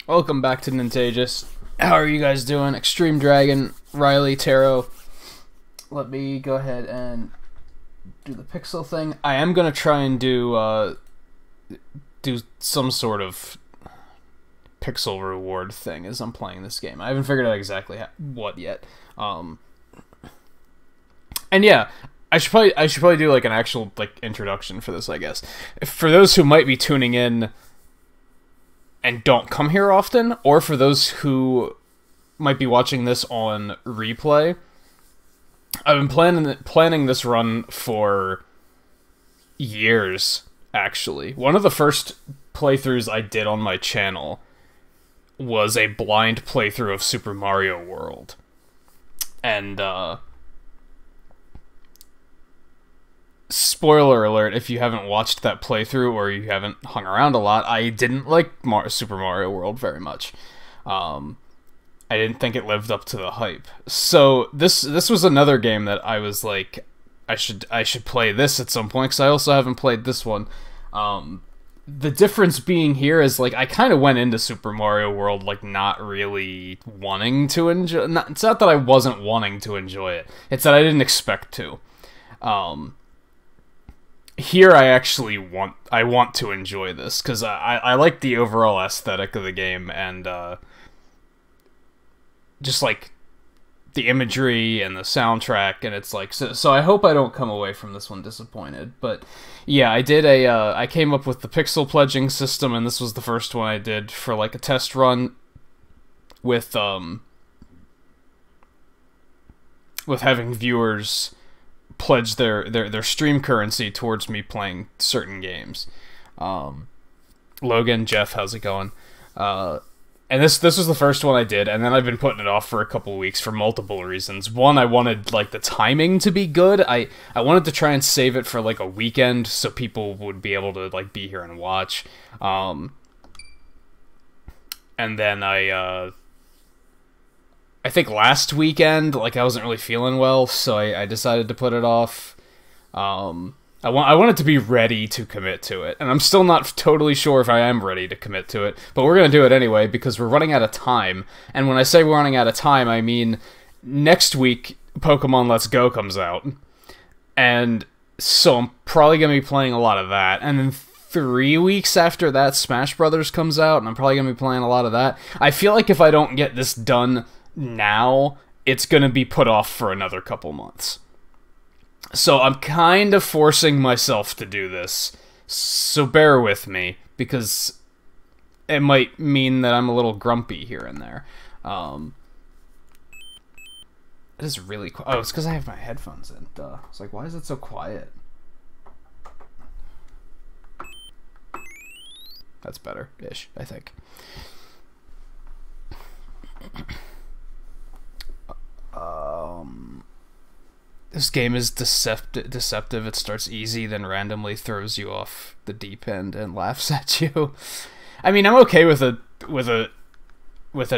Welcome back to Nintagious. How are you guys doing? Extreme Dragon, Riley, Taro. Let me go ahead and do the pixel thing. I am gonna try and do some sort of pixel reward thing as I'm playing this game. I haven't figured out exactly what yet. And yeah, I should probably do like an actual like introduction for this, I guess. For those who might be tuning in and don't come here often, or for those who might be watching this on replay, I've been planning this run for years, actually. One of the first playthroughs I did on my channel was a blind playthrough of Super Mario World. And, spoiler alert, if you haven't watched that playthrough or you haven't hung around a lot, I didn't like Super Mario World very much. I didn't think it lived up to the hype. So this was another game that I was like, I should play this at some point, because I also haven't played this one. The difference being here is, like, I kind of went into Super Mario World, like, not really wanting to enjoy... it's not that I wasn't wanting to enjoy it. It's that I didn't expect to. Here I actually want to enjoy this, because I like the overall aesthetic of the game, and just like the imagery and the soundtrack, and it's like, so I hope I don't come away from this one disappointed. But yeah, I came up with the pixel pledging system, and this was the first one I did for like a test run with having viewers pledge their stream currency towards me playing certain games. Logan, Jeff, how's it going? And this was the first one I did, and then I've been putting it off for a couple weeks for multiple reasons. One, I wanted like the timing to be good. I wanted to try and save it for like a weekend so people would be able to like be here and watch. And then I think last weekend, like, I wasn't really feeling well, so I decided to put it off. I wanted to be ready to commit to it, and I'm still not totally sure if I am ready to commit to it, but we're gonna do it anyway, because we're running out of time. And when I say we're running out of time, I mean next week Pokemon Let's Go comes out, and so I'm probably gonna be playing a lot of that, and then 3 weeks after that Smash Brothers comes out, and I'm probably gonna be playing a lot of that. I feel like if I don't get this done now, it's gonna be put off for another couple months. So I'm kind of forcing myself to do this, so bear with me, because it might mean that I'm a little grumpy here and there. It is really quiet. Oh, it's because I have my headphones in. Duh. It's like, why is it so quiet? That's better-ish, I think. This game is deceptive. It starts easy, then randomly throws you off the deep end and laughs at you. I mean, I'm okay with a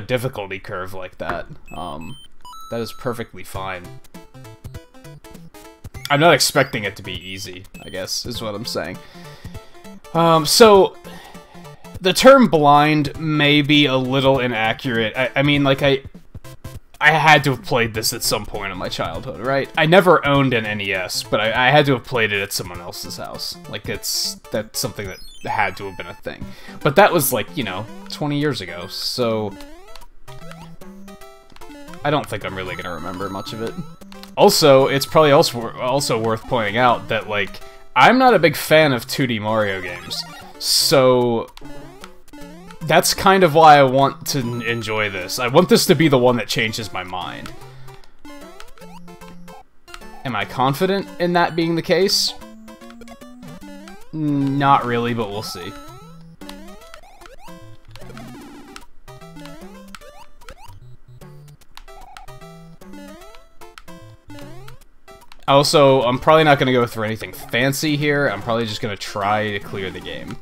difficulty curve like that. That is perfectly fine. I'm not expecting it to be easy, I guess, is what I'm saying. So the term blind may be a little inaccurate. I mean, like, I had to have played this at some point in my childhood, right? I never owned an NES, but I had to have played it at someone else's house. Like, that's something that had to have been a thing. But that was, like, you know, 20 years ago, so I don't think I'm really gonna remember much of it. Also, it's probably also worth pointing out that, like, I'm not a big fan of 2D Mario games, so that's kind of why I want to enjoy this. I want this to be the one that changes my mind. Am I confident in that being the case? Not really, but we'll see. Also, I'm probably not going to go through anything fancy here. I'm probably just going to try to clear the game.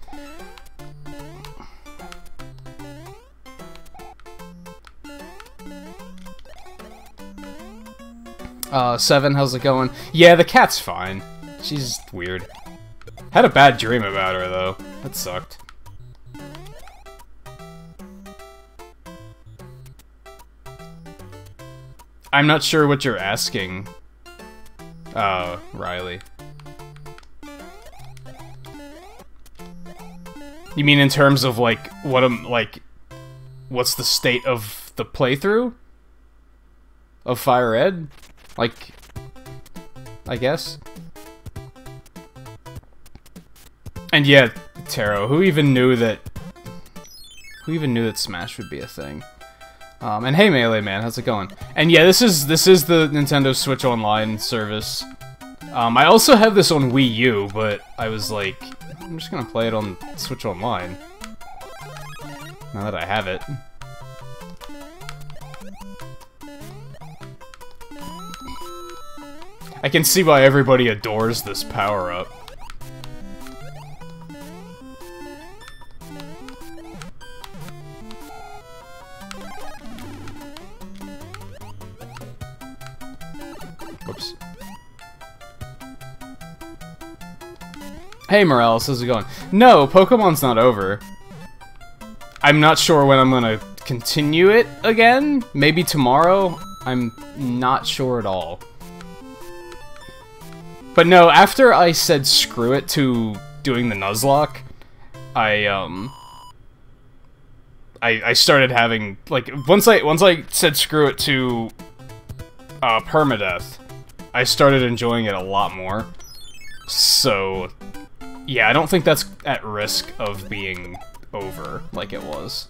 7, how's it going? Yeah, the cat's fine. She's weird. Had a bad dream about her, though. That sucked. I'm not sure what you're asking, Riley. You mean in terms of, like, what's the state of the playthrough? Of Fire Red? Like, I guess? And yeah, Taro, who even knew that Smash would be a thing? And hey Melee Man, how's it going? And yeah, this is the Nintendo Switch Online service. I also have this on Wii U, but I was like, I'm just gonna play it on Switch Online. Now that I have it. I can see why everybody adores this power-up. Whoops. Hey Morales, how's it going? No, Pokemon's not over. I'm not sure when I'm gonna continue it again. Maybe tomorrow? I'm not sure at all. But no, after I said screw it to doing the Nuzlocke, I started having, like, once I said screw it to permadeath, I started enjoying it a lot more. So, yeah, I don't think that's at risk of being over like it was.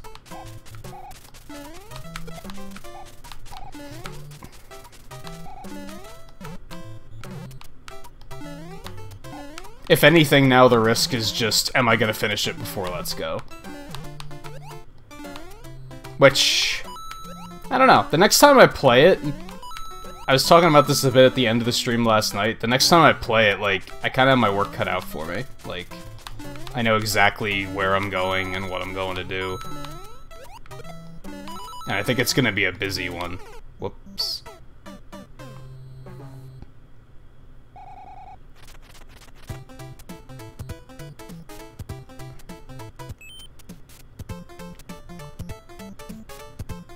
If anything, now the risk is just, am I gonna finish it before Let's Go? Which, I don't know. The next time I play it, I was talking about this a bit at the end of the stream last night. The next time I play it, like, I kind of have my work cut out for me. Like, I know exactly where I'm going and what I'm going to do. And I think it's gonna be a busy one. Whoops.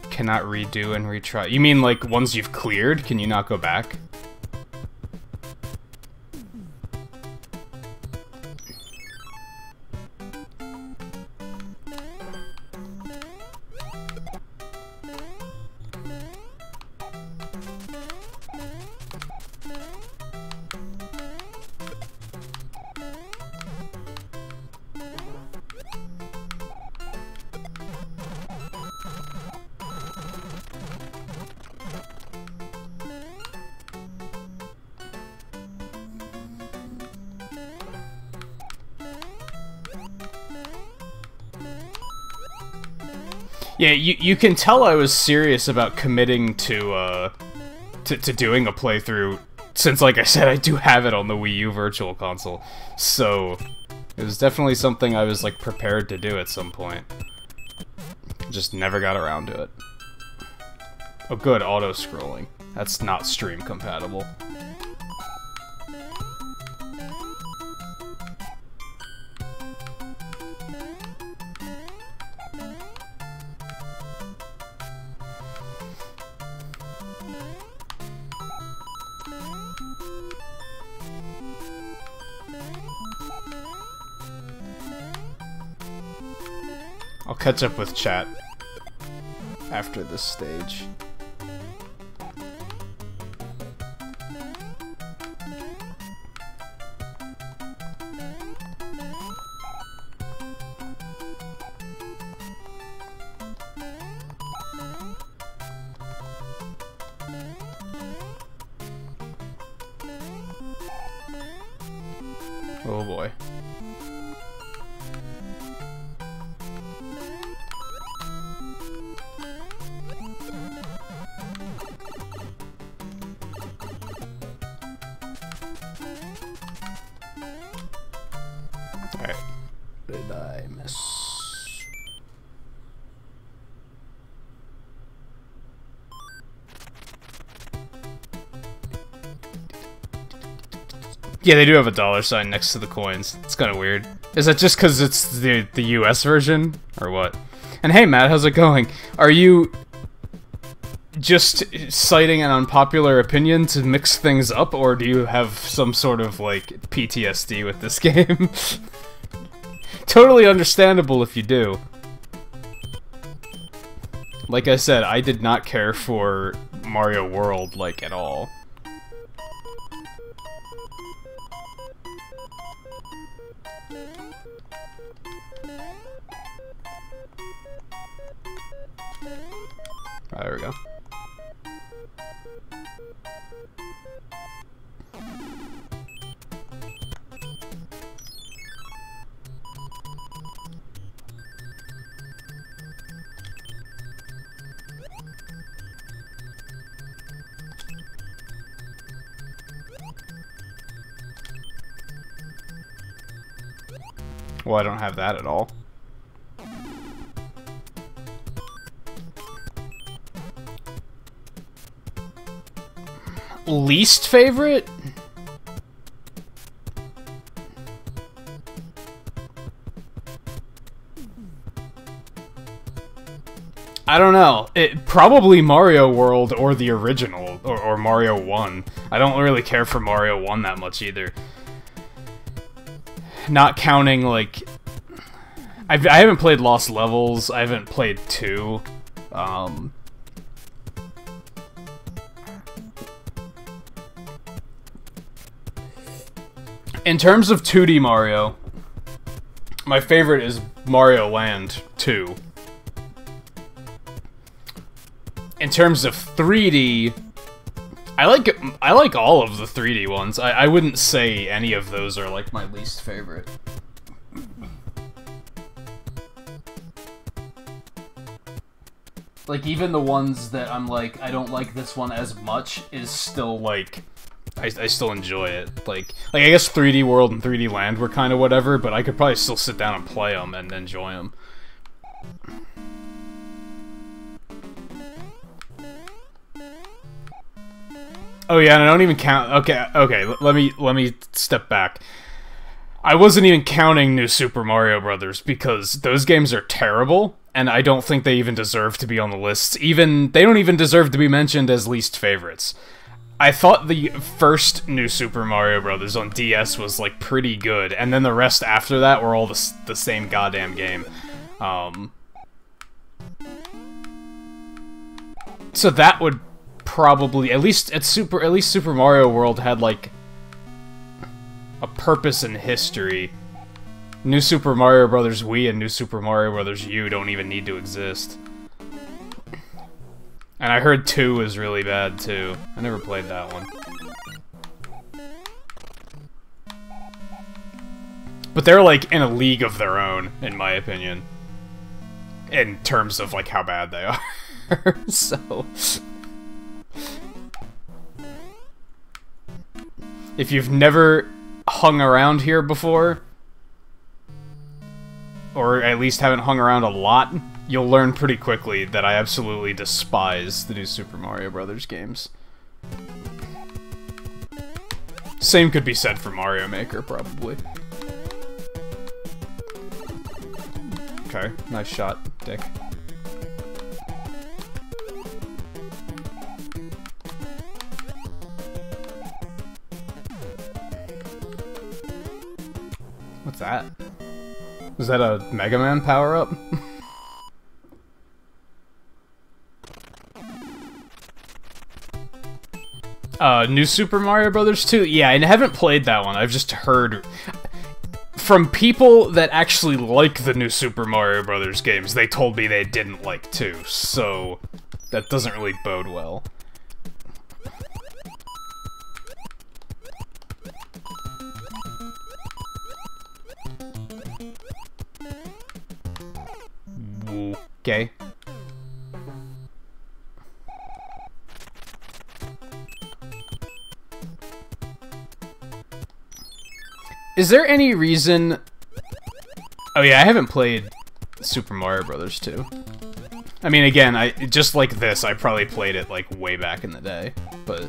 Cannot redo and retry. You mean, like, ones you've cleared? Can you not go back? Yeah, you can tell I was serious about committing to doing a playthrough, since, like I said, I do have it on the Wii U Virtual Console. So, it was definitely something I was, like, prepared to do at some point. Just never got around to it. Oh good, auto-scrolling. That's not stream compatible. I'll catch up with chat after this stage. Oh boy. Alright. Did I miss? Yeah, they do have a $sign next to the coins. It's kind of weird. Is that just because it's the US version? Or what? And hey Matt, how's it going? Are you just citing an unpopular opinion to mix things up, or do you have some sort of, like, PTSD with this game? Totally understandable if you do. Like I said, I did not care for Mario World, like, at all. There we go. Well, I don't have that at all. Least favorite? I don't know. Probably Mario World or the original, or Mario 1. I don't really care for Mario 1 that much either. Not counting, like... I haven't played Lost Levels, I haven't played 2. In terms of 2D Mario, my favorite is Mario Land 2. In terms of 3D, I like all of the 3D ones. I wouldn't say any of those are like my least favorite. Like, even the ones that I'm like, I don't like this one as much, is still like, I still enjoy it. Like I guess 3D World and 3D Land were kind of whatever, but I could probably still sit down and play them and enjoy them. Oh yeah, and I don't even count. Okay. Let me step back. I wasn't even counting New Super Mario Brothers because those games are terrible, and I don't think they even deserve to be on the list. They don't even deserve to be mentioned as least favorites. I thought the first New Super Mario Brothers on DS was like pretty good, and then the rest after that were all the same goddamn game. So that would probably at least Super Mario World had like a purpose in history. New Super Mario Bros. Wii and New Super Mario Bros. U don't even need to exist. And I heard 2 is really bad too. I never played that one. But they're like in a league of their own, in my opinion. In terms of like how bad they are. So if you've never hung around here before, or at least haven't hung around a lot, you'll learn pretty quickly that I absolutely despise the New Super Mario Brothers games. Same could be said for Mario Maker, probably. Okay, nice shot, Dick. What's that? Is that a Mega Man power-up? New Super Mario Bros. 2? Yeah, I haven't played that one. I've just heard from people that actually like the New Super Mario Bros. Games. They told me they didn't like 2, so that doesn't really bode well. Okay. Is there any reason... Oh yeah, I haven't played Super Mario Bros. 2. I mean, again, just like this, I probably played it like way back in the day, but...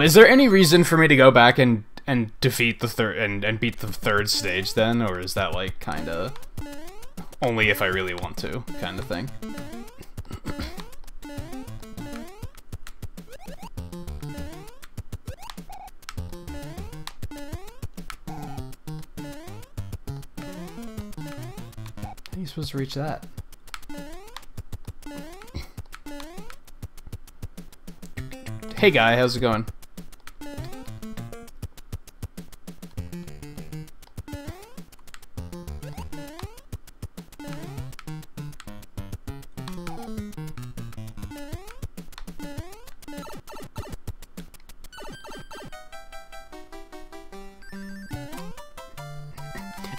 Is there any reason for me to go back and and defeat the third and beat the third stage then, or is that like kind of only if I really want to kind of thing? How are you supposed to reach that? Hey guy, how's it going?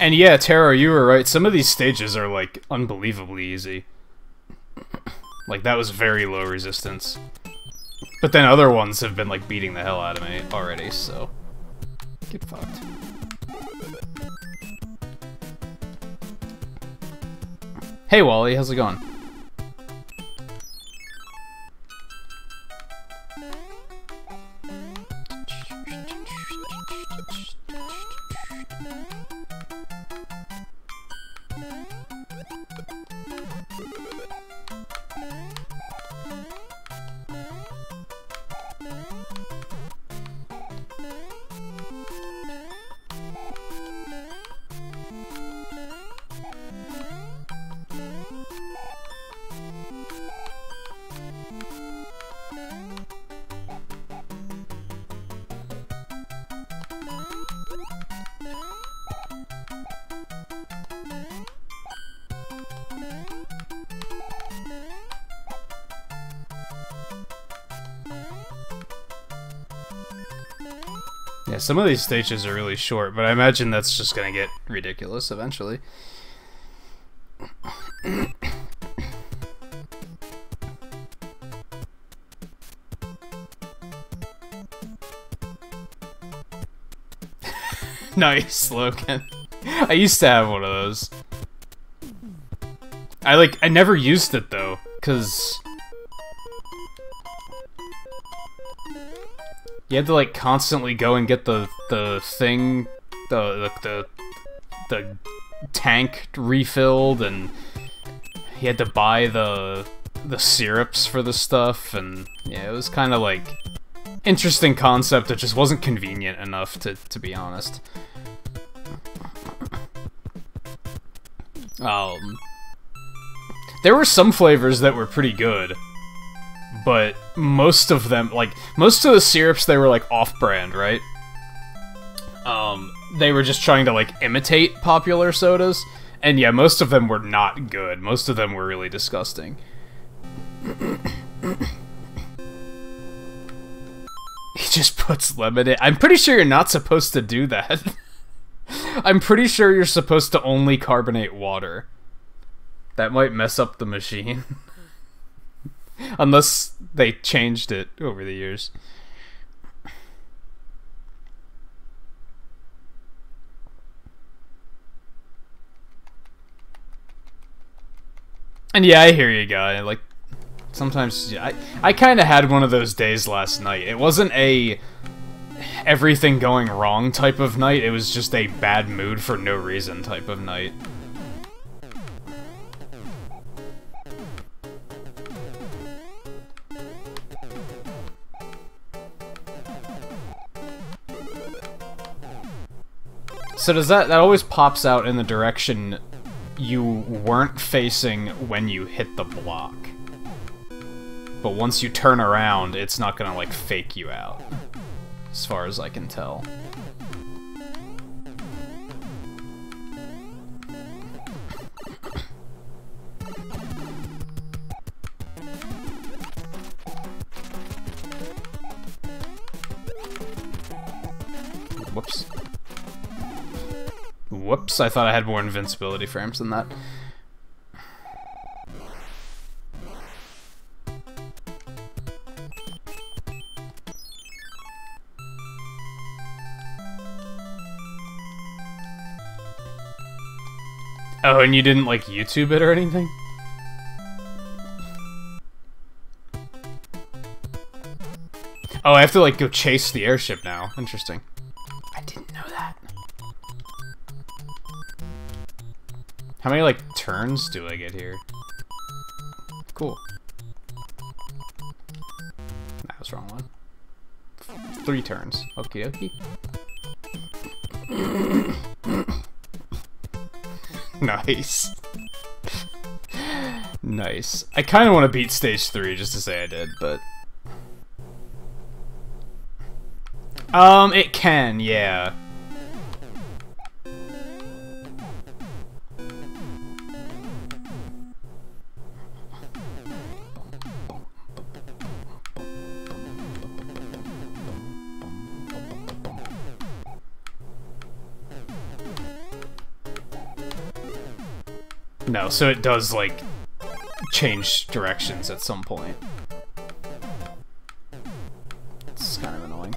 And yeah, Tara, you were right. Some of these stages are, like, unbelievably easy. Like, that was very low resistance. But then other ones have been, like, beating the hell out of me already, so... Get fucked. Hey, Wally, how's it going? Yeah, some of these stages are really short, but I imagine that's just gonna get ridiculous eventually. Nice, Logan. I used to have one of those. I never used it though, cause you had to like constantly go and get the thing, the tank refilled, and you had to buy the syrups for the stuff, and yeah, it was kind of like interesting concept. It just wasn't convenient enough to be honest. There were some flavors that were pretty good, but most of them, like, most of the syrups, they were, like, off-brand, right? They were just trying to, like, imitate popular sodas, and yeah, most of them were not good. Most of them were really disgusting. He just puts lemon in. I'm pretty sure you're not supposed to do that. I'm pretty sure you're supposed to only carbonate water. That might mess up the machine. Unless they changed it over the years. And yeah, I hear you, guy. Like, sometimes I kind of had one of those days last night. It wasn't a everything going wrong type of night. It was just a bad mood for no reason type of night. So does that always pops out in the direction you weren't facing when you hit the block. But once you turn around, it's not gonna, like, fake you out. As far as I can tell. Whoops. Whoops, I thought I had more invincibility frames than that. Oh, and you didn't, like, YouTube it or anything? Oh, I have to, like, go chase the airship now. Interesting. I How many, like, turns do I get here? Cool. That was the wrong one. 3 turns. Okie dokie. Nice. Nice. I kind of want to beat stage 3 just to say I did, but... It can, yeah. No, so it does, like, change directions at some point. It's kind of annoying.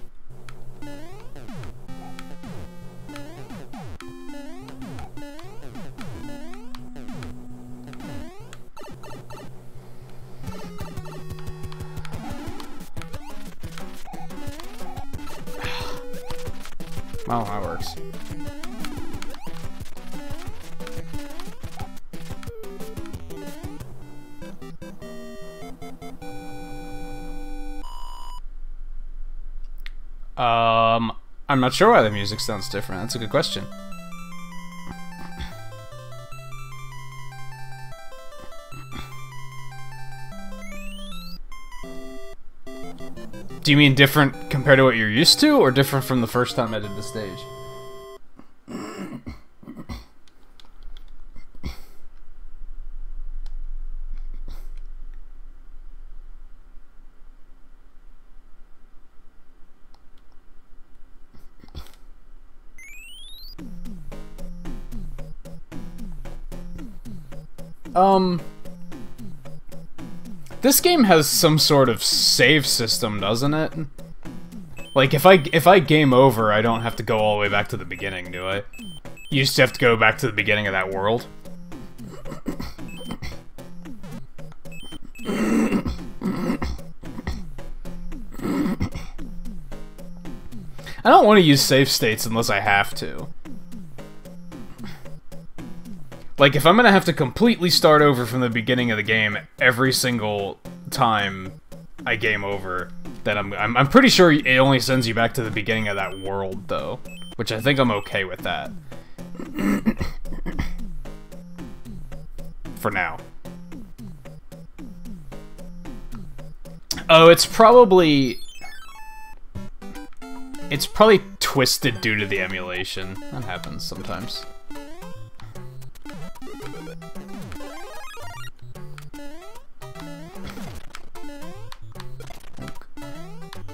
Well, that works. I'm not sure why the music sounds different. That's a good question. Do you mean different compared to what you're used to, or different from the first time I did the stage? This game has some sort of save system, doesn't it? Like, if I game over, I don't have to go all the way back to the beginning, do I? You just have to go back to the beginning of that world? I don't want to use save states unless I have to. Like, if I'm gonna have to completely start over from the beginning of the game every single time I game over, then I'm pretty sure it only sends you back to the beginning of that world, though. Which I think I'm okay with that. For now. Oh, it's probably twisted due to the emulation. That happens sometimes.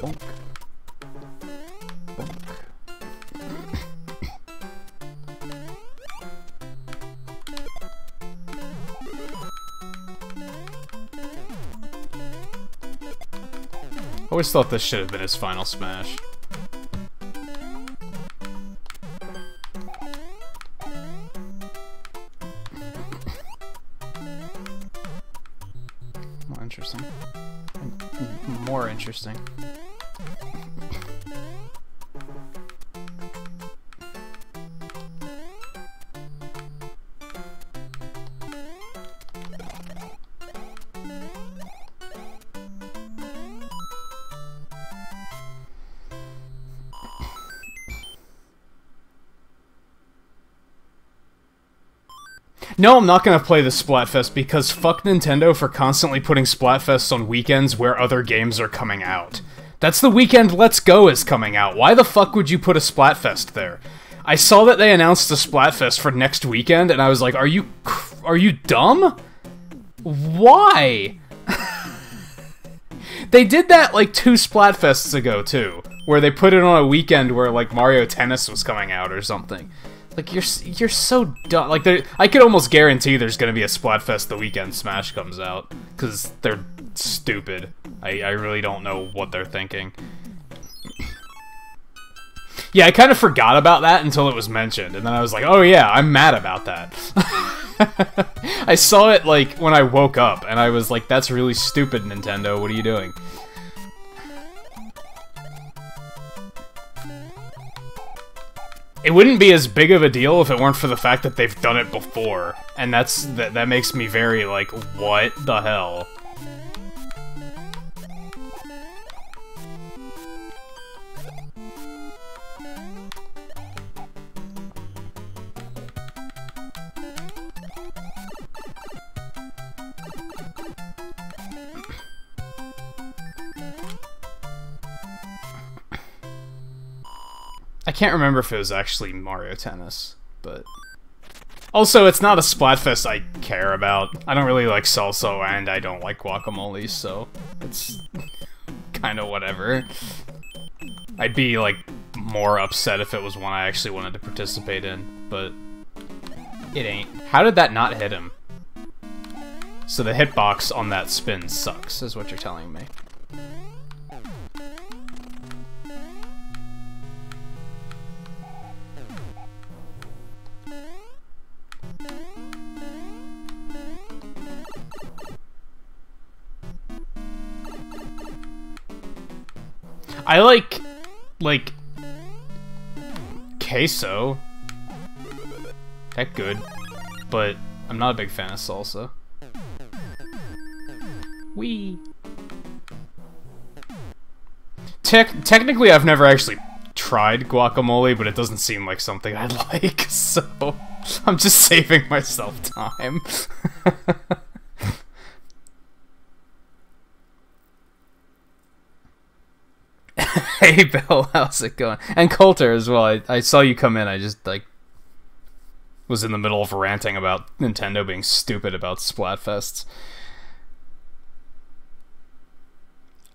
Bonk. Bonk. I always thought this should have been his final smash. More interesting. More interesting. No, I'm not gonna play the Splatfest because fuck Nintendo for constantly putting Splatfests on weekends where other games are coming out. That's the weekend Let's Go is coming out. Why the fuck would you put a Splatfest there? I saw that they announced a Splatfest for next weekend, and I was like, are you dumb? Why? They did that like 2 Splatfests ago, too, where they put it on a weekend where like Mario Tennis was coming out or something. Like, you're so dumb. Like, I could almost guarantee there's gonna be a Splatfest the weekend Smash comes out, because they're stupid. I really don't know what they're thinking. Yeah, I kind of forgot about that until it was mentioned, and then I was like, oh yeah, I'm mad about that. I saw it, like, when I woke up, and I was like, that's really stupid, Nintendo, what are you doing? It wouldn't be as big of a deal if it weren't for the fact that they've done it before. And that makes me very like, what the hell? I can't remember if it was actually Mario Tennis, but... Also, it's not a Splatfest I care about. I don't really like salsa, and I don't like guacamole, so it's kind of whatever. I'd be, like, more upset if it was one I actually wanted to participate in, but it ain't. How did that not hit him? So the hitbox on that spin sucks, is what you're telling me. I like queso. That good, but I'm not a big fan of salsa. Wee. Technically, I've never actually tried guacamole, but it doesn't seem like something I'd like, so I'm just saving myself time. Hey Bill, how's it going? And Coulter as well. I saw you come in. I just like was in the middle of ranting about Nintendo being stupid about Splatfests.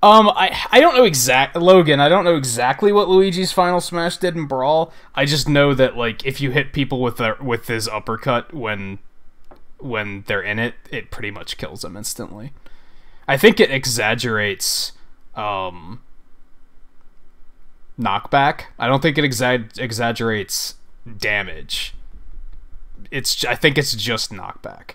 I don't know Logan, I don't know exactly what Luigi's Final Smash did in Brawl. I just know that like if you hit people with his uppercut when they're in it, it pretty much kills them instantly. I think it exaggerates knockback. I don't think it exaggerates damage. I think it's just knockback.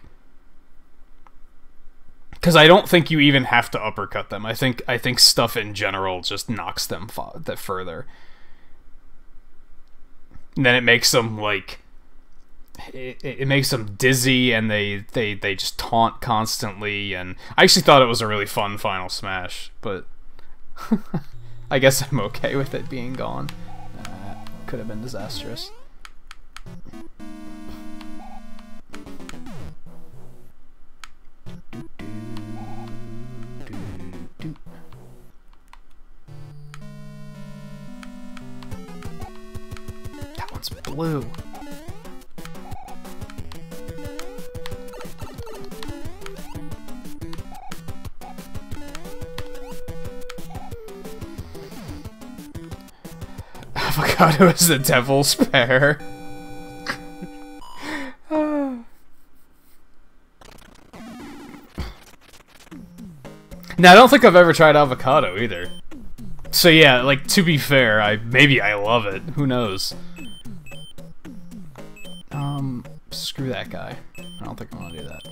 Because I don't think you even have to uppercut them. I think stuff in general just knocks them further. And then it makes them like it makes them dizzy, and they just taunt constantly. And I actually thought it was a really fun Final Smash, but I guess I'm okay with it being gone. Could have been disastrous. That one's blue. Avocado is the devil's pear. Now, I don't think I've ever tried avocado either. So yeah, like, to be fair, maybe I love it. Who knows? Screw that guy. I don't think I want to do that.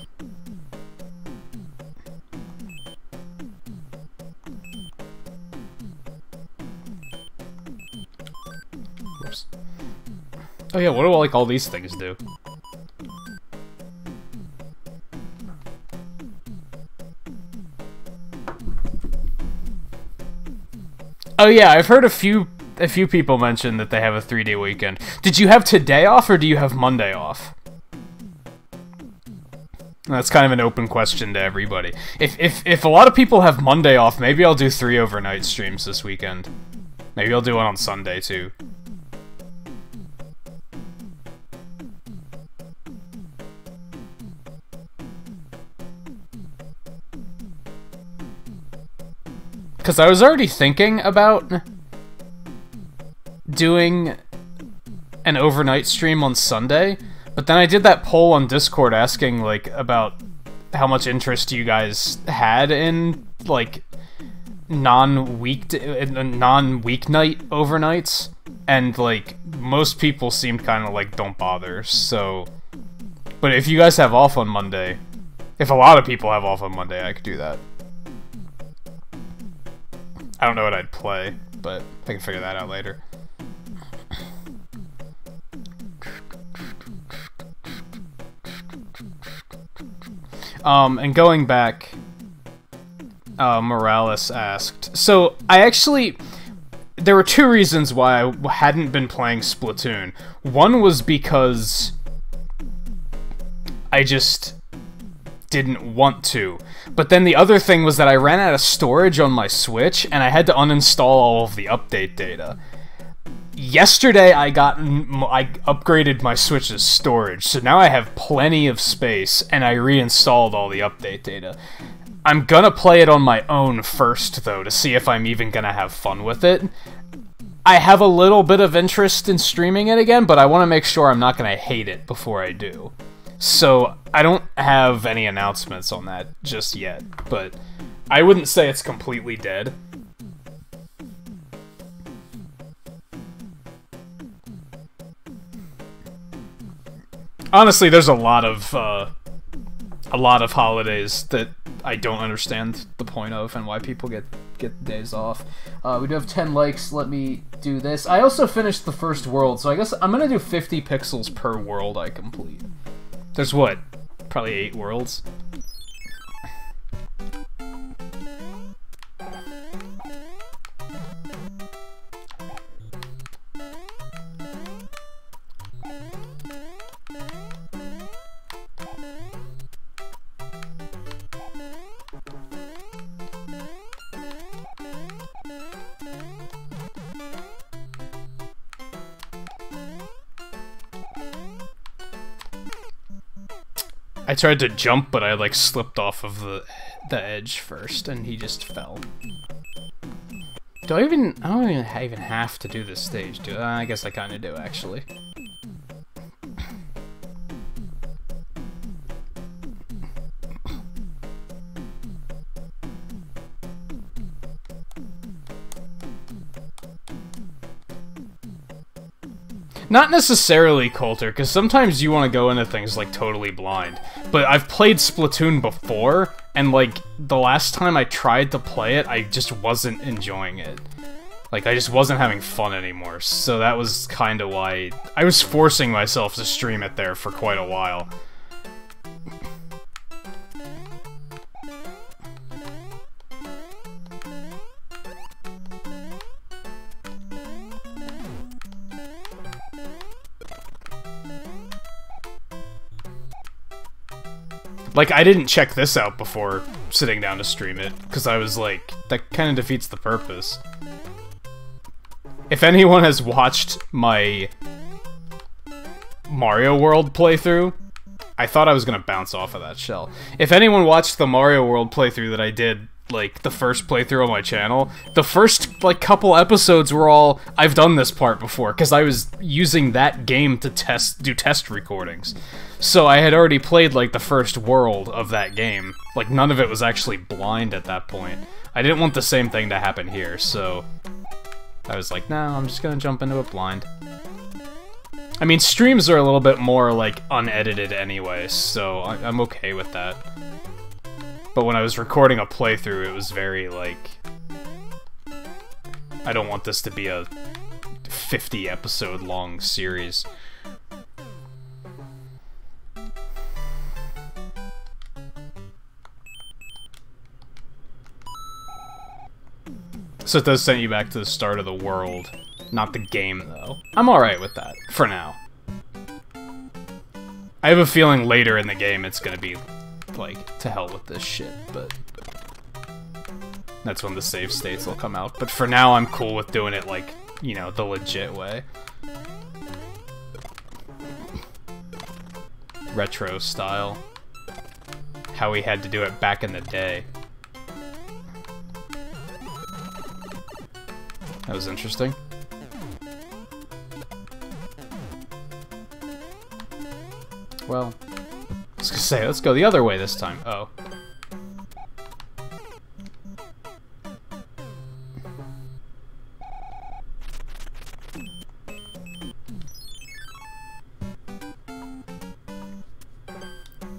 Oops. Oh yeah, what do like all these things do? Oh yeah, I've heard a few people mention that they have a 3-day weekend. Did you have today off or do you have Monday off? That's kind of an open question to everybody. If a lot of people have Monday off, maybe I'll do 3 overnight streams this weekend. Maybe I'll do one on Sunday too. Because I was already thinking about doing an overnight stream on Sunday, but then I did that poll on Discord asking, like, about how much interest you guys had in, like, non-weeknight overnights, and, like, most people seemed kind of like, don't bother, so... But if you guys have off on Monday, if a lot of people have off on Monday, I could do that. I don't know what I'd play, but I can figure that out later. And going back, Morales asked. So, there were two reasons why I hadn't been playing Splatoon. One was because I just didn't want to. But then the other thing was that I ran out of storage on my Switch, and I had to uninstall all of the update data. Yesterday, I upgraded my Switch's storage, so now I have plenty of space, and I reinstalled all the update data. I'm gonna play it on my own first, though, to see if I'm even gonna have fun with it. I have a little bit of interest in streaming it again, but I want to make sure I'm not gonna hate it before I do. So, I don't have any announcements on that just yet, but I wouldn't say it's completely dead. Honestly, there's a lot of holidays that I don't understand the point of and why people get days off. We do have 10 likes. Let me do this. I also finished the first world, so I guess I'm gonna do 50 pixels per world I complete. There's what? Probably 8 worlds. I tried to jump, but I like slipped off of the edge first, and he just fell. I don't even have to do this stage, do I? I guess I kind of do, actually. Not necessarily, Coulter, because sometimes you want to go into things, like, totally blind. But I've played Splatoon before, and, like, the last time I tried to play it, I just wasn't enjoying it. Like, I just wasn't having fun anymore, so that was kind of why I was forcing myself to stream it there for quite a while. Like, I didn't check this out before sitting down to stream it, because I was like, that kind of defeats the purpose. If anyone has watched my Mario World playthrough, I thought I was gonna bounce off of that shell. If anyone watched the Mario World playthrough that I did, like, the first playthrough on my channel, the first, like, couple episodes were all, I've done this part before, because I was using that game to do test recordings. So I had already played, like, the first world of that game. Like, none of it was actually blind at that point. I didn't want the same thing to happen here, so I was like, no, I'm just gonna jump into it blind. I mean, streams are a little bit more, like, unedited anyway, so I'm okay with that. But when I was recording a playthrough, it was very, like, I don't want this to be a 50-episode long series. So it does send you back to the start of the world. Not the game, though. I'm alright with that, for now. I have a feeling later in the game it's gonna be, like, to hell with this shit, but that's when the save states will come out. But for now, I'm cool with doing it, like, you know, the legit way. Retro style. How we had to do it back in the day. That was interesting. Well, I was gonna say, let's go the other way this time. Oh.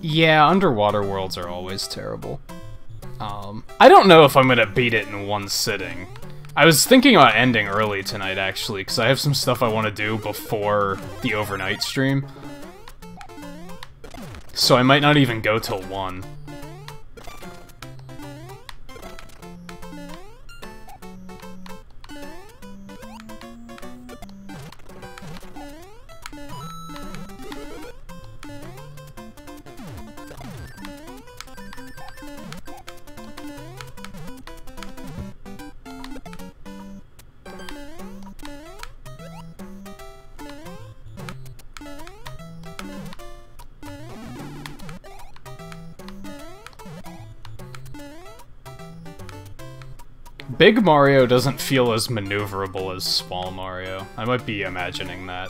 Yeah, underwater worlds are always terrible. I don't know if I'm gonna beat it in one sitting. I was thinking about ending early tonight, actually, because I have some stuff I want to do before the overnight stream. So I might not even go till 1. Big Mario doesn't feel as maneuverable as Small Mario. I might be imagining that.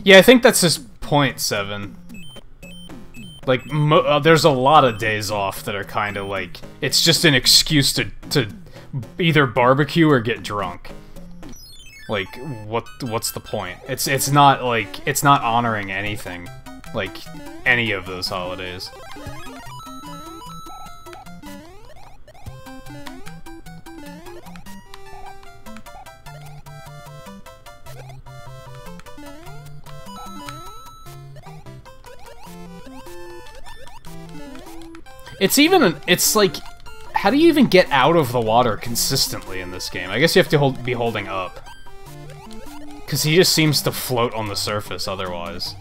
Yeah, I think that's his point, Seven. Like, there's a lot of days off that are kind of like... It's just an excuse to either barbecue or get drunk. Like, what's the point? It's not, like... It's not honoring anything. Like, any of those holidays. It's like, how do you even get out of the water consistently in this game? I guess you have to be holding up. Because he just seems to float on the surface otherwise.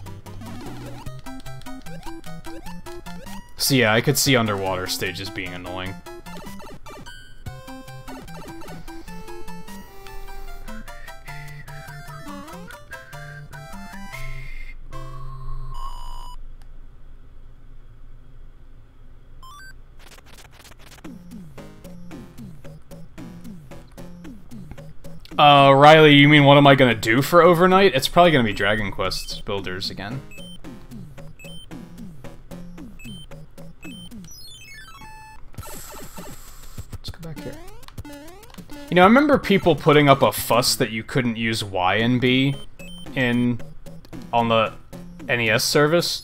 So yeah, I could see underwater stages being annoying. Riley, you mean what am I gonna do for overnight? It's probably gonna be Dragon Quest Builders again. Let's go back here. You know, I remember people putting up a fuss that you couldn't use Y and B on the NES service.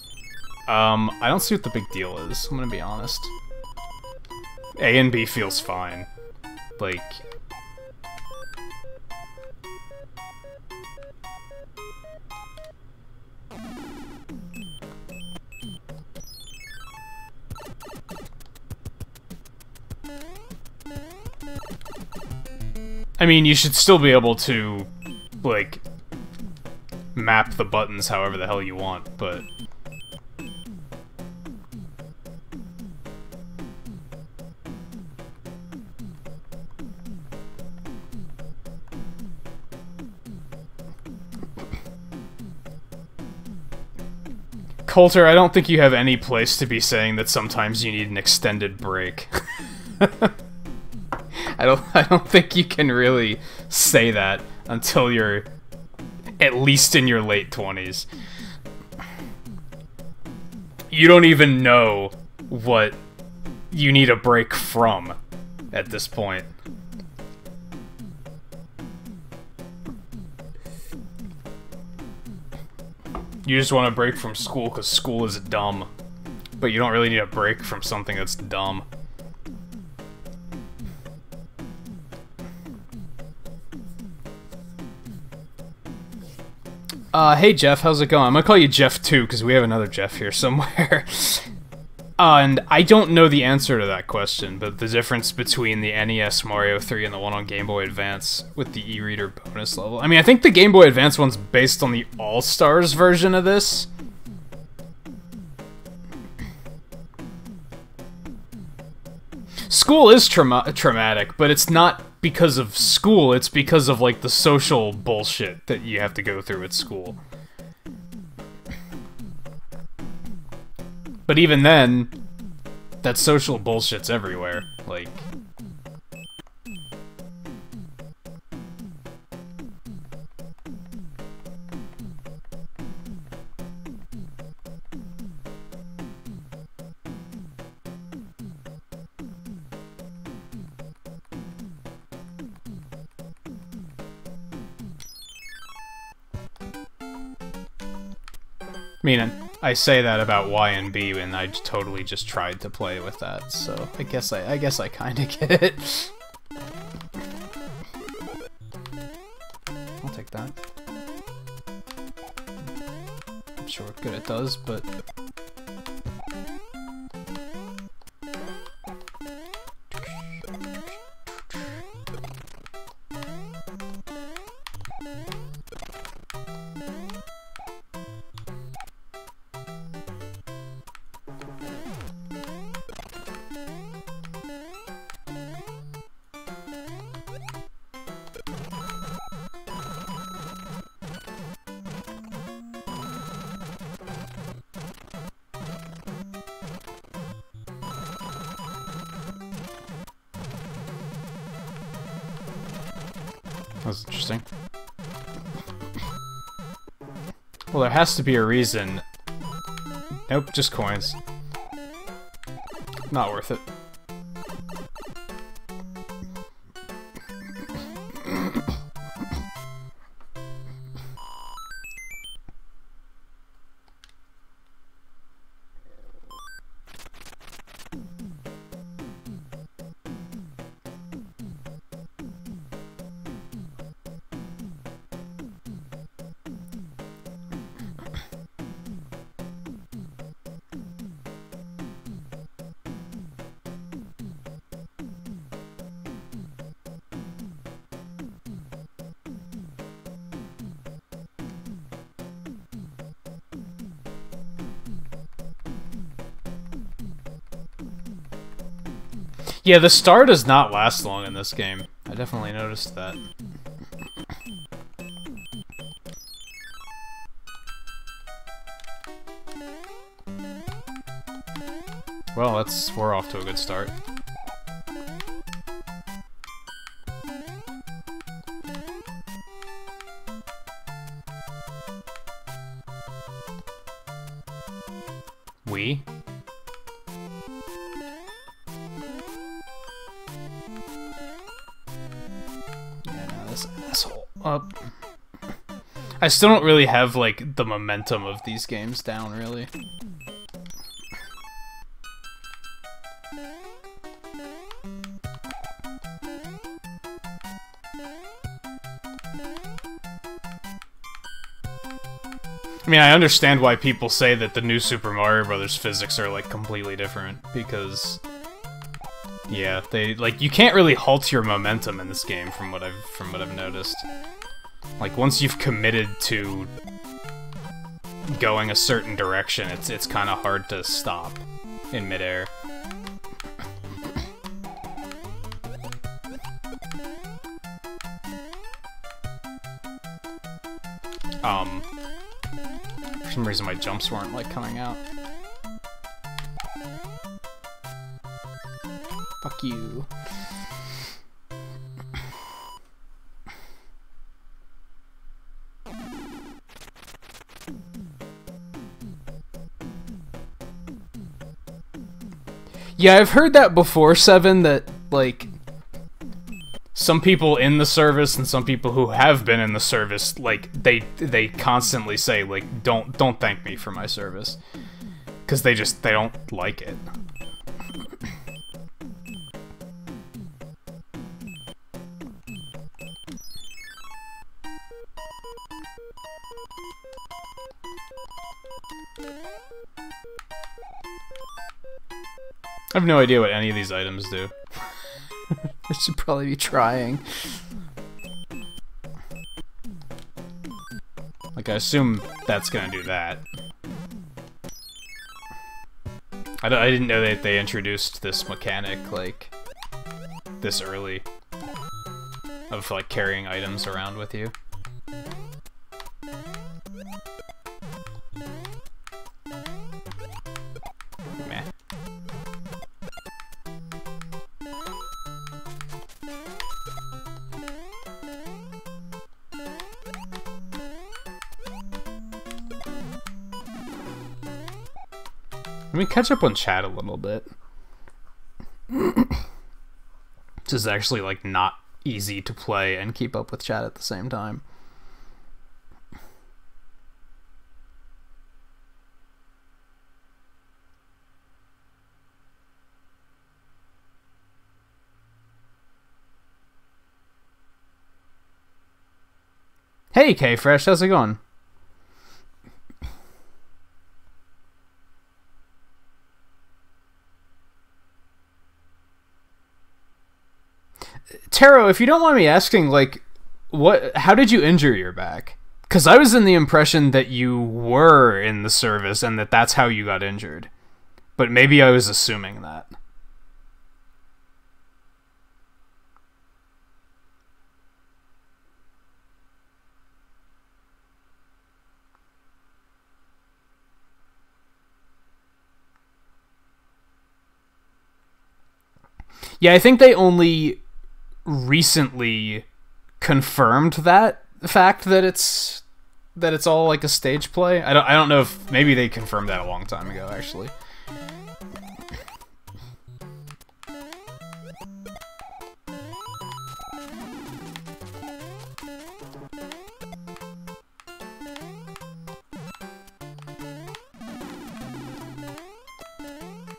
I don't see what the big deal is, I'm gonna be honest. A and B feels fine. Like... I mean, you should still be able to, like, map the buttons however the hell you want, but... Coulter, I don't think you have any place to be saying that sometimes you need an extended break. I don't think you can really say that until you're at least in your late 20s. You don't even know what you need a break from at this point. You just want a break from school because school is dumb. But you don't really need a break from something that's dumb. Hey Jeff, how's it going? I'm gonna call you Jeff too, because we have another Jeff here somewhere. And I don't know the answer to that question, but the difference between the NES Mario 3 and the one on Game Boy Advance with the e-reader bonus level. I mean, I think the Game Boy Advance one's based on the All-Stars version of this. School is traumatic, but it's not because of school, it's because of, like, the social bullshit that you have to go through at school. But even then, that social bullshit's everywhere. Like... I mean, I say that about Y and B, and I totally just tried to play with that, so I guess I kind of get it. I'll take that. I'm sure what good it does, but... That was interesting. Well, there has to be a reason. Nope, just coins. Not worth it. Yeah, the star does not last long in this game. I definitely noticed that. Well, we're off to a good start. We? Asshole. I still don't really have, like, the momentum of these games down, really. I mean, I understand why people say that the new Super Mario Bros. Physics are, like, completely different, because... yeah, you can't really halt your momentum in this game from what I've noticed. Like, once you've committed to going a certain direction, it's kind of hard to stop in midair. For some reason my jumps weren't, like, coming out. Fuck you. Yeah, I've heard that before, Seven, that, like, some people in the service and some people who have been in the service, like, they constantly say, like, don't thank me for my service. 'Cause they don't like it. I have no idea what any of these items do. I should probably be trying. Like, I assume that's gonna do that. I didn't know that they introduced this mechanic, like, this early. Of, like, carrying items around with you. Meh. Let me catch up on chat a little bit. This is actually, like, not easy to play and keep up with chat at the same time. Hey, K-Fresh, how's it going? Taro, if you don't mind me asking, like, how did you injure your back? Because I was in the impression that you were in the service and that's how you got injured. But maybe I was assuming that. Yeah, I think they only recently confirmed that fact that it's all like a stage play. I don't know if maybe they confirmed that a long time ago actually.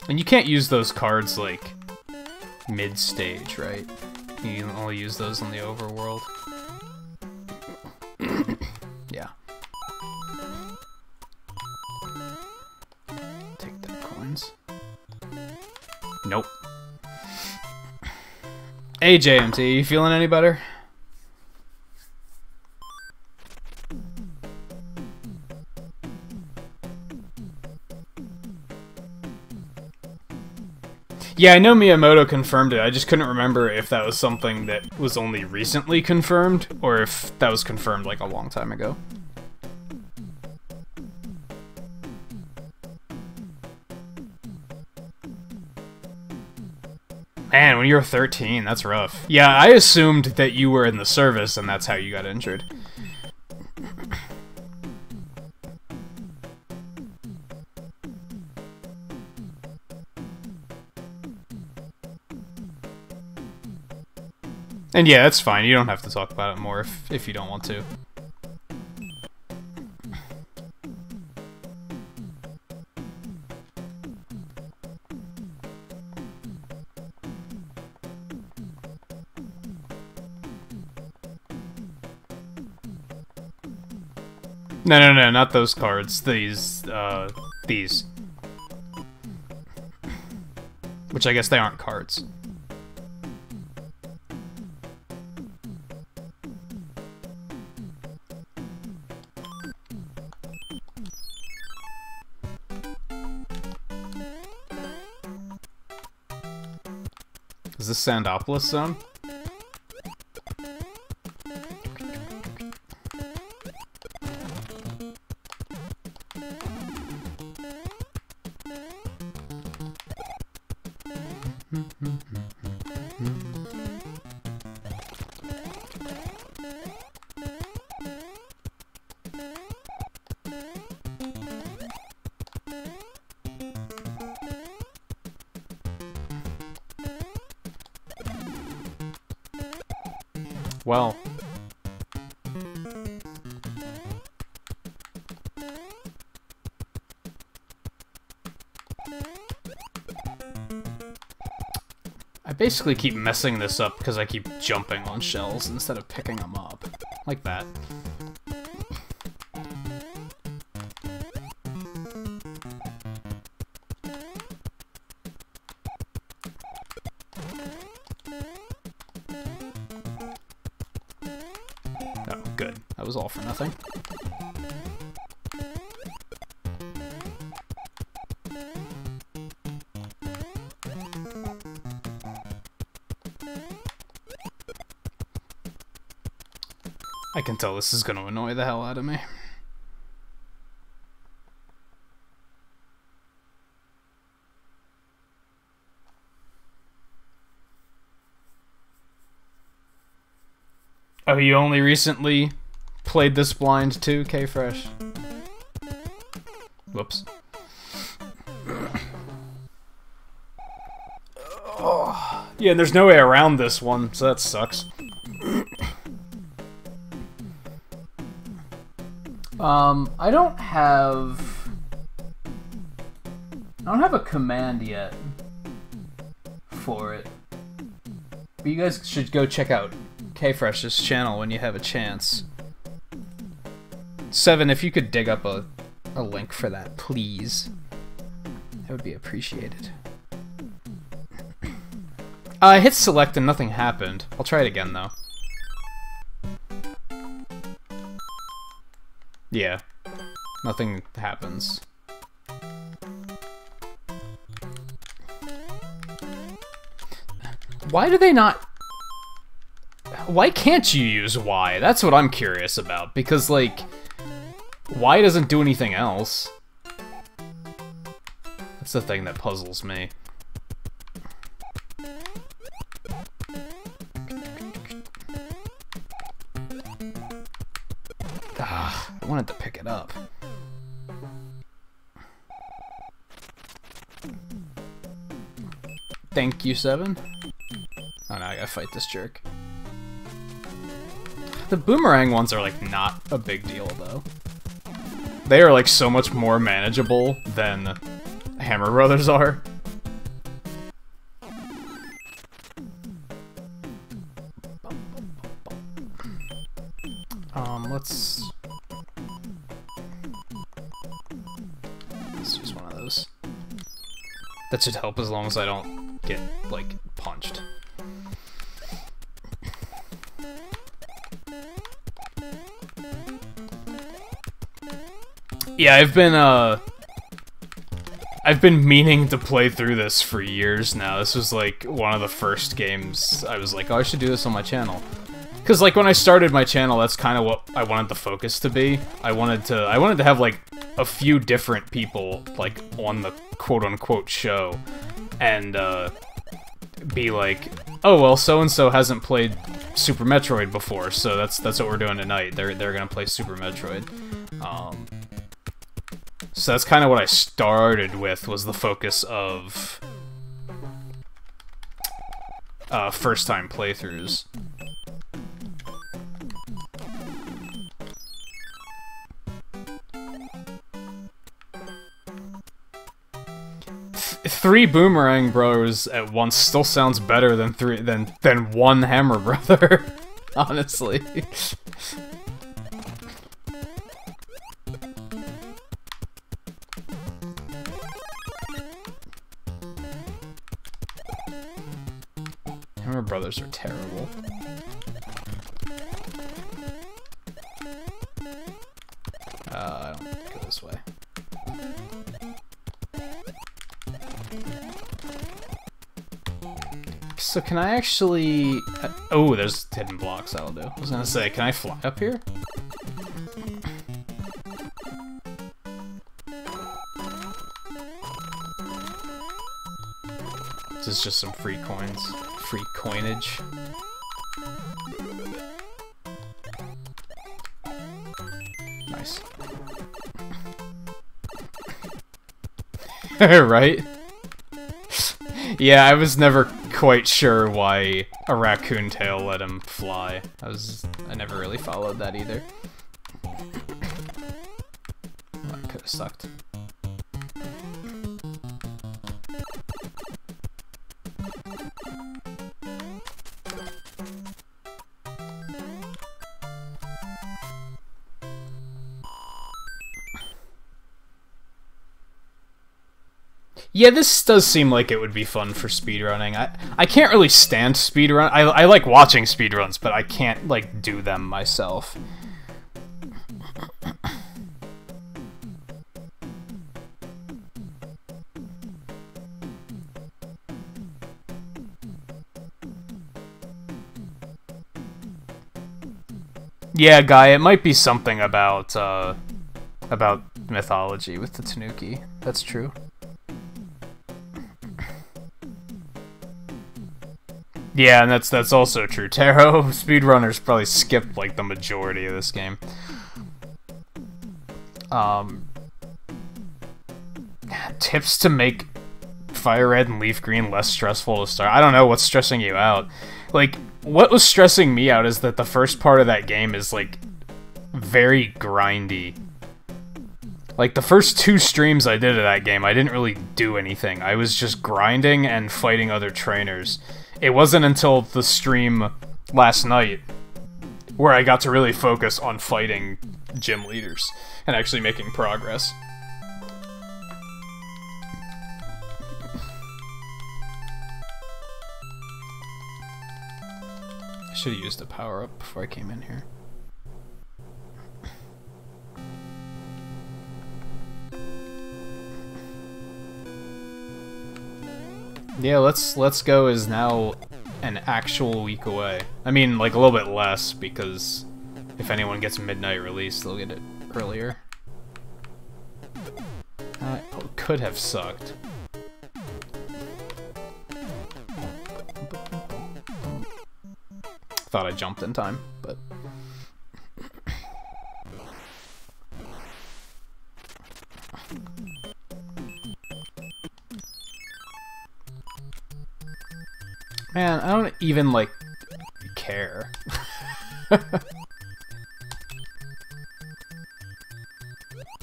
And you can't use those cards like mid-stage, right? You can only use those on the overworld. Yeah. Take the coins. Nope. Hey JMT, you feeling any better? Yeah, I know Miyamoto confirmed it. I just couldn't remember if that was something that was only recently confirmed, or if that was confirmed like a long time ago. Man, when you were 13, that's rough. Yeah, I assumed that you were in the service and that's how you got injured. And yeah, that's fine. You don't have to talk about it more if you don't want to. No, not those cards. These. Which I guess they aren't cards. Is this Sandopolis zone? Well. I basically keep messing this up because I keep jumping on shells instead of picking them up. Like that. That was all for nothing. I can tell this is going to annoy the hell out of me. Oh, you only recently played this blind too, K-Fresh? Whoops. Oh. Yeah, and there's no way around this one, so that sucks. I don't have a command yet for it. But you guys should go check out K-Fresh's channel when you have a chance. Seven, if you could dig up a link for that, please. That would be appreciated. I hit select and nothing happened. I'll try it again, though. Yeah. Nothing happens. Why do they not... Why can't you use Y? That's what I'm curious about, because, like... Y doesn't do anything else. That's the thing that puzzles me. I wanted to pick it up. Thank you, 7. Oh no, I gotta fight this jerk. The boomerang ones are like not a big deal though. They are like so much more manageable than Hammer Brothers are. Let's use one of those. That should help as long as I don't get, like, punched. Yeah, I've been meaning to play through this for years now. This was, like, one of the first games I was like, oh, I should do this on my channel. Because, like, when I started my channel, that's kind of what I wanted the focus to be. I wanted to have, like, a few different people, like, on the quote-unquote show. And, be like, oh, well, so-and-so hasn't played Super Metroid before, so that's what we're doing tonight. They're gonna play Super Metroid. So that's kind of what I started with, was the focus of first-time playthroughs. Three Boomerang Bros at once still sounds better than one Hammer Brother, honestly. Hammer Brothers are terrible. I don't go this way. So can I actually... Oh, there's hidden blocks, that'll do. I was gonna say, can I fly up here? This is just some free coins. Free coinage. Nice. Right? Yeah, I was never quite sure why a raccoon tail let him fly. I never really followed that either. That could have sucked. Yeah, this does seem like it would be fun for speedrunning. I can't really stand speedrun. I like watching speedruns, but I can't, like, do them myself. Yeah, Guy, it might be something about mythology with the Tanuki. That's true. Yeah, and that's also true. Taro speedrunners probably skipped like the majority of this game. Tips to make Fire Red and Leaf Green less stressful to start. I don't know what's stressing you out. Like, what was stressing me out is that the first part of that game is like very grindy. Like, the first 2 streams I did of that game, I didn't really do anything. I was just grinding and fighting other trainers. It wasn't until the stream last night where I got to really focus on fighting gym leaders and actually making progress. I should have used a power-up before I came in here. Yeah, Let's Go is now an actual week away. I mean, like, a little bit less, because if anyone gets a midnight release, they'll get it earlier. Could have sucked. Thought I jumped in time, but... Man, I don't even, like, care.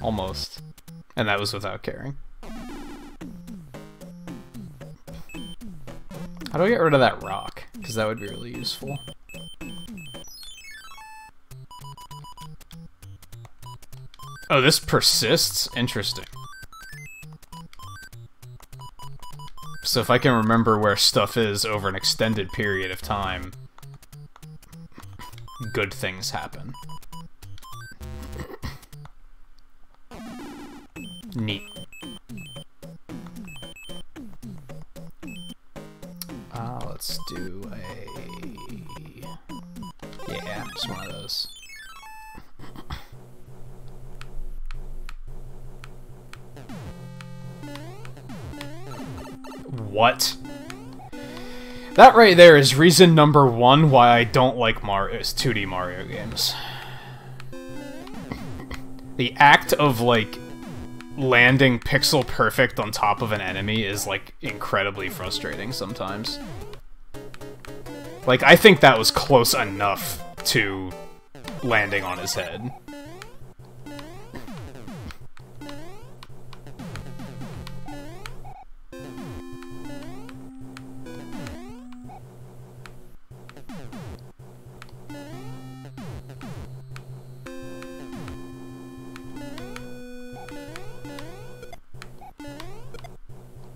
Almost. And that was without caring. How do I get rid of that rock? Because that would be really useful. Oh, this persists? Interesting. So if I can remember where stuff is over an extended period of time, good things happen. Neat. Let's do a... Yeah, just one of those. What? That right there is reason number one why I don't like Mario's 2D Mario games. The act of, like, landing pixel perfect on top of an enemy is, like, incredibly frustrating sometimes. Like, I think that was close enough to landing on his head.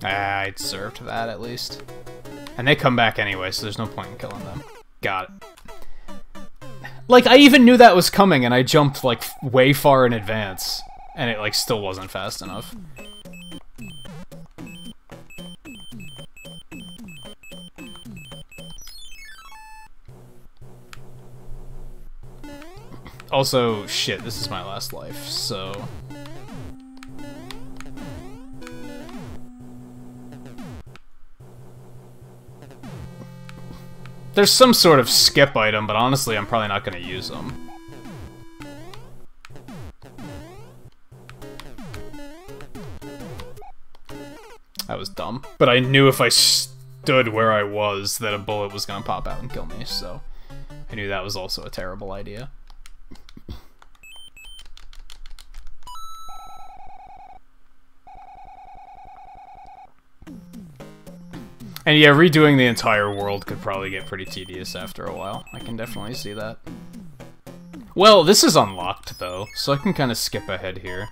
I deserved that, at least. And they come back anyway, so there's no point in killing them. Got it. Like, I even knew that was coming, and I jumped, like, way far in advance. And it, like, still wasn't fast enough. Also, shit, this is my last life, so... There's some sort of skip item, but honestly, I'm probably not going to use them. That was dumb. But I knew if I stood where I was, that a bullet was going to pop out and kill me, so... I knew that was also a terrible idea. And yeah, redoing the entire world could probably get pretty tedious after a while. I can definitely see that. Well, this is unlocked, though, so I can kind of skip ahead here.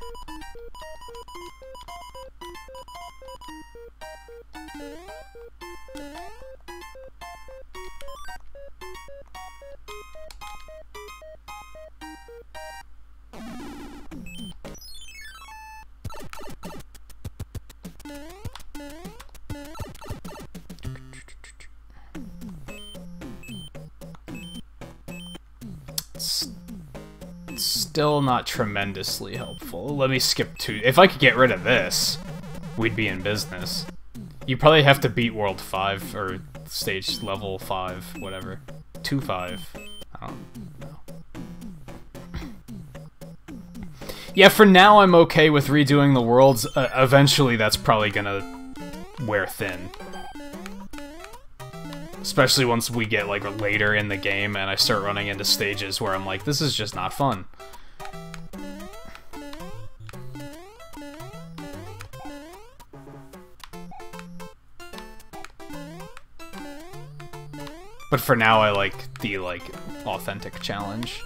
Still not tremendously helpful. Let me skip to... If I could get rid of this, we'd be in business. You probably have to beat World 5, or stage level 5, whatever. 2-5. I don't know. Yeah, for now I'm okay with redoing the worlds. Eventually that's probably gonna wear thin. Especially once we get, like, later in the game and I start running into stages where I'm like, this is just not fun. But for now, I like the, like, authentic challenge.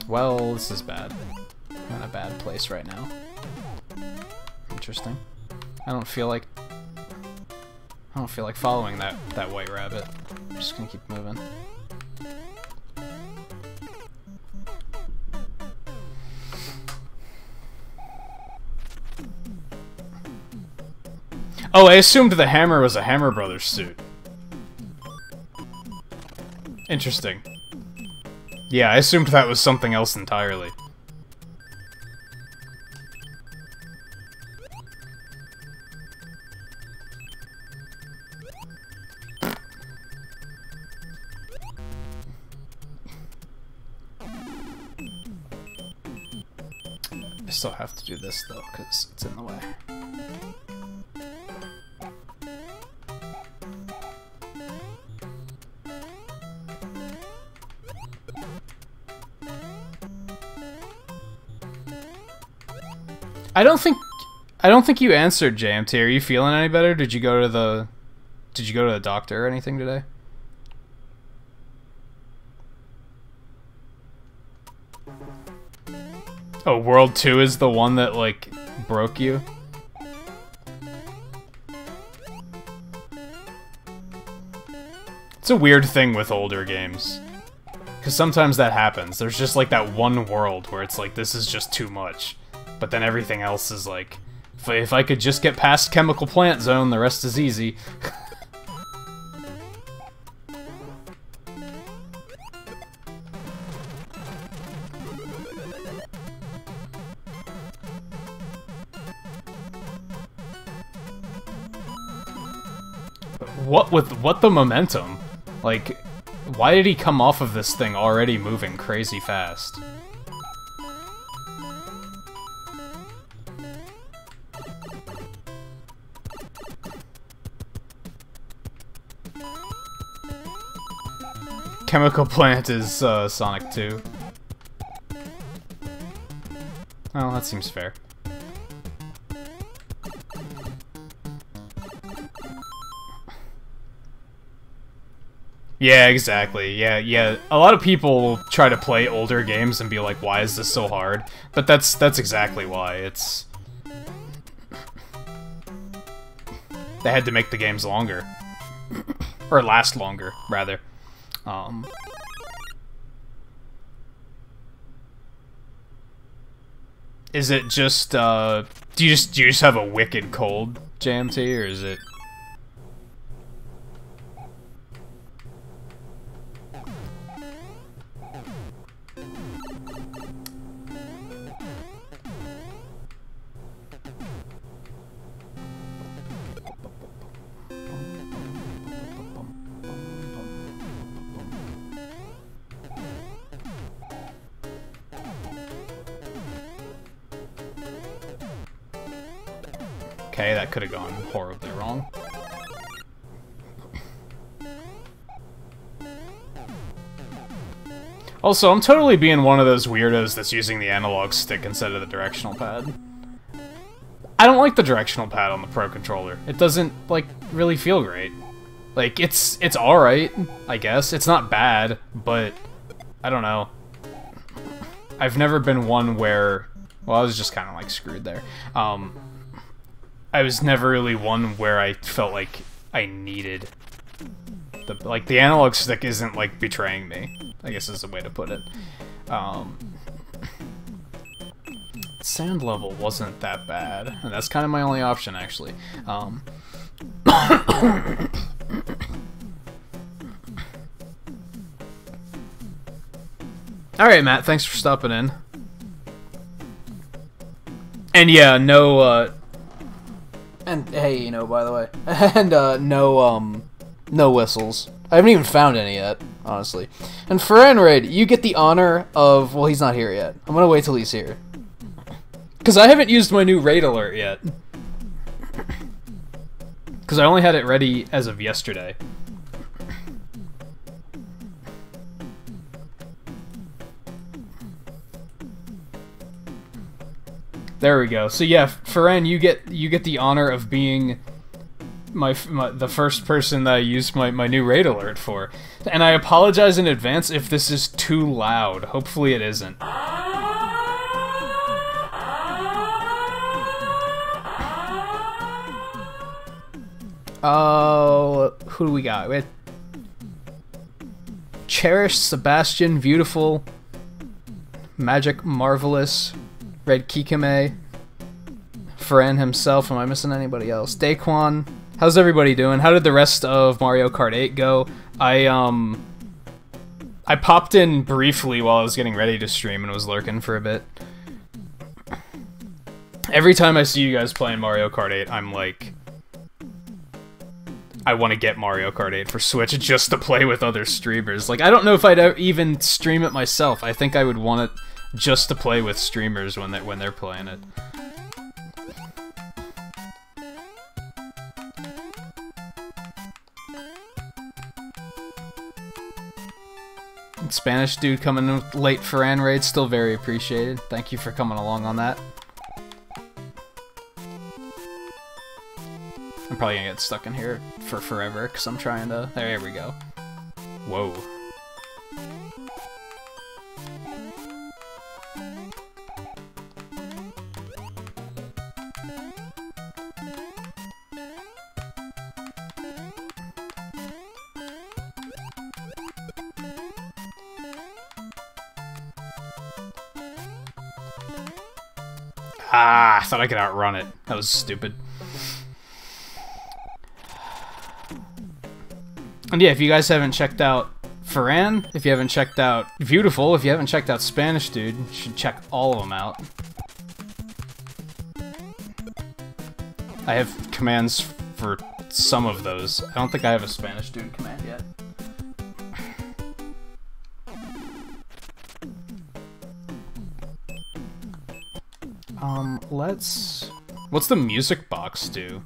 Well, this is bad. I'm in a bad place right now. Interesting. I don't feel like following that white rabbit. I'm just gonna keep moving. Oh, I assumed the hammer was a Hammer Brothers suit. Interesting. Yeah, I assumed that was something else entirely. I still have to do this, though, because it's in the way. I don't think you answered, JMT. Are you feeling any better? Did you go to the doctor or anything today? Oh, World 2 is the one that, like, broke you? It's a weird thing with older games. Because sometimes that happens. There's just, like, that one world where it's like, this is just too much. But then everything else is like, if I could just get past Chemical Plant Zone, the rest is easy. What the momentum? Like, why did he come off of this thing already moving crazy fast? Chemical Plant is Sonic 2. Well, that seems fair. Yeah, exactly. Yeah. A lot of people will try to play older games and be like, why is this so hard? But that's exactly why. It's... They had to make the games longer. Or last longer, rather. Is it just, do you just have a wicked cold, JMT, or is it... Okay, that could have gone horribly wrong. Also, I'm totally being one of those weirdos that's using the analog stick instead of the directional pad. I don't like the directional pad on the Pro Controller. It doesn't, like, really feel great. Like, it's alright, I guess. It's not bad, but I don't know. I've never been one where... Well, I was just kind of, like, screwed there. I was never really one where I felt like I needed... the analog stick isn't, like, betraying me, I guess is the way to put it. Sand level wasn't that bad, and that's kind of my only option, actually. Alright, Matt, thanks for stopping in. And yeah, no, and hey, you know, by the way, and no whistles. I haven't even found any yet, honestly. And for Raid, you get the honor of... Well, he's not here yet. I'm gonna wait till he's here. Because I haven't used my new raid alert yet. Because I only had it ready as of yesterday. There we go. So yeah, Farran, you get the honor of being the first person that I used my new raid alert for. And I apologize in advance if this is too loud. Hopefully it isn't. Oh, who do we got? We had Cherish, Sebastian, Beautiful, Magic, Marvelous, Red Kikame, Farran himself. Am I missing anybody else? Daquan. How's everybody doing? How did the rest of Mario Kart 8 go? I popped in briefly while I was getting ready to stream and was lurking for a bit. Every time I see you guys playing Mario Kart 8, I'm like... I want to get Mario Kart 8 for Switch just to play with other streamers. Like, I don't know if I'd even stream it myself. I think I would want it just to play with streamers when they're playing it. Spanish dude coming in late for Raid, still very appreciated. Thank you for coming along on that. probably gonna get stuck in here for forever, because I'm trying to... There we go. Whoa. Ah, I thought I could outrun it. That was stupid. And yeah, if you guys haven't checked out Ferran, if you haven't checked out Beautiful, if you haven't checked out Spanish Dude, you should check all of them out. I have commands for some of those. I don't think I have a Spanish Dude command yet. Let's... What's the music box do?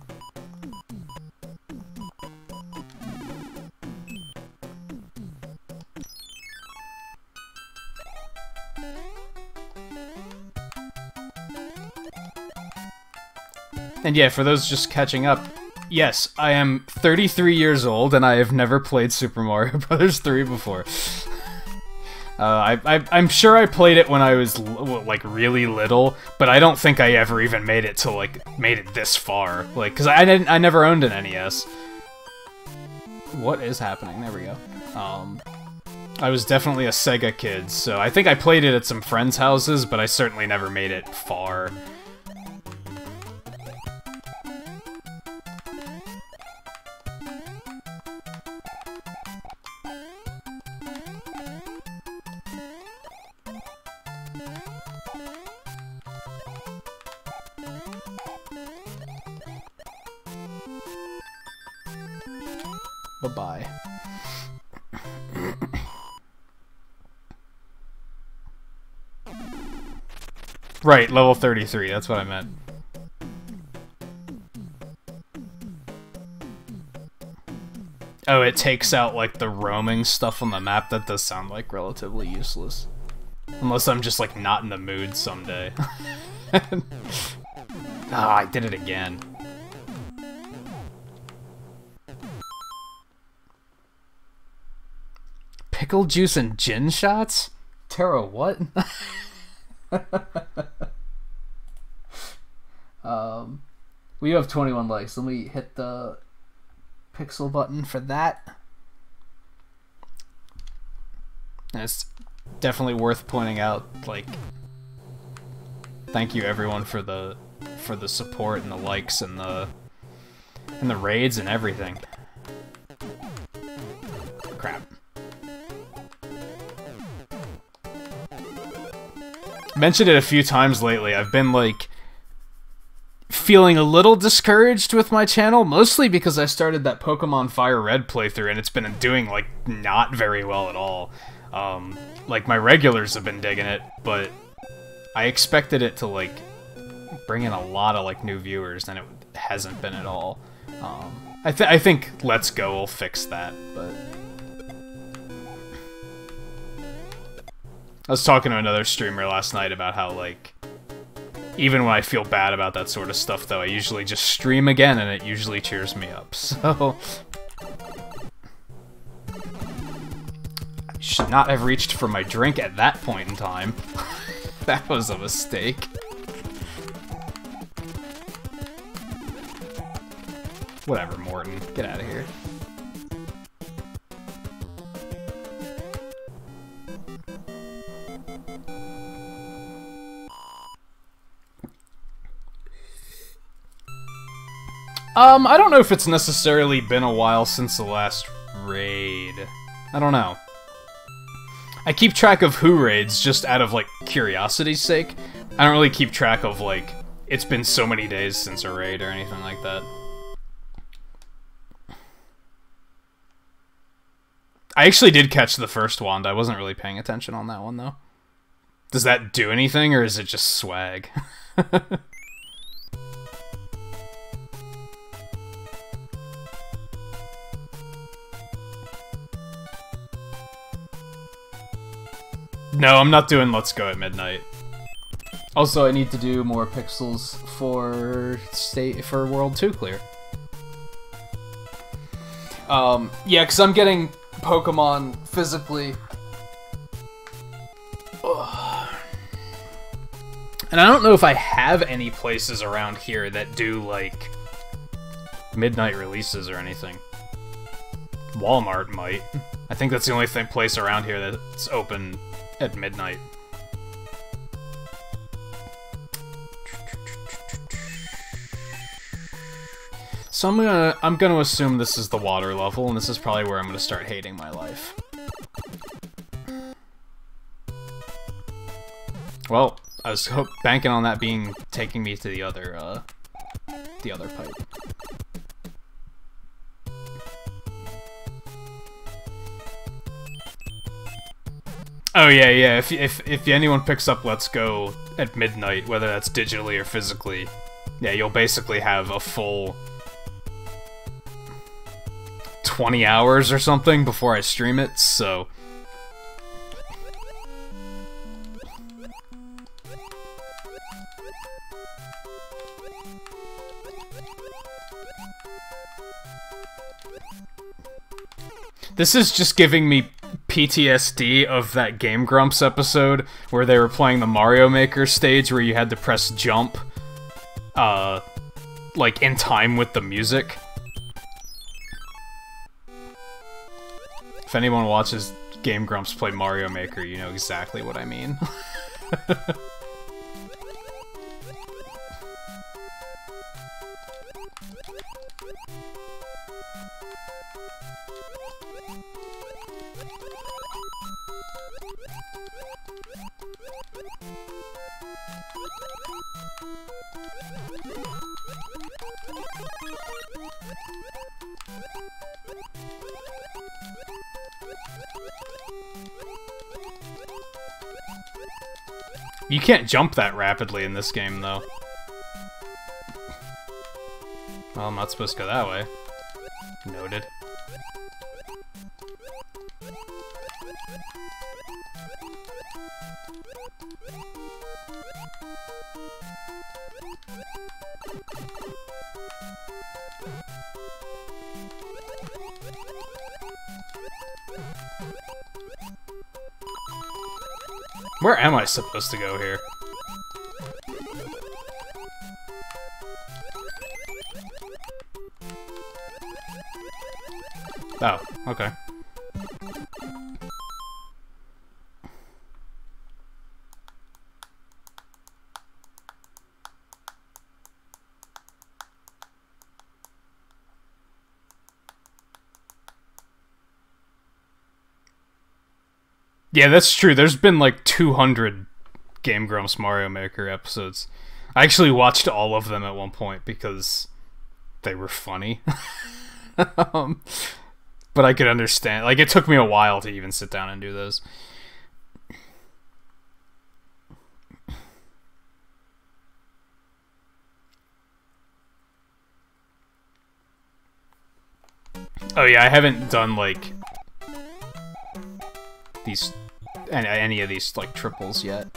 And yeah, for those just catching up, yes, I am 33 years old and I have never played Super Mario Bros. 3 before. I'm sure I played it when I was, like, really little, but I don't think I ever even made it to, like, made it this far. Like, because I never owned an NES. What is happening? There we go. I was definitely a Sega kid, so I think I played it at some friends' houses, but I certainly never made it far. Bye-bye. Right, level 33, that's what I meant. Oh, it takes out, like, the roaming stuff on the map. That does sound, like, relatively useless. Unless I'm just, like, not in the mood someday. Ah, I did it again. Pickle juice and gin shots? Tara, what? We have 21 likes. Let me hit the pixel button for that. And it's definitely worth pointing out, like, thank you everyone for the support and the likes and the raids and everything. Crap. Mentioned it a few times lately. I've been, like, feeling a little discouraged with my channel, mostly because I started that Pokemon Fire Red playthrough and it's been doing, like, not very well at all. Like, my regulars have been digging it, but I expected it to, like, bring in a lot of, like, new viewers, and it hasn't been at all. I think Let's Go will fix that, but... I was talking to another streamer last night about how, like, even when I feel bad about that sort of stuff, though, I usually just stream again, and it usually cheers me up, so... I should not have reached for my drink at that point in time. That was a mistake. Whatever, Morton. Get out of here. I don't know if it's necessarily been a while since the last raid. I don't know. I keep track of who raids just out of, like, curiosity's sake. I don't really keep track of, like, it's been so many days since a raid or anything like that. I actually did catch the first wand. I wasn't really paying attention on that one, though. Does that do anything, or is it just swag? No, I'm not doing Let's Go at midnight. Also, I need to do more pixels for World 2 clear. Yeah, because I'm getting Pokemon physically. Ugh. And I don't know if I have any places around here that do, like, midnight releases or anything. Walmart might. I think that's the only place around here that's open at midnight. So I'm gonna assume this is the water level, and this is probably where I'm gonna start hating my life. Well, I was banking on that taking me to the other pipe. Oh yeah. If anyone picks up Let's Go at midnight, whether that's digitally or physically, yeah, you'll basically have a full 20 hours or something before I stream it, so... This is just giving me PTSD of that Game Grumps episode where they were playing the Mario Maker stage where you had to press jump, like, in time with the music. If anyone watches Game Grumps play Mario Maker, you know exactly what I mean. You can't jump that rapidly in this game, though. Well, I'm not supposed to go that way. Noted. Where am I supposed to go here? Oh, okay. Yeah, that's true. There's been like 200 Game Grumps Mario Maker episodes. I actually watched all of them at one point because they were funny. But I could understand. Like, it took me a while to even sit down and do those. Oh yeah, I haven't done, like, any of these, like, triples yet.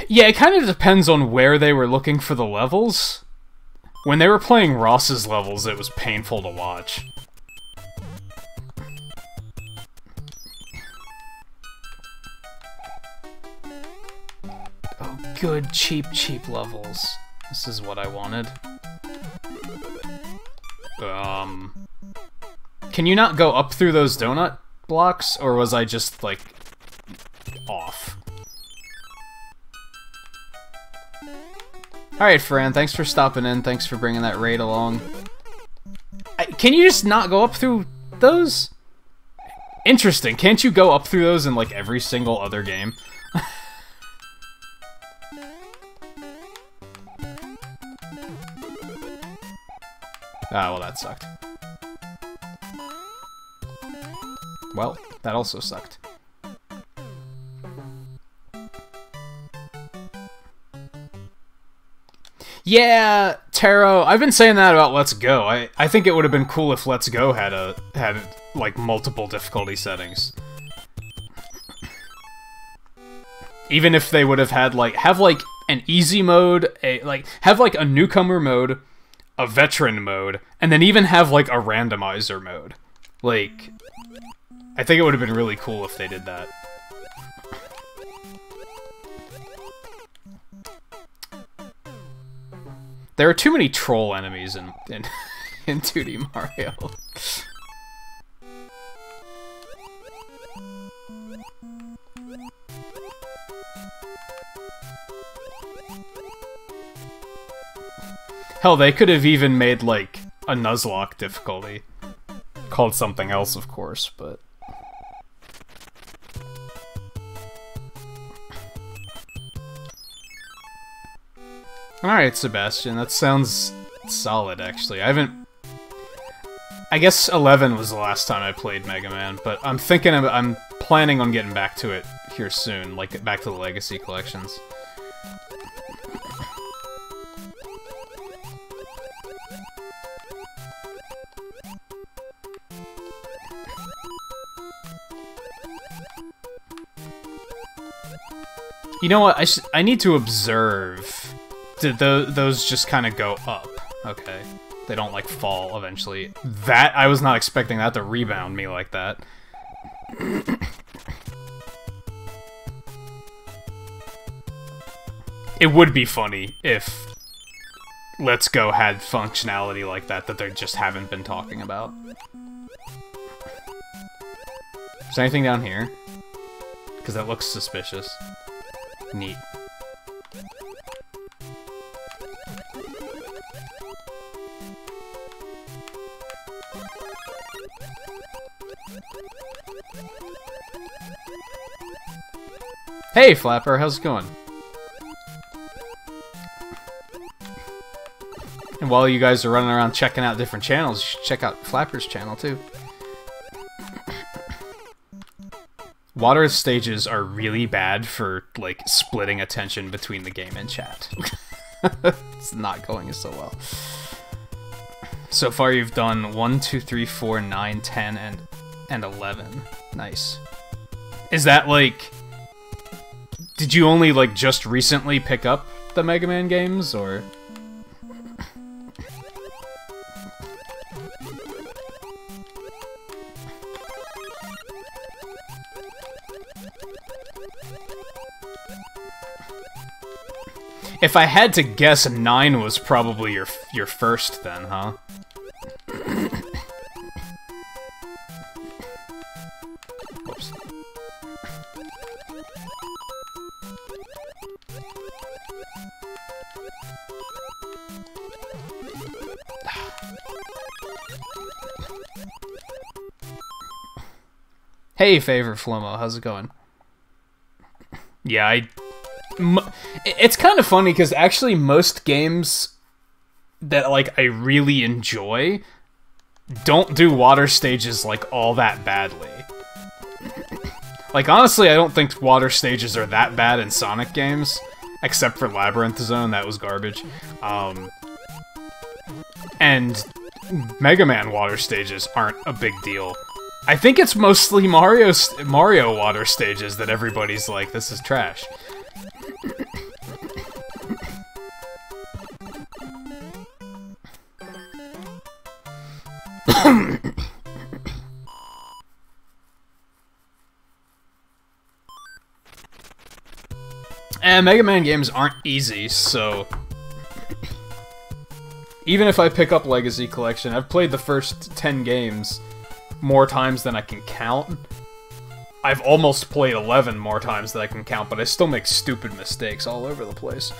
Yeah, it kind of depends on where they were looking for the levels. When they were playing Ross's levels, it was painful to watch. Oh, good, cheap levels. This is what I wanted. Can you not go up through those donut blocks, or was I just, like, off? Alright, Fran, thanks for stopping in. Thanks for bringing that raid along. Can you just not go up through those? Interesting. Can't you go up through those in, like, every single other game? Ah, well, that sucked. Well, that also sucked. Yeah, Taro, I've been saying that about Let's Go. I think it would have been cool if Let's Go had like multiple difficulty settings. Even if they would have had like an easy mode, have like a newcomer mode, a veteran mode, and then even have like a randomizer mode. Like, I think it would have been really cool if they did that. There are too many troll enemies in 2D Mario. Hell, they could have even made, like, a Nuzlocke difficulty. Called something else, of course, but... Alright, Sebastian, that sounds solid, actually. I guess 11 was the last time I played Mega Man, but I'm planning on getting back to it here soon, like, back to the Legacy collections. You know what? I need to observe. Did those just kind of go up? Okay. They don't, like, fall eventually. I was not expecting that to rebound me like that. It would be funny if Let's Go had functionality like that they just haven't been talking about. Is there anything down here? Because that looks suspicious. Neat. Hey, Flapper, how's it going? And while you guys are running around checking out different channels, you should check out Flapper's channel, too. Water stages are really bad for, like, splitting attention between the game and chat. It's not going so well. So far you've done 1, 2, 3, 4, 9, 10, and 11. Nice. Is that, like... Did you only, like, just recently pick up the Mega Man games, or...? If I had to guess, 9 was probably your first then, huh? Whoops. Hey, Favor Flomo, how's it going? Yeah, it's kind of funny, because actually most games that, like, I really enjoy don't do water stages, like, all that badly. Like, honestly, I don't think water stages are that bad in Sonic games, except for Labyrinth Zone, that was garbage. And Mega Man water stages aren't a big deal. I think it's mostly Mario water stages that everybody's like, this is trash. And Mega Man games aren't easy, so... Even if I pick up Legacy Collection, I've played the first 10 games more times than I can count. I've almost played 11 more times than I can count, but I still make stupid mistakes all over the place.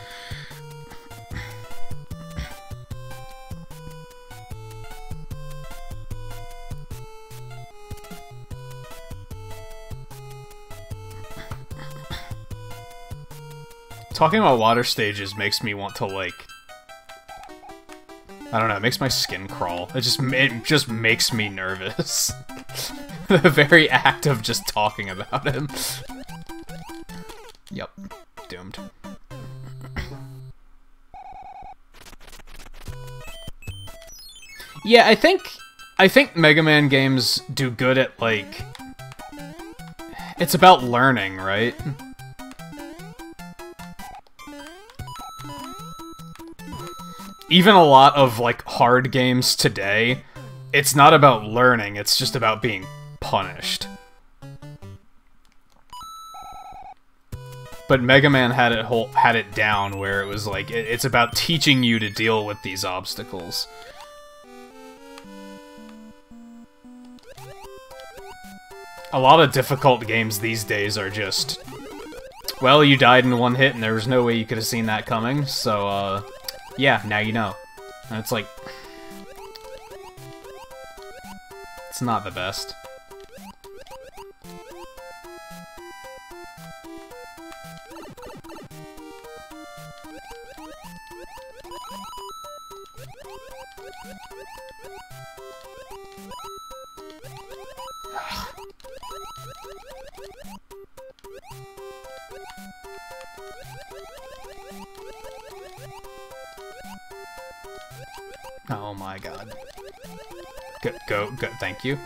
Talking about water stages makes me want to, like... I don't know, it makes my skin crawl. It just makes me nervous. The very act of just talking about him. Yep. Doomed. Yeah, I think Mega Man games do good at, like... It's about learning, right? even a lot of, like, hard games today, it's not about learning, it's just about being punished. But Mega Man had it down where it was like, it's about teaching you to deal with these obstacles. A lot of difficult games these days are just, well, you died in one hit and there was no way you could have seen that coming, so, yeah, now you know. And it's like, it's not the best. Oh my god. Go, thank you.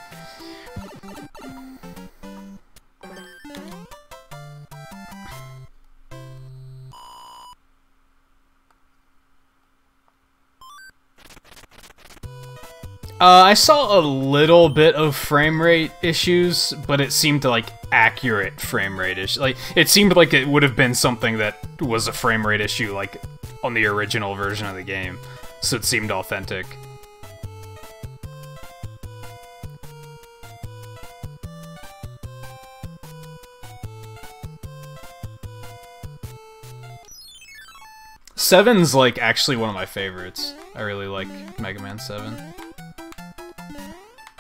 I saw a little bit of frame rate issues, but it seemed to, like, accurate frame rate issues. Like, it seemed like it would have been something that was a frame rate issue, like, on the original version of the game. So it seemed authentic. Seven's, like, actually one of my favorites. I really like Mega Man 7.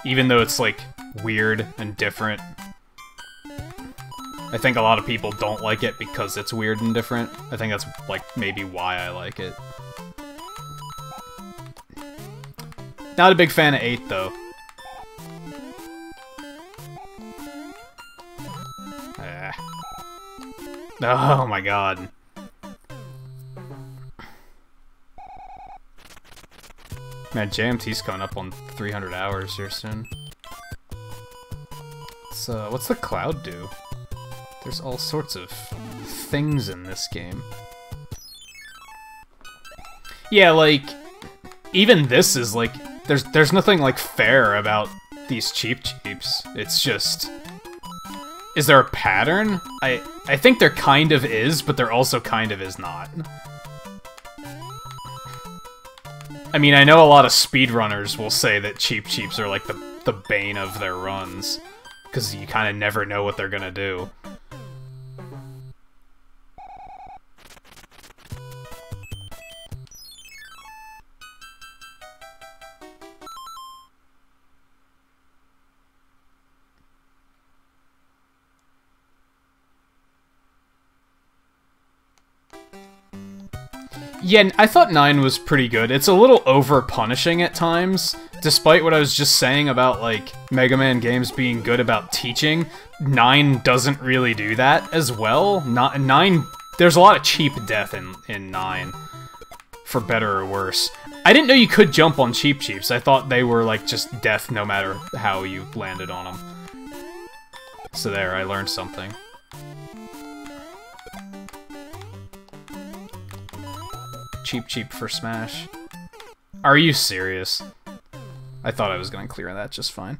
Even though it's, like, weird and different. I think a lot of people don't like it because it's weird and different. I think that's, like, maybe why I like it. Not a big fan of 8, though. Oh my god. Man, JMT's coming up on 300 hours here soon. So, what's the cloud do? There's all sorts of things in this game. Yeah, like, even this is like, there's nothing like fair about these cheeps. It's just, is there a pattern? I think there kind of is, but there also kind of is not. I mean, I know a lot of speedrunners will say that cheeps are like the bane of their runs, because you kind of never know what they're gonna do. Yeah, I thought 9 was pretty good. It's a little over-punishing at times, despite what I was just saying about, like, Mega Man games being good about teaching. 9 doesn't really do that as well. 9, there's a lot of cheap death in 9, for better or worse. I didn't know you could jump on cheeps. I thought they were, like, just death no matter how you landed on them. So there, I learned something. Cheap for Smash. Are you serious? I thought I was gonna clear that just fine.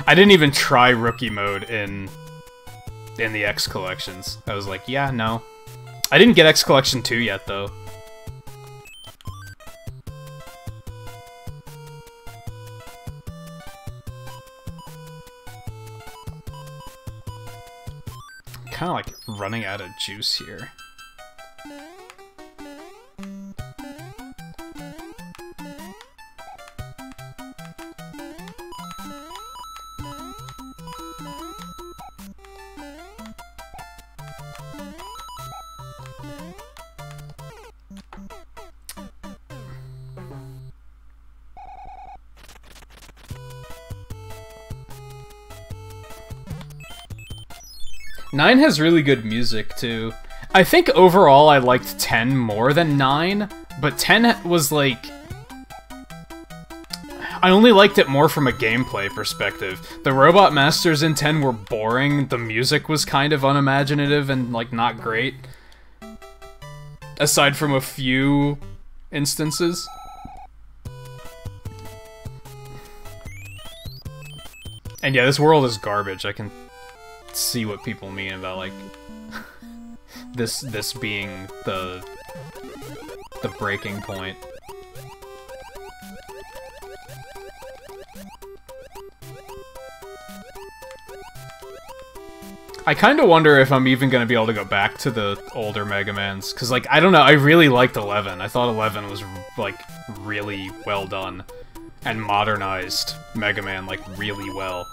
I didn't even try rookie mode in the X collections. I was like, yeah, no. I didn't get X Collection 2 yet, though. Kind of like running out of juice here. Nine has really good music, too. I think overall I liked 10 more than 9, but 10 was like... I only liked it more from a gameplay perspective. The Robot Masters in 10 were boring, the music was kind of unimaginative and, like, not great. Aside from a few instances. And yeah, this world is garbage. I can see what people mean about, like, this being the breaking point. I kind of wonder if I'm even going to be able to go back to the older Mega Mans, because, like, I don't know, I really liked 11. I thought 11 was, like, really well done, and modernized Mega Man, like, really well.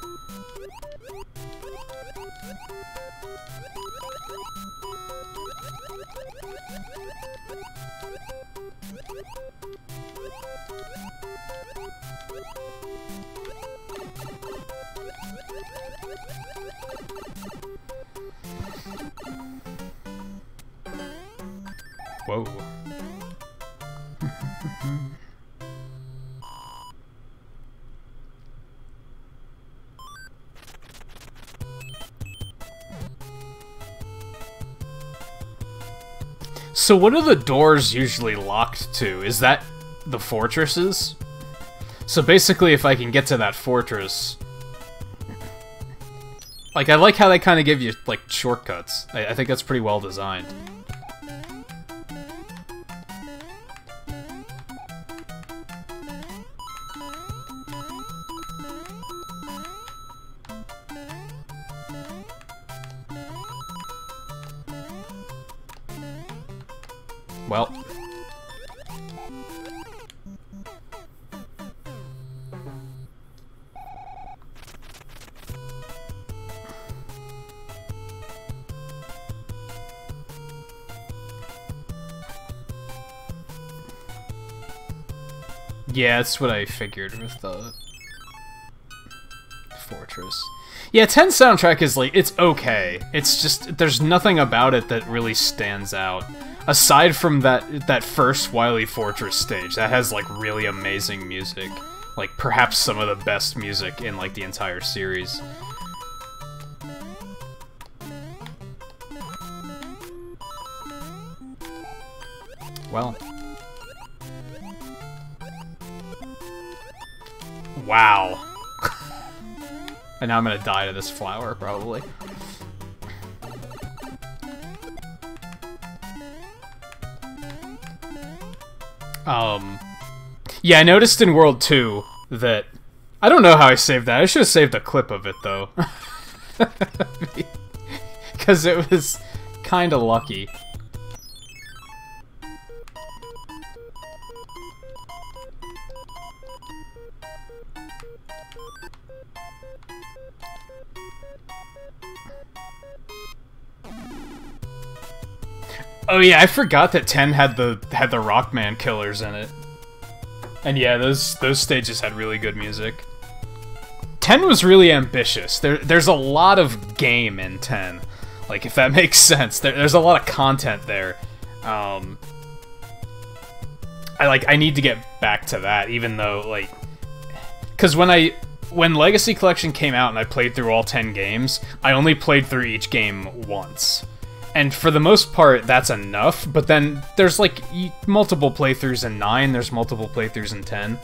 Whoa. So what are the doors usually locked to? Is that the fortresses? So basically, if I can get to that fortress... Like, I like how they kind of give you, like, shortcuts. I think that's pretty well designed. Well. Yeah, that's what I figured with the fortress. Yeah, 10 soundtrack is like, it's okay. It's just, there's nothing about it that really stands out. Aside from that first Wily Fortress stage, that has, like, really amazing music. Like, perhaps some of the best music in, like, the entire series. Well. Wow. And now I'm gonna die to this flower, probably. Yeah, I noticed in World 2 that... I don't know how I saved that. I should have saved a clip of it, though. Because it was kinda lucky. Oh yeah, I forgot that 10 had the Rockman killers in it. And yeah, those stages had really good music. 10 was really ambitious. There's a lot of game in 10. Like, if that makes sense. There's a lot of content there. I need to get back to that, even though, like... Because when Legacy Collection came out and I played through all 10 games, I only played through each game once. And for the most part, that's enough, but then there's, like, multiple playthroughs in 9, there's multiple playthroughs in 10.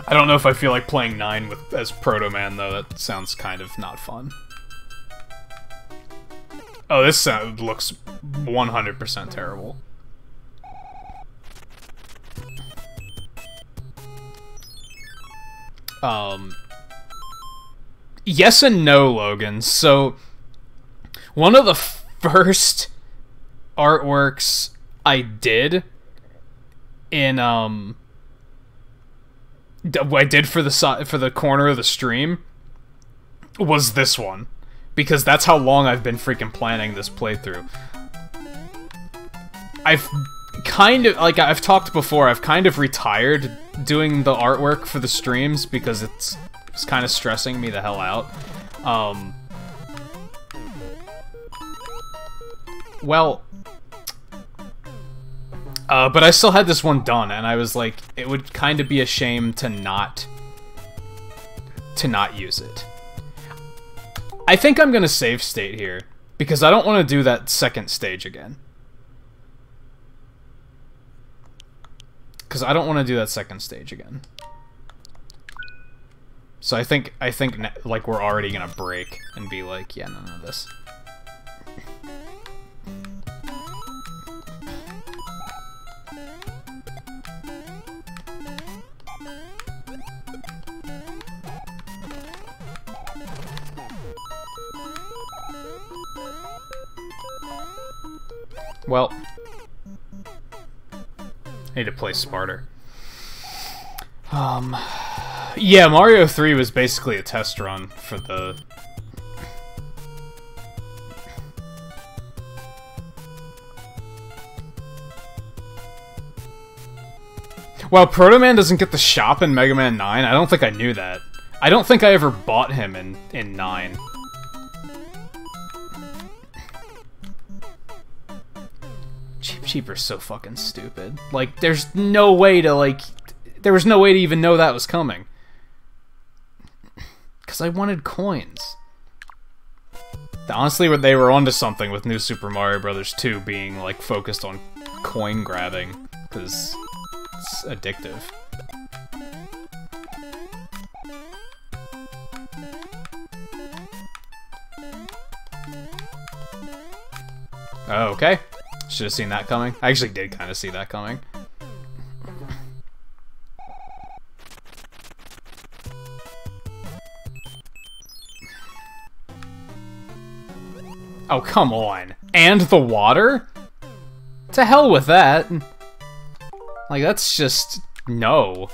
I don't know if I feel like playing 9 as Proto Man, though. That sounds kind of not fun. Oh, this looks 100% terrible. Yes and no, Logan. So, one of the first artworks I did in, I did for the corner of the stream was this one. Because that's how long I've been freaking planning this playthrough. I've kind of, like I've talked before, I've kind of retired doing the artwork for the streams because it's kind of stressing me the hell out. Well, But I still had this one done, and I was like, it would kind of be a shame to not use it. I think I'm gonna save state here, because I don't want to do that second stage again. So I think like we're already gonna break and be like, yeah, none of this. Well, I need to play smarter. Yeah, Mario 3 was basically a test run for the... Wow, Proto Man doesn't get the shop in Mega Man 9? I don't think I knew that. I don't think I ever bought him in 9. Cheaper's so fucking stupid. Like, there's no way to, like... There was no way to even know that was coming. Because I wanted coins. Honestly, they were onto something with New Super Mario Bros. 2 being, like, focused on coin grabbing. Because it's addictive. Oh, okay. Should have seen that coming. I actually did kind of see that coming. Oh, come on. And the water? To hell with that. Like, that's just... no.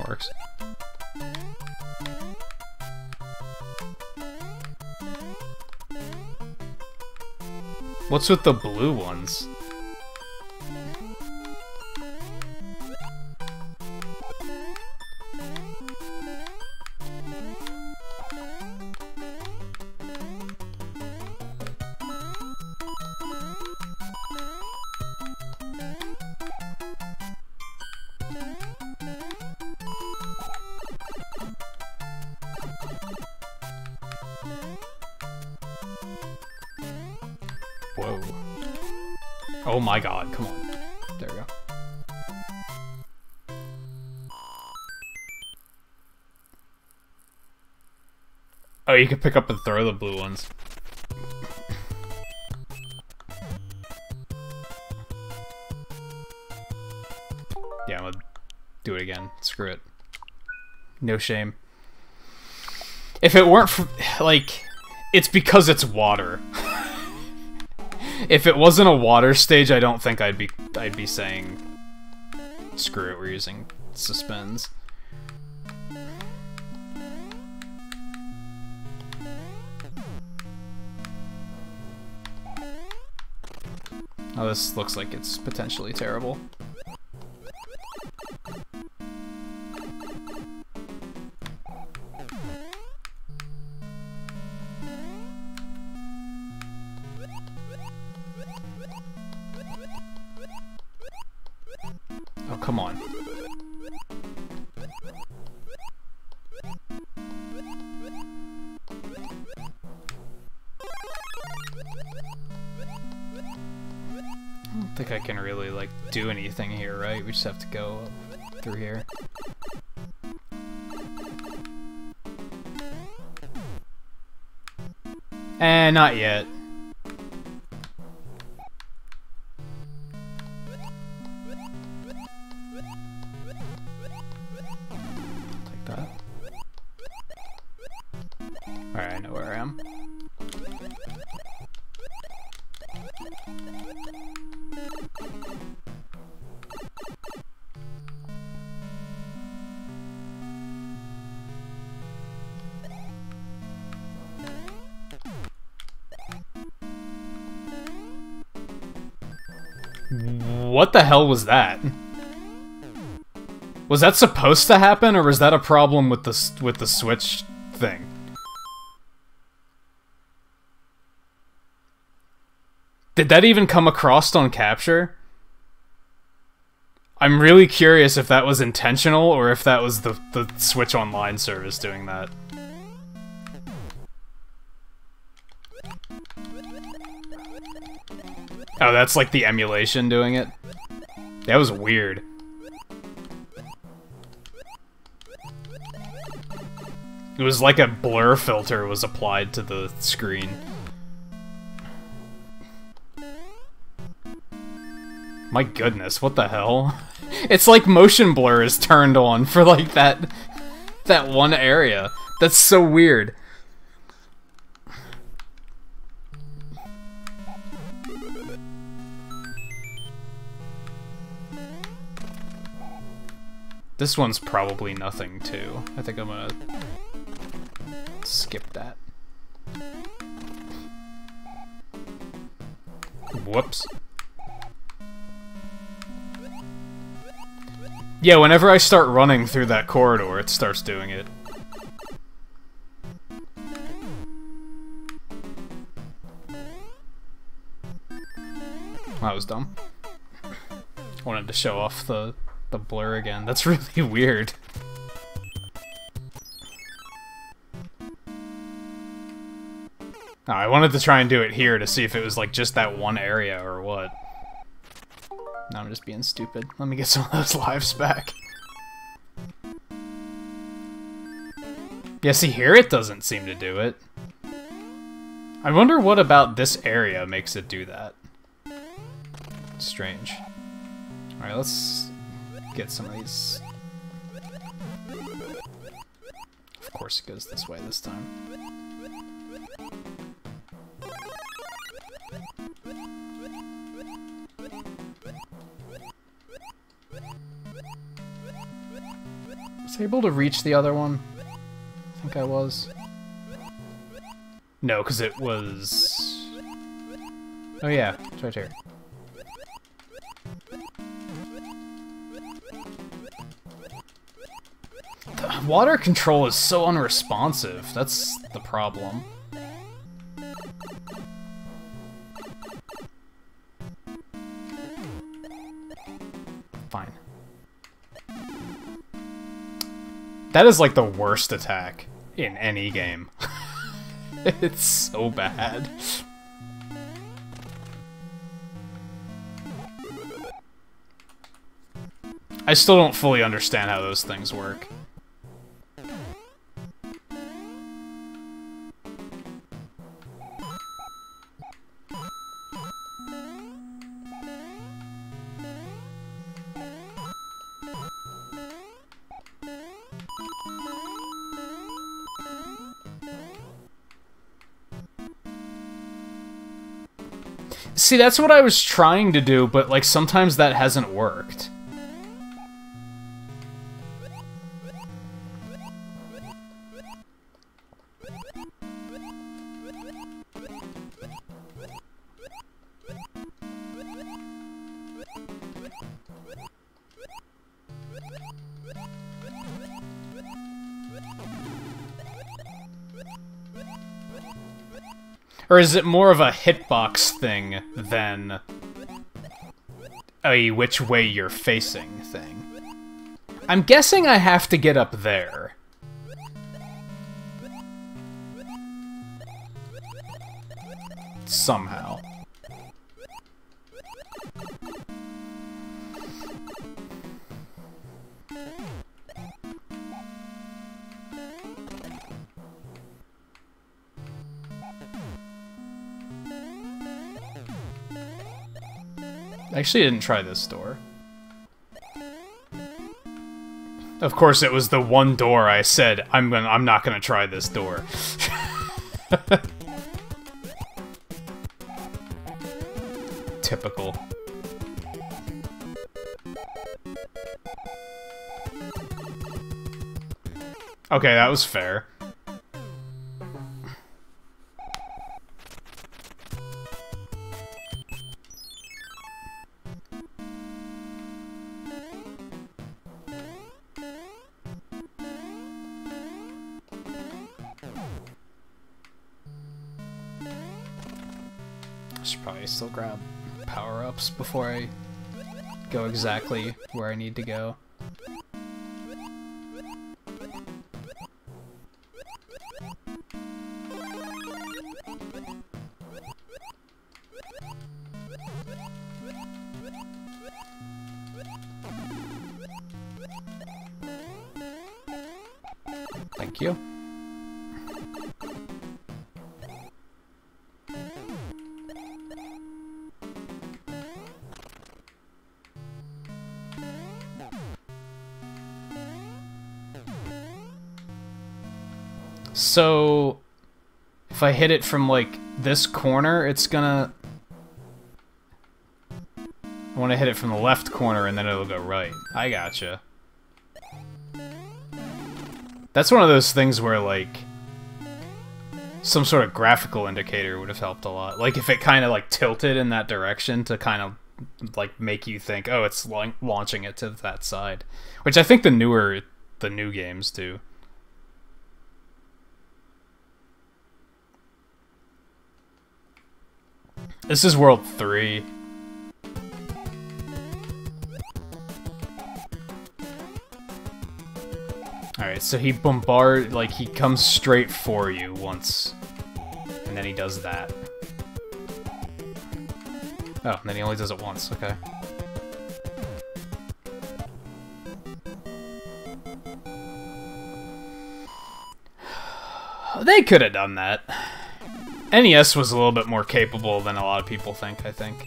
Works. What's with the blue ones? Whoa. Oh my god, come on. There we go. Oh, you can pick up and throw the blue ones. Yeah, I'm gonna do it again. Screw it. No shame. If it weren't for, like, it's because it's water. If it wasn't a water stage, I don't think I'd be saying, screw it, we're using suspends. Oh, this looks like it's potentially terrible. Oh, come on. I don't think I can really, like, do anything here, right? We just have to go up through here. Not yet. Take that. Alright, I know where I am. What the hell was that? Was that supposed to happen, or was that a problem with the Switch thing? Did that even come across on capture? I'm really curious if that was intentional, or if that was the Switch Online service doing that. Oh, that's like the emulation doing it? That was weird. It was like a blur filter was applied to the screen. My goodness, what the hell? It's like motion blur is turned on for like that one area. That's so weird. This one's probably nothing too. I think I'm gonna skip that. Whoops. Yeah, whenever I start running through that corridor, it starts doing it. That was dumb. Wanted to show off the blur again. That's really weird. Oh, I wanted to try and do it here to see if it was like just that one area or what. No, I'm just being stupid. Let me get some of those lives back. Yeah, see, here it doesn't seem to do it. I wonder what about this area makes it do that. Strange. Alright, let's get some of these. Of course it goes this way this time. Was I able to reach the other one? I think I was. No, because it was... Oh yeah, it's right here. The water control is so unresponsive. That's the problem. Fine. That is like the worst attack in any game. It's so bad. I still don't fully understand how those things work. See, that's what I was trying to do, but, like, sometimes that hasn't worked. Or is it more of a hitbox thing than a which way you're facing thing? I'm guessing I have to get up there. Somehow. I actually didn't try this door. Of course, it was the one door I said, I'm not gonna try this door. Typical. Okay, that was fair. should probably still grab power-ups before I go exactly where I need to go. Thank you. So, if I hit it from, like, this corner, it's gonna... I want to hit it from the left corner, and then it'll go right. I gotcha. That's one of those things where, like, some sort of graphical indicator would have helped a lot. Like, if it kind of, like, tilted in that direction to kind of, like, make you think, oh, it's launching it to that side. Which I think the new games do. This is World 3. Alright, so he he comes straight for you once, and then he does that. Oh, and then he only does it once, okay. They could have done that. NES was a little bit more capable than a lot of people think, I think.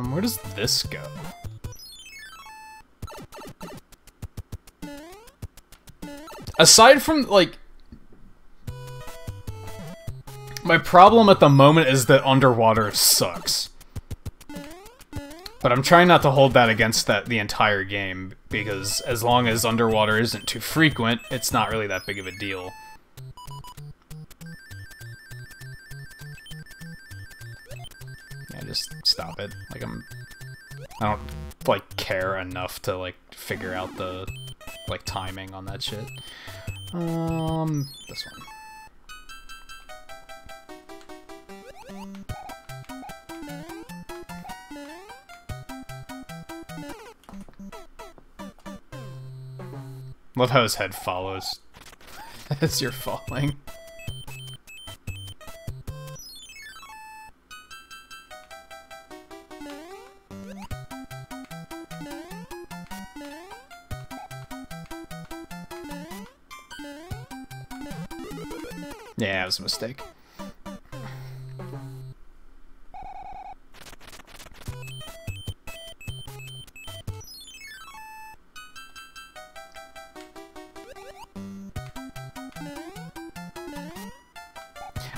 Where does this go? Aside from, like... My problem at the moment is that underwater sucks. But I'm trying not to hold that against the entire game, because as long as underwater isn't too frequent, it's not really that big of a deal. Yeah, just stop it. Like, I don't, like, care enough to, like, figure out the, like, timing on that shit. This one. Love how his head follows as you're falling. Yeah, it was a mistake.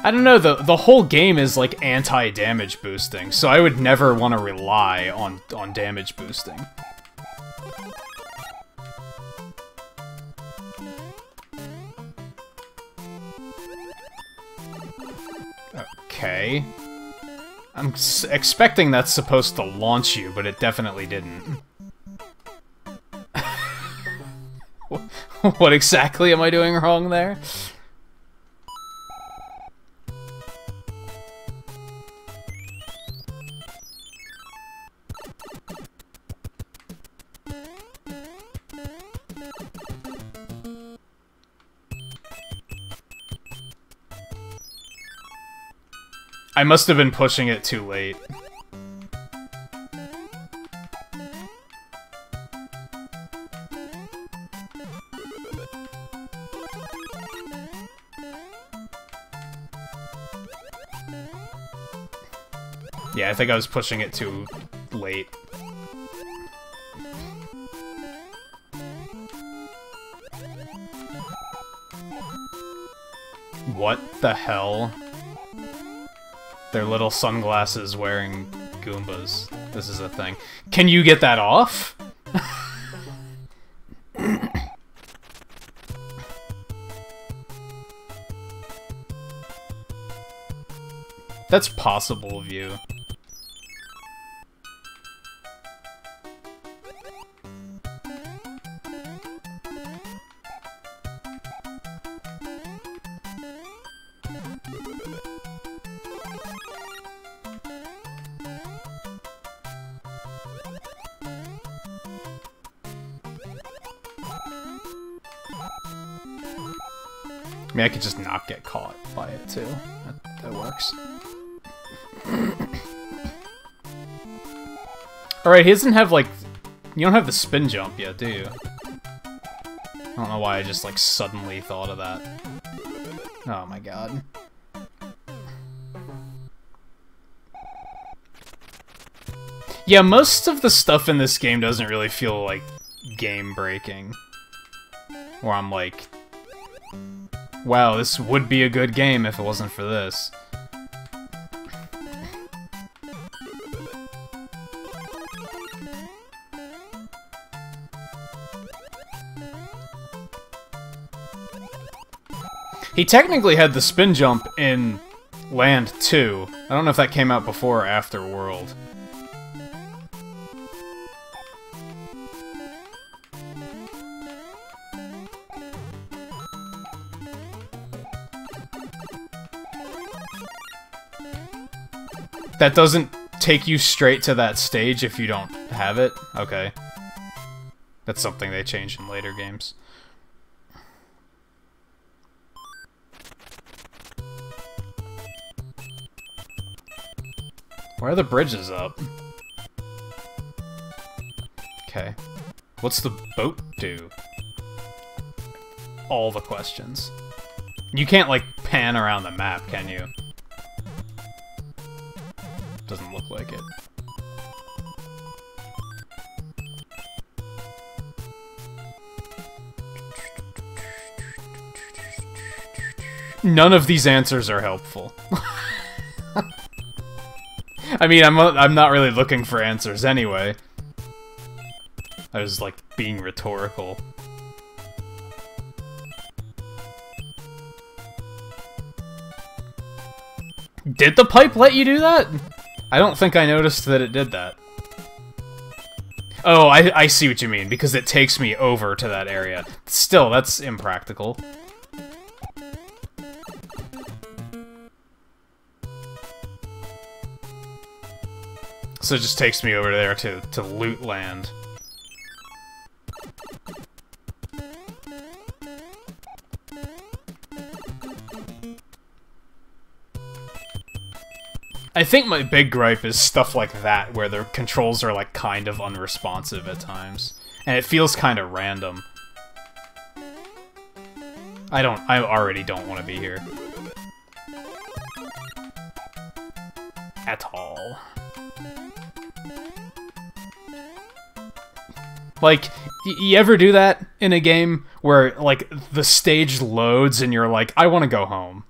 I don't know, the whole game is like anti-damage boosting, so I would never want to rely on damage boosting. Okay. I'm expecting that's supposed to launch you, but it definitely didn't. What exactly am I doing wrong there? I must have been pushing it too late. Yeah, I think I was pushing it too late. What the hell? They're little sunglasses wearing Goombas. This is a thing. Can you get that off? That's possible view. I mean, I could just not get caught by it, too. That works. Alright, he doesn't have, like... You don't have the spin jump yet, do you? I don't know why I just, like, suddenly thought of that. Oh my god. Yeah, most of the stuff in this game doesn't really feel, like, game-breaking. Where I'm like... Wow, this would be a good game if it wasn't for this. He technically had the spin jump in Land 2. I don't know if that came out before or after World. That doesn't take you straight to that stage if you don't have it? Okay. That's something they changed in later games. Why are the bridges up? Okay. What's the boat do? All the questions. You can't, like, pan around the map, can you? Doesn't look like it. None of these answers are helpful. I mean, I'm not really looking for answers anyway. I was, like, being rhetorical. Did the pipe let you do that? I don't think I noticed that it did that. Oh, I see what you mean, because it takes me over to that area. Still, that's impractical. So it just takes me over there to loot land. I think my big gripe is stuff like that, where the controls are, like, kind of unresponsive at times. And it feels kind of random. I already don't want to be here. At all. Like, you ever do that in a game where, like, the stage loads and you're like, I want to go home?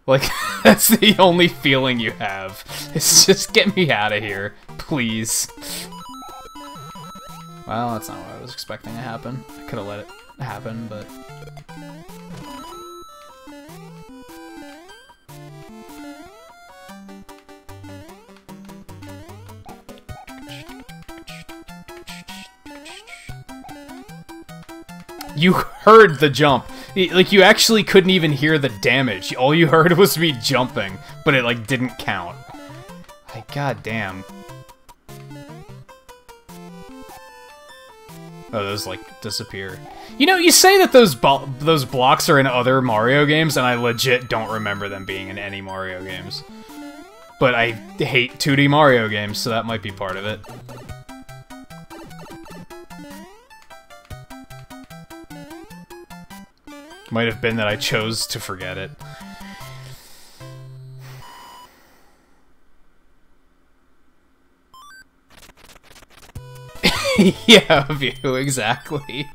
Like, that's the only feeling you have. It's just, get me out of here, please. Well, that's not what I was expecting to happen. I could have let it happen, but... You heard the jump. Like, you actually couldn't even hear the damage. All you heard was me jumping, but it, like, didn't count. Like, goddamn. Oh, those, like, disappear. You know, you say that those blocks are in other Mario games, and I legit don't remember them being in any Mario games. But I hate 2D Mario games, so that might be part of it. Might have been that I chose to forget it. Yeah, view, exactly.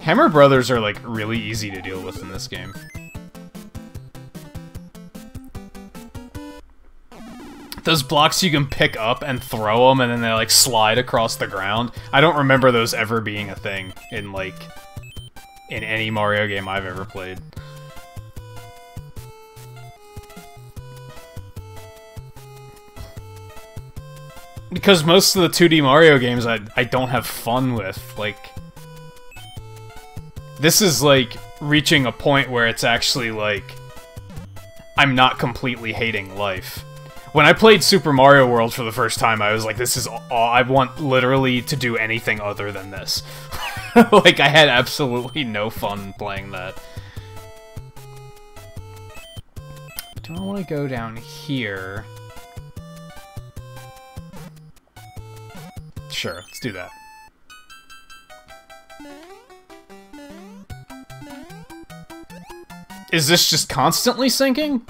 Hammer Brothers are, like, really easy to deal with in this game. Those blocks you can pick up and throw them, and then they, like, slide across the ground. I don't remember those ever being a thing in, like, in any Mario game I've ever played. Because most of the 2D Mario games I don't have fun with. Like, this is like reaching a point where it's actually like I'm not completely hating life. When I played Super Mario World for the first time, I was like, this is all, I want literally to do anything other than this. Like, I had absolutely no fun playing that. Do I want to go down here? Sure, let's do that. Is this just constantly sinking?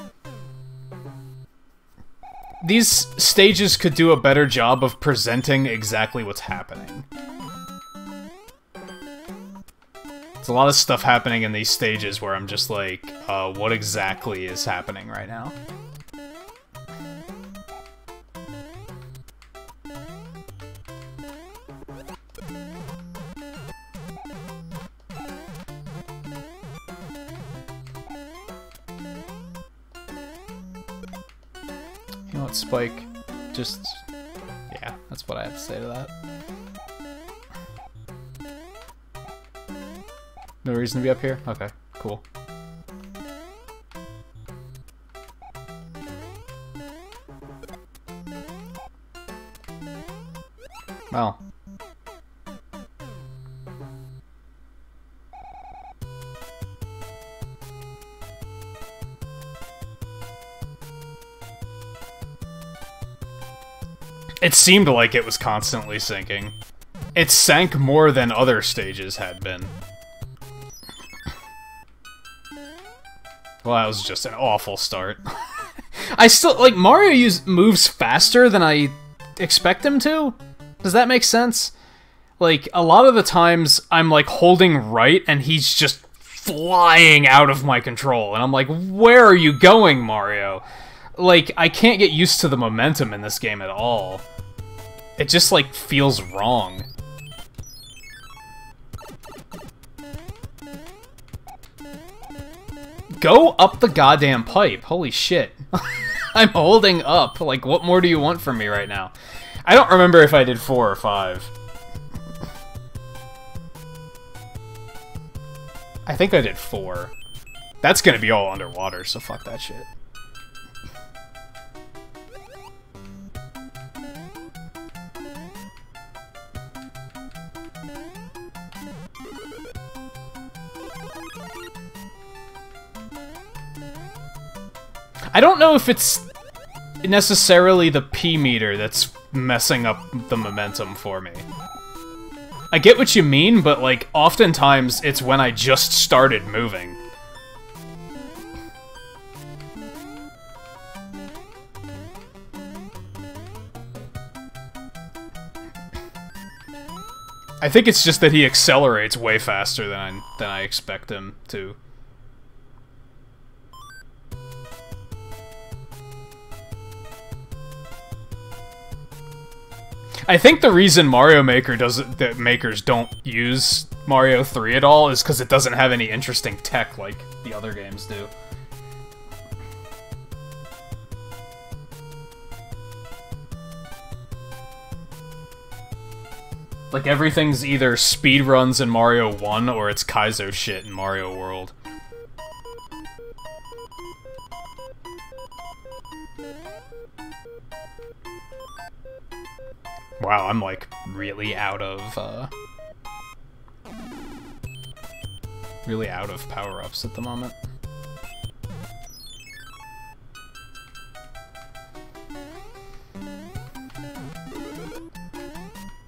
These stages could do a better job of presenting exactly what's happening. There's a lot of stuff happening in these stages where I'm just like, what exactly is happening right now? You know what, Spike? Just... yeah, that's what I have to say to that. No reason to be up here? Okay, cool. Well. It seemed like it was constantly sinking. It sank more than other stages had been. Well, that was just an awful start. I still, like, Mario moves faster than I expect him to? Does that make sense? Like, a lot of the times, I'm, like, holding right, and he's just flying out of my control. And I'm like, where are you going, Mario? Like, I can't get used to the momentum in this game at all. It just, like, feels wrong. Go up the goddamn pipe. Holy shit. I'm holding up. Like, what more do you want from me right now? I don't remember if I did 4 or 5. I think I did 4. That's gonna be all underwater, so fuck that shit. I don't know if it's necessarily the P meter that's messing up the momentum for me. I get what you mean, but, like, oftentimes it's when I just started moving. I think it's just that he accelerates way faster than I expect him to. I think the reason Mario Maker that makers don't use Mario 3 at all is because it doesn't have any interesting tech like the other games do. Like, everything's either speedruns in Mario 1 or it's Kaizo shit in Mario World. Wow, I'm, like, really out of power-ups at the moment.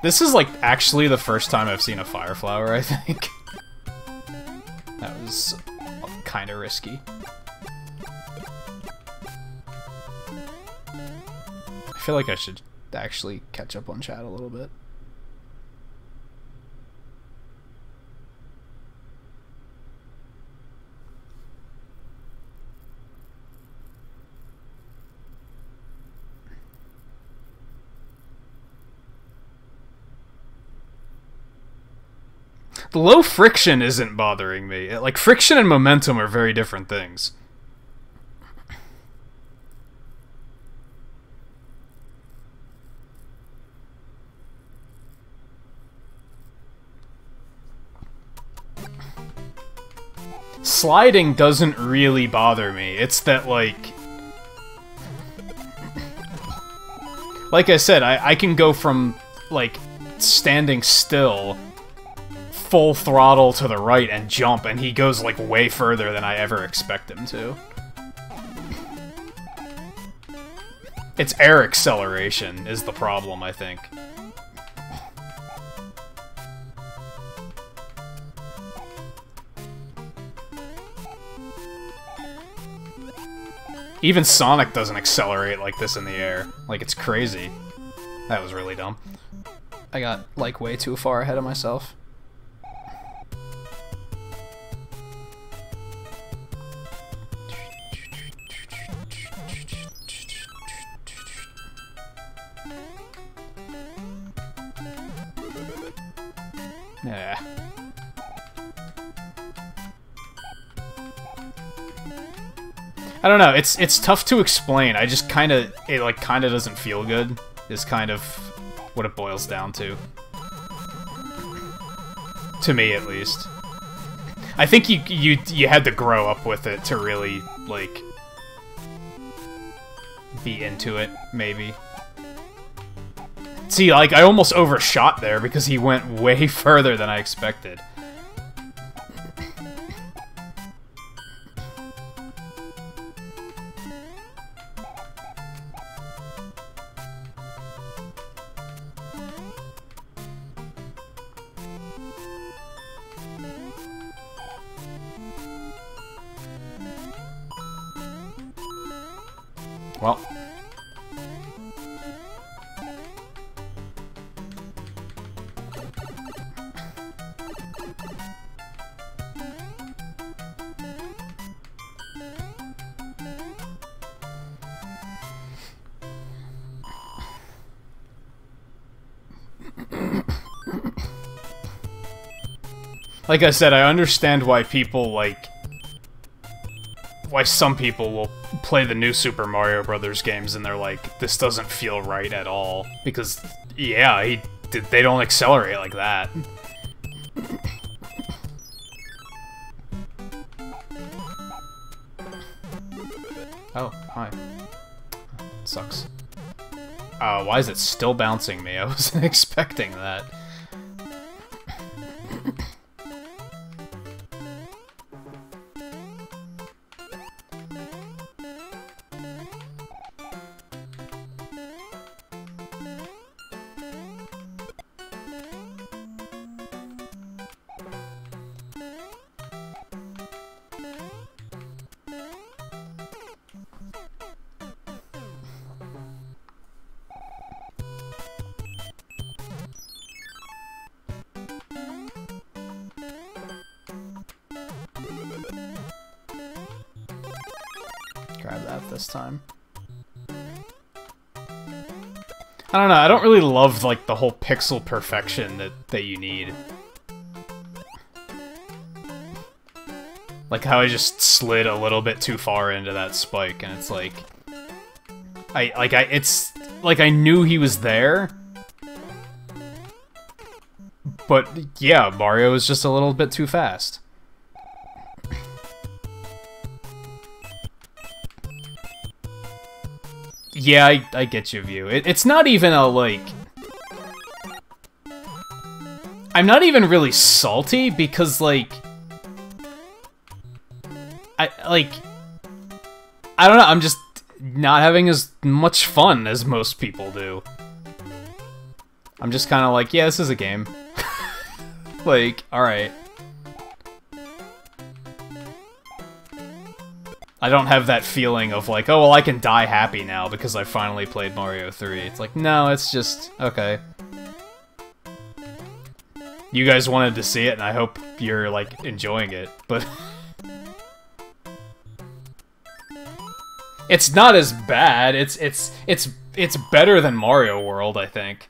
This is, like, actually the first time I've seen a fire flower, I think. That was kind of risky. I feel like I should actually catch up on chat a little bit. The low friction isn't bothering me. Like, friction and momentum are very different things. Sliding doesn't really bother me. It's that, like I said, I can go from, like, standing still, full throttle to the right and jump, and he goes, like, way further than I ever expect him to. It's air acceleration is the problem, I think. Even Sonic doesn't accelerate like this in the air. Like, it's crazy. That was really dumb. I got, like, way too far ahead of myself. Yeah. I don't know, it's tough to explain. I just kinda doesn't feel good, is kind of what it boils down to. To me, at least. I think you had to grow up with it to really, like, be into it, maybe. See, like, I almost overshot there because he went way further than I expected. Well. Like I said, I understand why people, like, why some people will play the new Super Mario Brothers games and they're like, this doesn't feel right at all. Because, yeah, they don't accelerate like that. Oh, hi. Sucks. Why is it still bouncing me? I wasn't expecting that. Grab that this time. I don't know, I don't really love, like, the whole pixel perfection that you need. Like how I just slid a little bit too far into that spike, and it's like... it's like I knew he was there. But, yeah, Mario is just a little bit too fast. Yeah, I get your view. It's not even a, like... I'm not even really salty, because, like... I don't know, I'm just not having as much fun as most people do. I'm just kind of like, yeah, this is a game. Like, alright. I don't have that feeling of like, oh, well, I can die happy now because I finally played Mario 3. It's like, no, it's just, okay. You guys wanted to see it, and I hope you're, like, enjoying it, but... It's not as bad. It's better than Mario World, I think.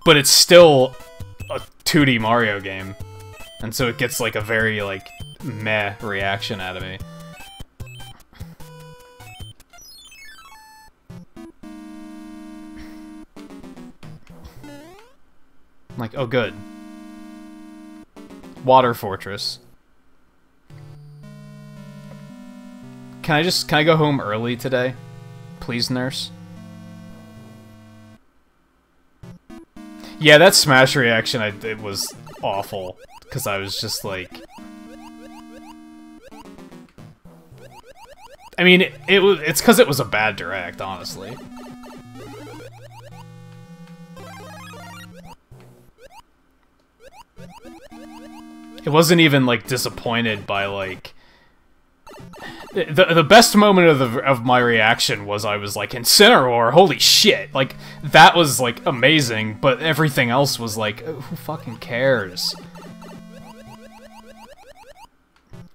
But it's still a 2D Mario game. And so it gets, like, a very, like, meh reaction out of me. Like, oh good. Water Fortress. Can I go home early today? Please, nurse? Yeah, that Smash reaction, it was awful. Because I was just like... I mean, it's because it was a bad direct, honestly. It wasn't even, like, disappointed by, like... The best moment of my reaction was I was like, Incineroar, holy shit! Like, that was, like, amazing, but everything else was like, oh, who fucking cares?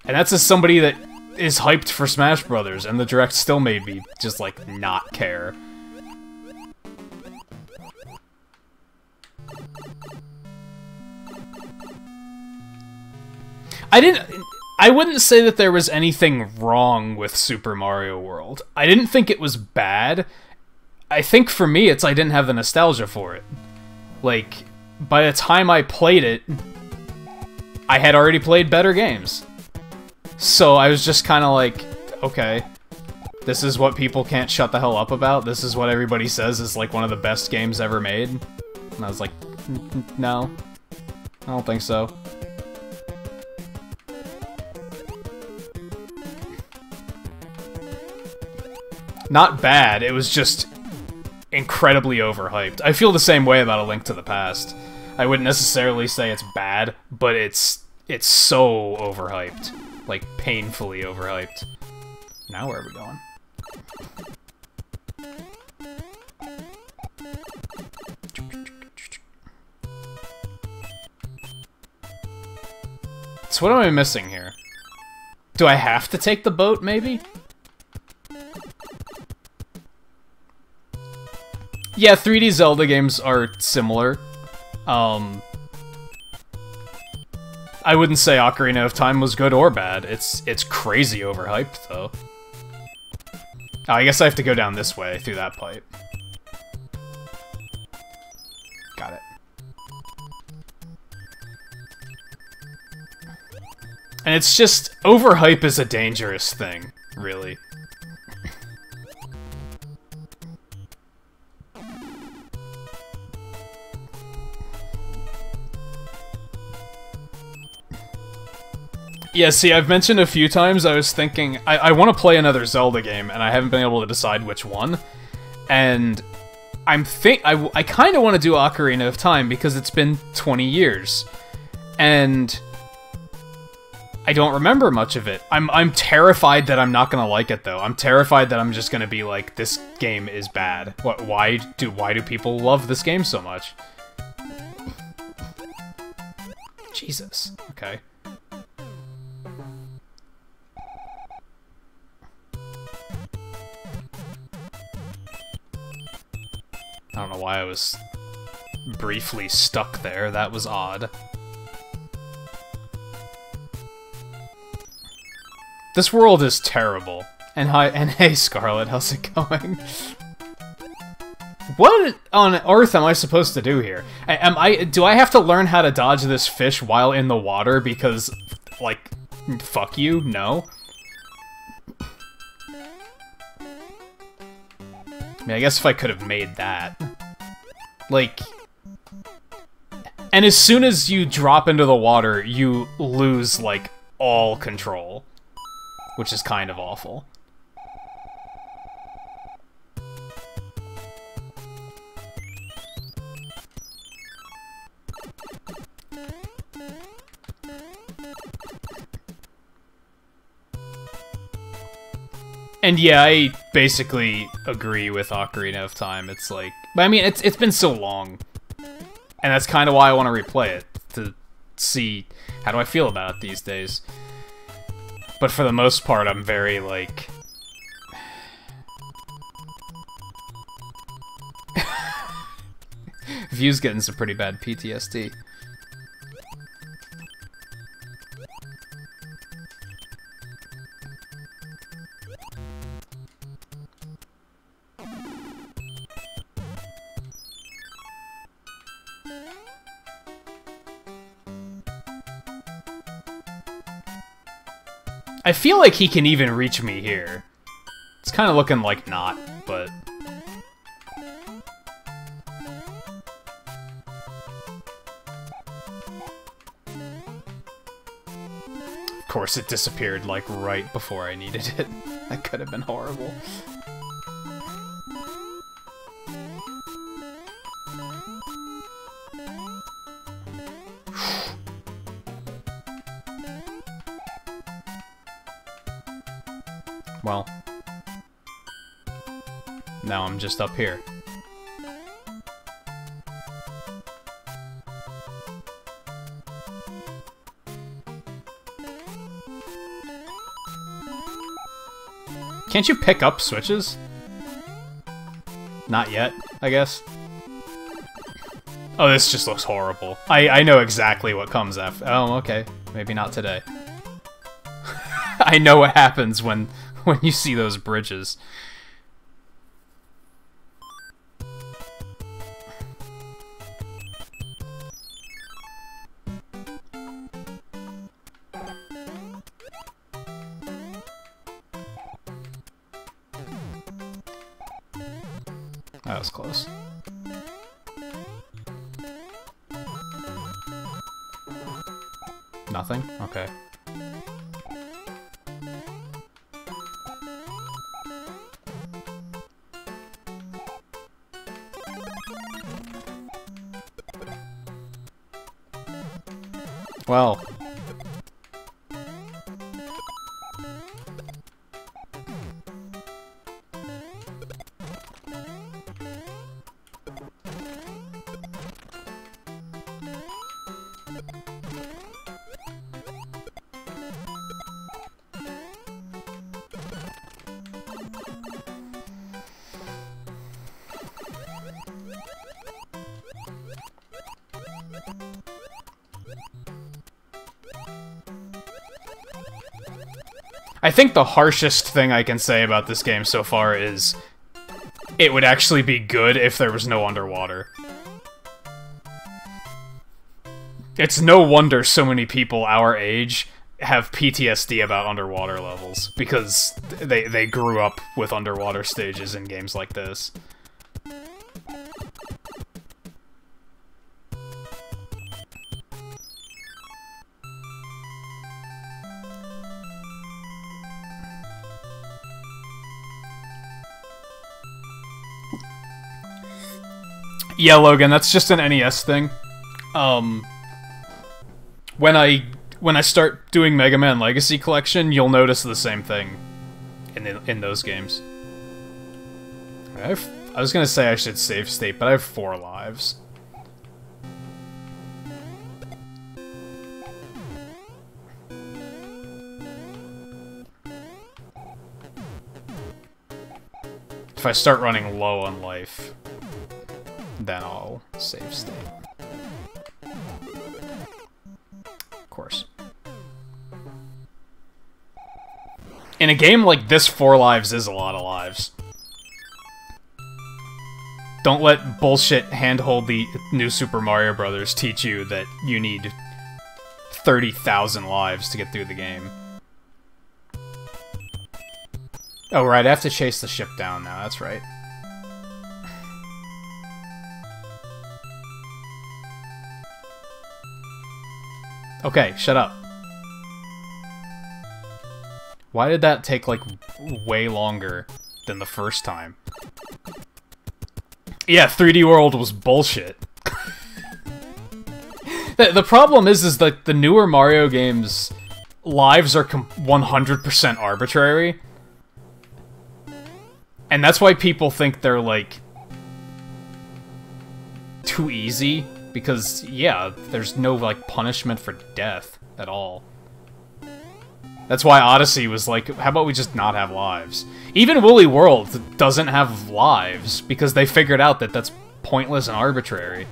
And that's as somebody that is hyped for Smash Brothers, and the direct still made me just, like, not care. I wouldn't say that there was anything wrong with Super Mario World. I didn't think it was bad. I think for me, I didn't have the nostalgia for it. Like, by the time I played it, I had already played better games. So I was just kind of like, okay, this is what people can't shut the hell up about. This is what everybody says is, like, one of the best games ever made. And I was like, no, I don't think so. Not bad, it was just incredibly overhyped. I feel the same way about A Link to the Past. I wouldn't necessarily say it's bad, but it's so overhyped. Like, painfully overhyped. Now where are we going? So what am I missing here? Do I have to take the boat, maybe? Yeah, 3D Zelda games are similar. I wouldn't say Ocarina of Time was good or bad. It's crazy overhyped, though. Oh, I guess I have to go down this way, through that pipe. Got it. And it's just... overhype is a dangerous thing, really. Yeah, see, I've mentioned a few times, I was thinking, I want to play another Zelda game, and I haven't been able to decide which one. And I kind of want to do Ocarina of Time, because it's been 20 years. And I don't remember much of it. I'm terrified that I'm not going to like it, though. I'm terrified that I'm just going to be like, this game is bad. Why do people love this game so much? Jesus. Okay. I don't know why I was briefly stuck there. That was odd. This world is terrible. And hey Scarlet, how's it going? What on earth am I supposed to do here? Do I have to learn how to dodge this fish while in the water because, like, fuck you? No. I mean, I guess if I could have made that. Like... And as soon as you drop into the water, you lose, like, all control. Which is kind of awful. And yeah, I basically agree with Ocarina of Time. It's like... But I mean, it's been so long. And that's kind of why I want to replay it. To see how do I feel about it these days. But for the most part, I'm very, like... View's getting some pretty bad PTSD. I feel like he can even reach me here. It's kind of looking like not, but... Of course, it disappeared, like, right before I needed it. That could have been horrible. Well, now I'm just up here. Can't you pick up switches? Not yet, I guess. Oh, this just looks horrible. I know exactly what comes after. Oh, okay. Maybe not today. I know what happens when you see those bridges. That was close. Nothing? Okay. Well. I think the harshest thing I can say about this game so far is it would actually be good if there was no underwater. It's no wonder so many people our age have PTSD about underwater levels, because they grew up with underwater stages in games like this. Yeah, Logan, that's just an NES thing. When I start doing Mega Man Legacy Collection, you'll notice the same thing in those games. I was gonna say I should save state, but I have 4 lives. If I start running low on life, then I'll save state. Of course. In a game like this, 4 lives is a lot of lives. Don't let bullshit handhold the new Super Mario Bros. Teach you that you need 30,000 lives to get through the game. Oh, right, I have to chase the ship down now, that's right. Okay, shut up. Why did that take, like, way longer than the first time? Yeah, 3D World was bullshit. The problem is that the newer Mario games' lives are 100% arbitrary. And that's why people think they're, like, too easy. Because, yeah, there's no, like, punishment for death at all. That's why Odyssey was like, how about we just not have lives? Even Woolly World doesn't have lives, because they figured out that that's pointless and arbitrary.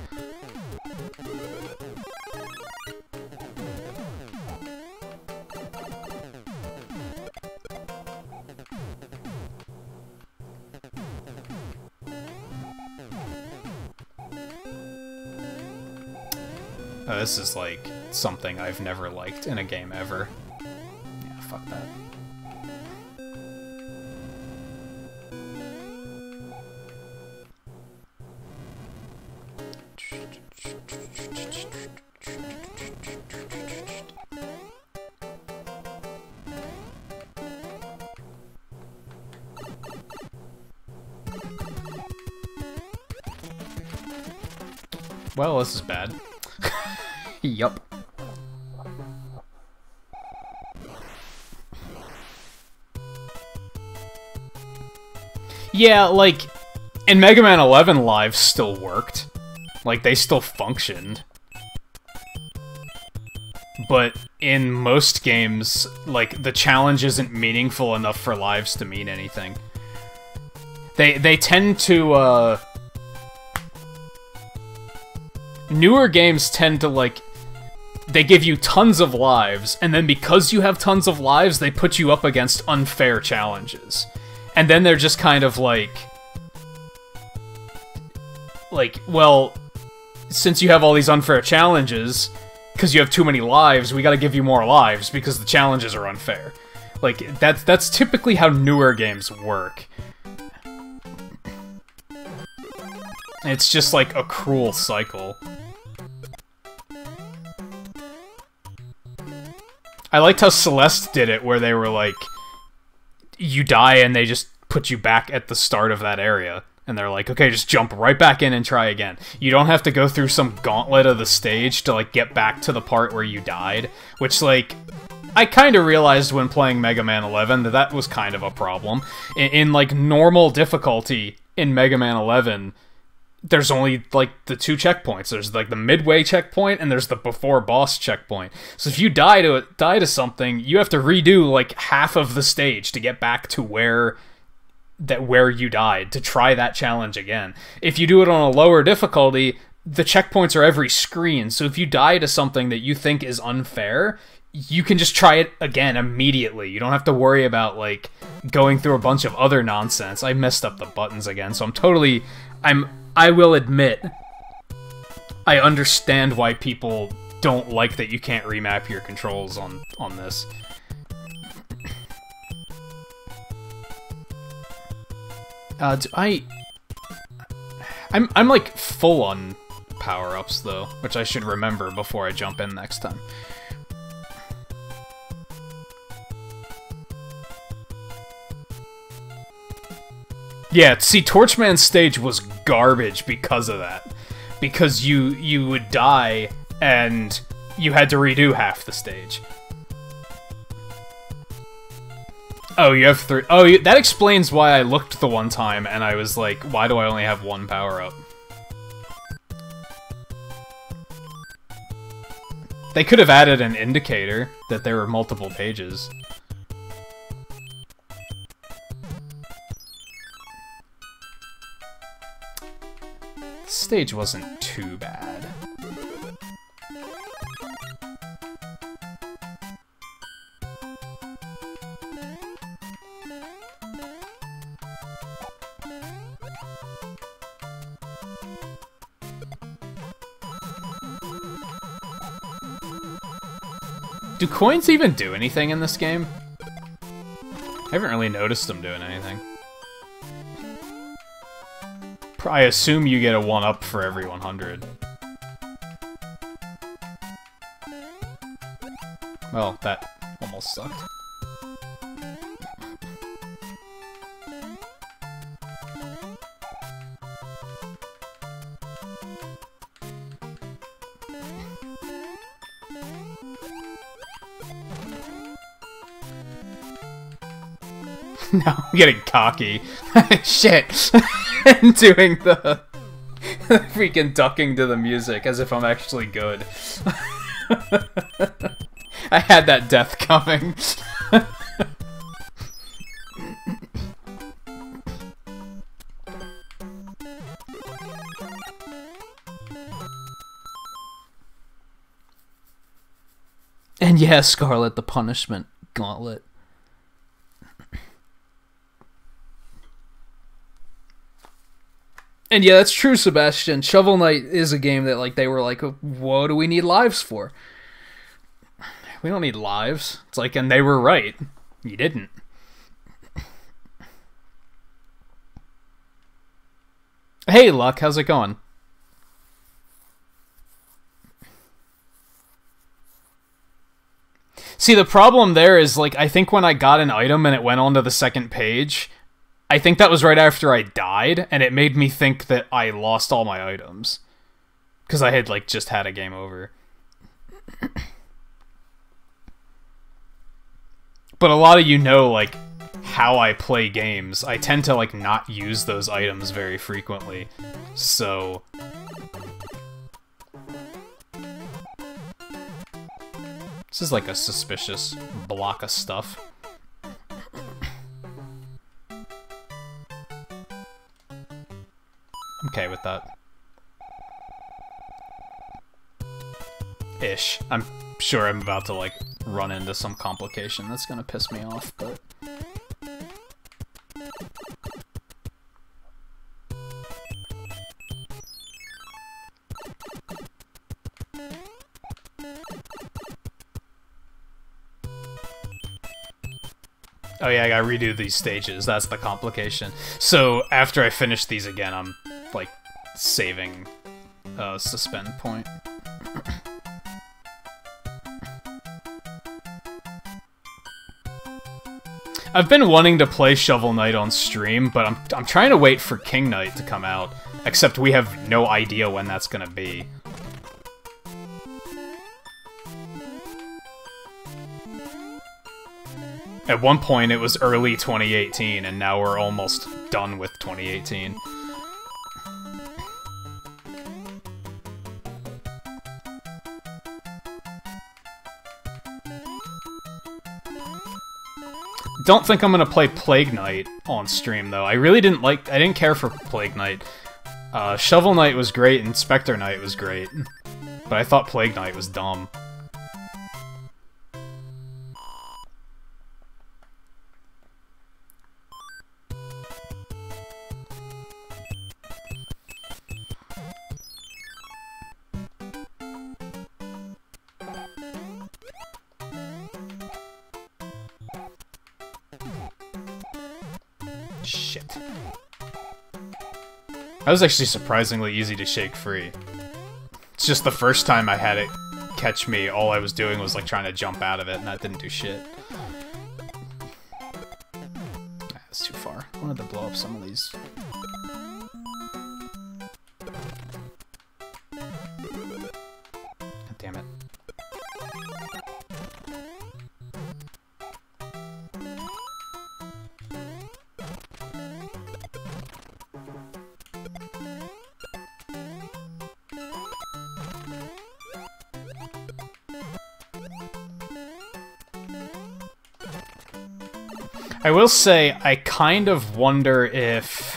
This is, like, something I've never liked in a game ever. Yeah, fuck that. Well, this is bad. Yup. Yeah, like, in Mega Man 11, lives still worked. Like, they still functioned. But in most games, like, the challenge isn't meaningful enough for lives to mean anything. They tend to, newer games tend to, like, they give you tons of lives, and then because you have tons of lives, they put you up against unfair challenges. And then they're just kind of like, well, since you have all these unfair challenges, because you have too many lives, we gotta give you more lives because the challenges are unfair. Like, that's typically how newer games work. It's just like a cruel cycle. I liked how Celeste did it, where they were like, you die and they just put you back at the start of that area. And they're like, okay, just jump right back in and try again. You don't have to go through some gauntlet of the stage to, like, get back to the part where you died. Which, like, I kind of realized when playing Mega Man 11 that that was kind of a problem. In like, normal difficulty in Mega Man 11, there's only, like, the two checkpoints. There's, like, the midway checkpoint, and there's the before-boss checkpoint. So if you die to something, you have to redo, like, half of the stage to get back to where you died, to try that challenge again. If you do it on a lower difficulty, the checkpoints are every screen, so if you die to something that you think is unfair, you can just try it again immediately. You don't have to worry about, like, going through a bunch of other nonsense. I messed up the buttons again, so I will admit, I understand why people don't like that you can't remap your controls on this. I'm like full on power-ups though, which I should remember before I jump in next time. Yeah, see, Torchman's stage was garbage because of that. Because you would die, and you had to redo half the stage. Oh, you have three. Oh, that explains why I looked the one time, and I was like, why do I only have one power-up? They could have added an indicator that there were multiple pages. The stage wasn't too bad. Do coins even do anything in this game? I haven't really noticed them doing anything. I assume you get a 1-up for every 100. Well, that almost sucked. Now I'm getting cocky. Shit. And doing the freaking ducking to the music as if I'm actually good. I had that death coming. And yeah, Scarlet, the punishment gauntlet. And yeah, that's true, Sebastian. Shovel Knight is a game that like they were like, what do we need lives for? We don't need lives. It's like, and they were right. You didn't. Hey, Luck, how's it going? See, the problem there is, like, I think when I got an item and it went onto the second page, I think that was right after I died, and it made me think that I lost all my items. Because I had, like, just had a game over. But a lot of you know, like, how I play games. I tend to, like, not use those items very frequently. So... this is like a suspicious block of stuff. I'm okay with that. Ish. I'm sure I'm about to, like, run into some complication that's gonna piss me off, but... oh yeah, I gotta redo these stages, that's the complication. So, after I finish these again, I'm, like, saving a suspend point. I've been wanting to play Shovel Knight on stream, but I'm trying to wait for King Knight to come out, except we have no idea when that's gonna be. At one point, it was early 2018, and now we're almost done with 2018. Don't think I'm gonna play Plague Knight on stream, though. I really I didn't care for Plague Knight. Shovel Knight was great, and Spectre Knight was great. But I thought Plague Knight was dumb. Shit. That was actually surprisingly easy to shake free. It's just the first time I had it catch me, all I was doing was like trying to jump out of it, and that didn't do shit. That's too far. I wanted to blow up some of these. God damn it. I will say, I kind of wonder if...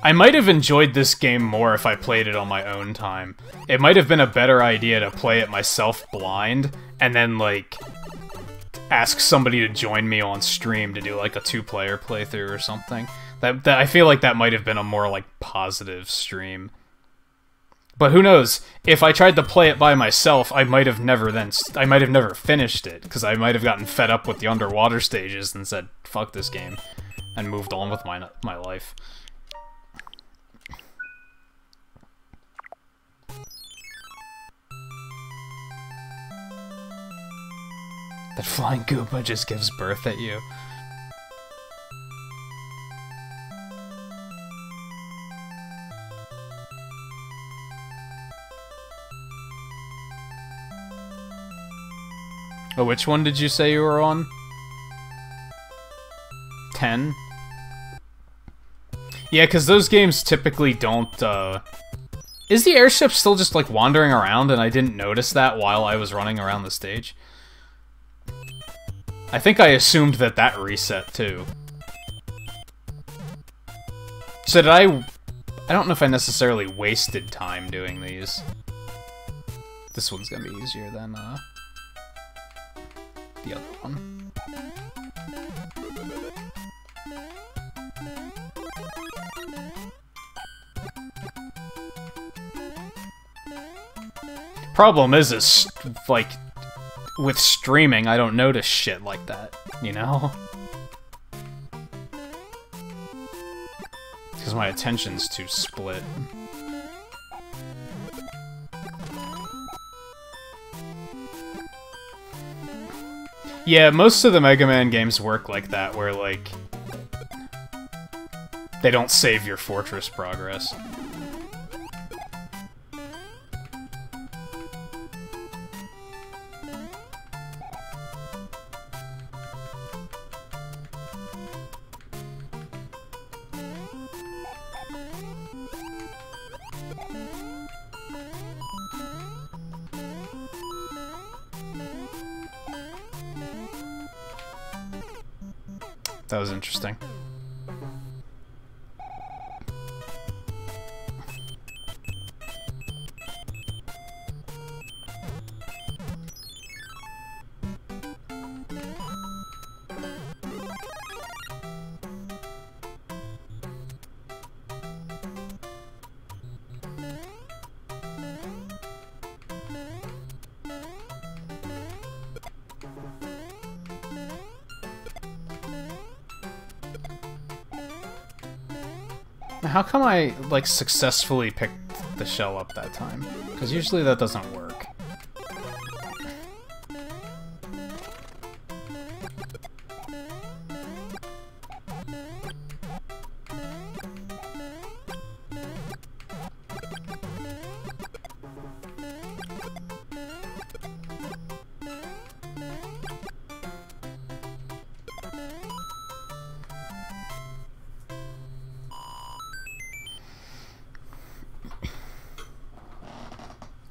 I might have enjoyed this game more if I played it on my own time. It might have been a better idea to play it myself blind, and then, like, ask somebody to join me on stream to do, like, a two-player playthrough or something. That I feel like that might have been a more, like, positive stream. But who knows? If I tried to play it by myself, I might have never finished it, because I might have gotten fed up with the underwater stages and said, fuck this game, and moved on with my life. That flying Goomba just gives birth at you. Oh, which one did you say you were on? 10? Yeah, because those games typically don't, Is the airship still just, like, wandering around and I didn't notice that while I was running around the stage? I think I assumed that that reset, too. So did I don't know if I necessarily wasted time doing these. This one's gonna be easier than, the other one. Problem is like, with streaming, I don't notice shit like that, you know? Because my attention's too split. Yeah, most of the Mega Man games work like that, where, like, they don't save your fortress progress. That was interesting. How come I, like, successfully picked the shell up that time? Because usually that doesn't work.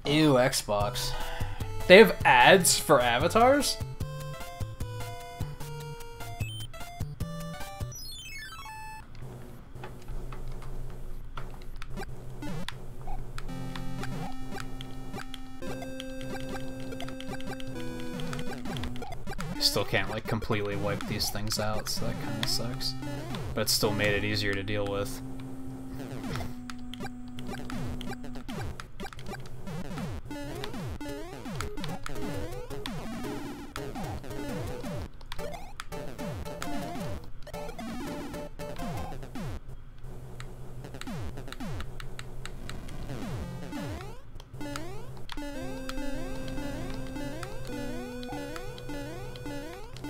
Ew, Xbox. They have ads for avatars? I still can't, like, completely wipe these things out, so that kind of sucks. But it still made it easier to deal with.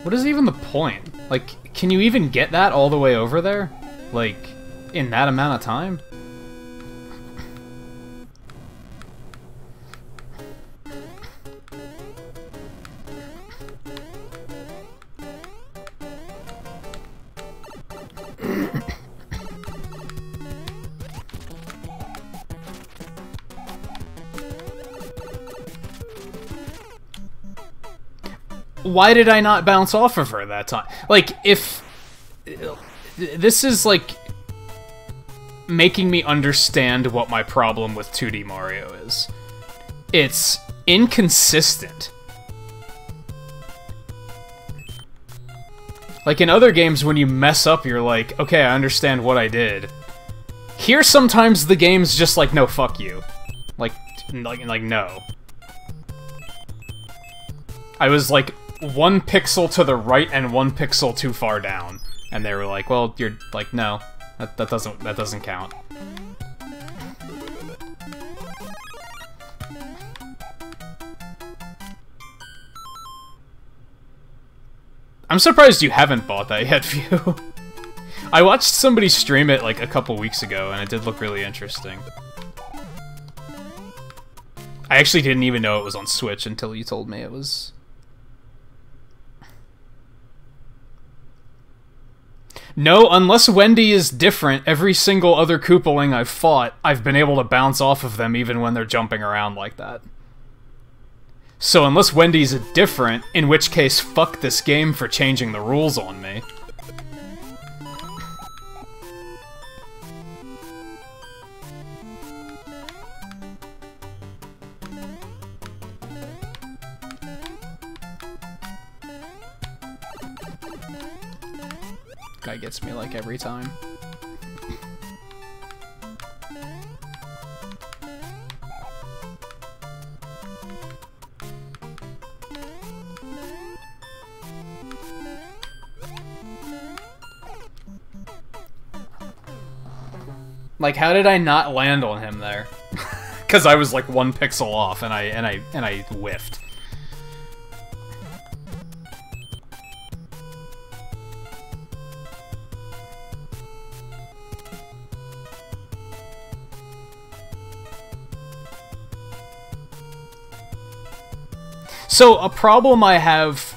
What is even the point? Like, can you even get that all the way over there? Like, in that amount of time? Why did I not bounce off of her that time? Like, if... This is, like, making me understand what my problem with 2D Mario is. It's inconsistent. Like, in other games, when you mess up, you're like, okay, I understand what I did. Here, sometimes the game's just like, no, fuck you. Like, no. I was, like, 1 pixel to the right and 1 pixel too far down. And they were like, well, you're like, no, that doesn't count. I'm surprised you haven't bought that yet, View. I watched somebody stream it like a couple weeks ago, and it did look really interesting. I actually didn't even know it was on Switch until you told me it was. No, unless Wendy is different, every single other Koopaling I've fought, I've been able to bounce off of them even when they're jumping around like that. So unless Wendy's different, in which case, fuck this game for changing the rules on me. Guy gets me like every time. Like, how did I not land on him there? Because I was like 1 pixel off, and I whiffed. So, a problem I have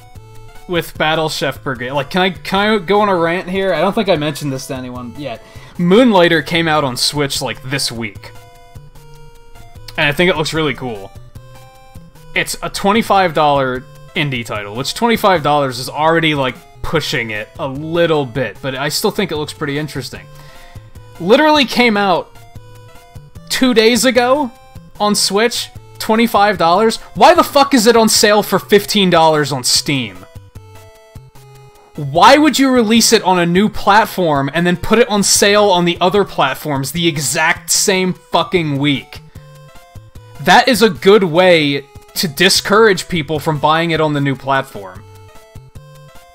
with Battle Chef Brigade... Like, can I go on a rant here? I don't think I mentioned this to anyone yet. Moonlighter came out on Switch, like, this week. And I think it looks really cool. It's a $25 indie title, which $25 is already, like, pushing it a little bit, but I still think it looks pretty interesting. Literally came out 2 days ago on Switch, $25. Why the fuck is it on sale for $15 on Steam? Why would you release it on a new platform and then put it on sale on the other platforms the exact same fucking week? That is a good way to discourage people from buying it on the new platform.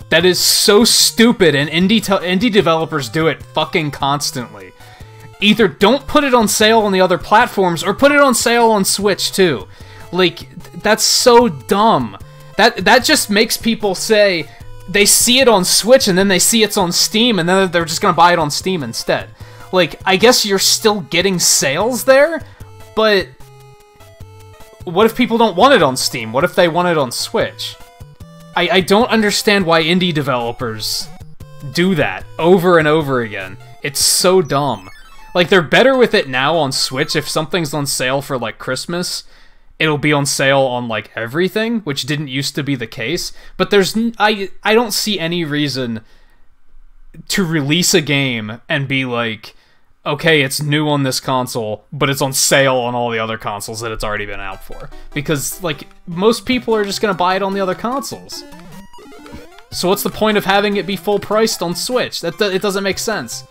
That is so stupid, and indie developers do it fucking constantly. Either don't put it on sale on the other platforms, or put it on sale on Switch too. Like, that's so dumb. That just makes people say they see it on Switch and then they see it's on Steam and then they're just gonna buy it on Steam instead. Like, I guess you're still getting sales there, but what if people don't want it on Steam? What if they want it on Switch? I don't understand why indie developers do that over and over again. It's so dumb. Like, they're better with it now on Switch. If something's on sale for, like, Christmas, it'll be on sale on, like, everything, which didn't used to be the case. But there's... I don't see any reason to release a game and be like, okay, it's new on this console, but it's on sale on all the other consoles that it's already been out for. Because, like, most people are just gonna buy it on the other consoles. So what's the point of having it be full priced on Switch? It doesn't make sense.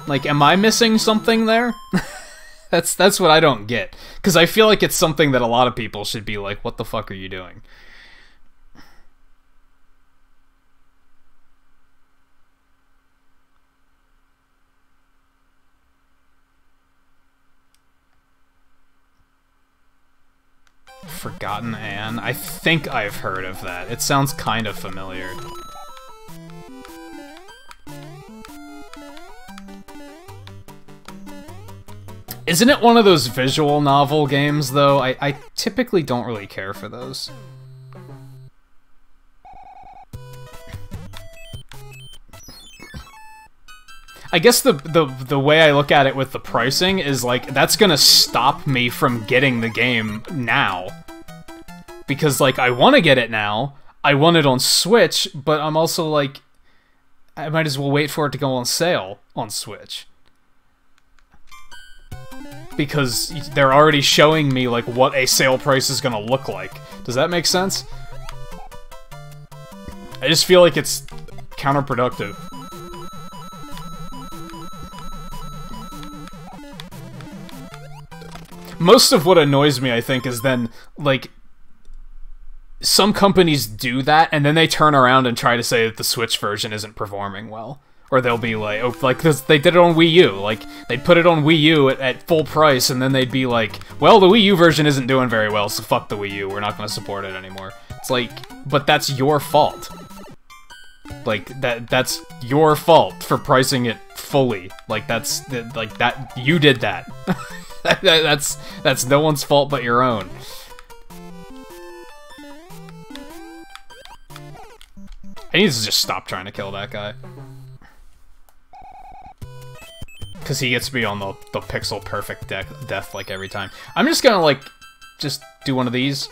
Like, am I missing something there? That's what I don't get. Because I feel like it's something that a lot of people should be like, what the fuck are you doing? Forgotten Anne? I think I've heard of that. It sounds kind of familiar. Isn't it one of those visual novel games, though? I typically don't really care for those. I guess the way I look at it with the pricing is, like, that's gonna stop me from getting the game now. Because, like, I want to get it now, I want it on Switch, but I'm also like, I might as well wait for it to go on sale on Switch. Because they're already showing me, like, what a sale price is gonna look like. Does that make sense? I just feel like it's counterproductive. Most of what annoys me, I think, is then, like, some companies do that, and then they turn around and try to say that the Switch version isn't performing well. Or they'll be like, oh, like, this, they did it on Wii U. Like, they'd put it on Wii U at full price, and then they'd be like, well, the Wii U version isn't doing very well, so fuck the Wii U, we're not gonna support it anymore. It's like, but that's your fault. Like, that's your fault for pricing it fully. Like, you did that. That's no one's fault but your own. I need to just stop trying to kill that guy. Because he gets me on the pixel perfect death like every time. I'm just gonna, like, just do one of these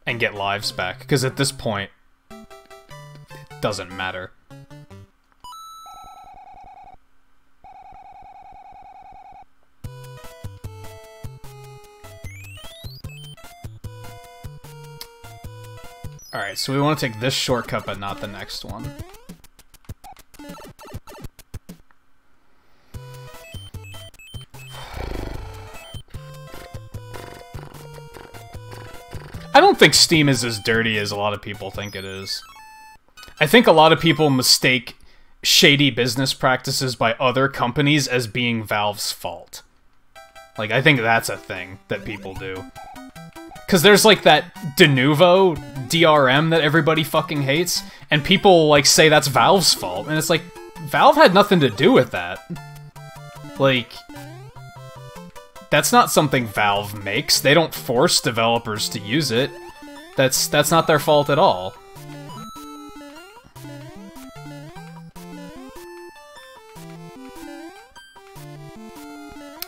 and get lives back. Because at this point, it doesn't matter. Alright, so we want to take this shortcut, but not the next one. I don't think Steam is as dirty as a lot of people think it is. I think a lot of people mistake shady business practices by other companies as being Valve's fault. Like, I think that's a thing that people do. Because there's, like, that Denuvo DRM that everybody fucking hates, and people, like, say that's Valve's fault, and it's like, Valve had nothing to do with that. Like, that's not something Valve makes. They don't force developers to use it. That's not their fault at all.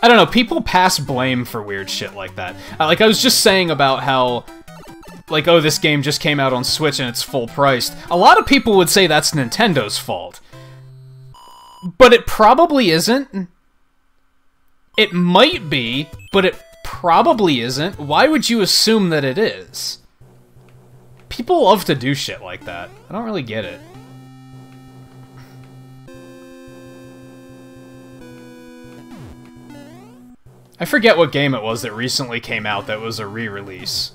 I don't know, people pass blame for weird shit like that. Like, I was just saying about how, like, oh, this game just came out on Switch and it's full priced. A lot of people would say that's Nintendo's fault. But it probably isn't. It might be, but it probably isn't. Why would you assume that it is? People love to do shit like that. I don't really get it. I forget what game it was that recently came out that was a re-release.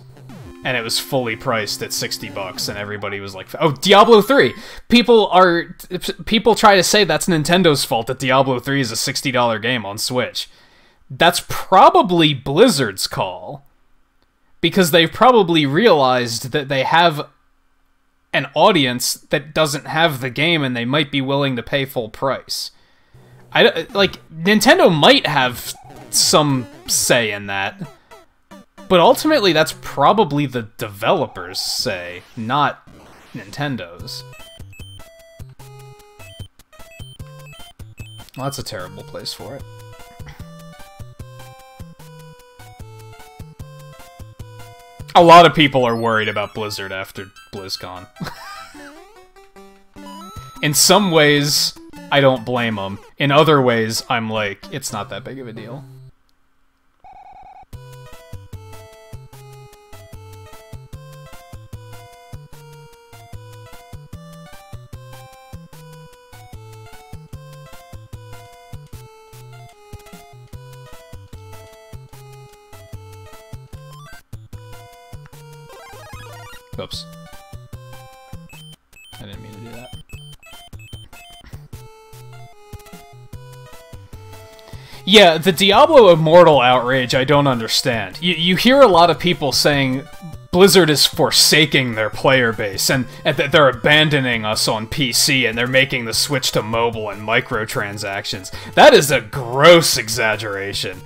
And it was fully priced at $60, and everybody was like, oh, Diablo 3! People try to say that's Nintendo's fault that Diablo 3 is a $60 game on Switch. That's probably Blizzard's call. Because they've probably realized that they have an audience that doesn't have the game, and they might be willing to pay full price. Nintendo might have some say in that, but ultimately that's probably the developers' say, not Nintendo's. Well, that's a terrible place for it. A lot of people are worried about Blizzard after BlizzCon. In some ways, I don't blame them. In other ways, I'm like, it's not that big of a deal. Oops. I didn't mean to do that. Yeah, the Diablo Immortal outrage I don't understand. You hear a lot of people saying Blizzard is forsaking their player base, and that they're abandoning us on PC, and they're making the switch to mobile and microtransactions. That is a gross exaggeration.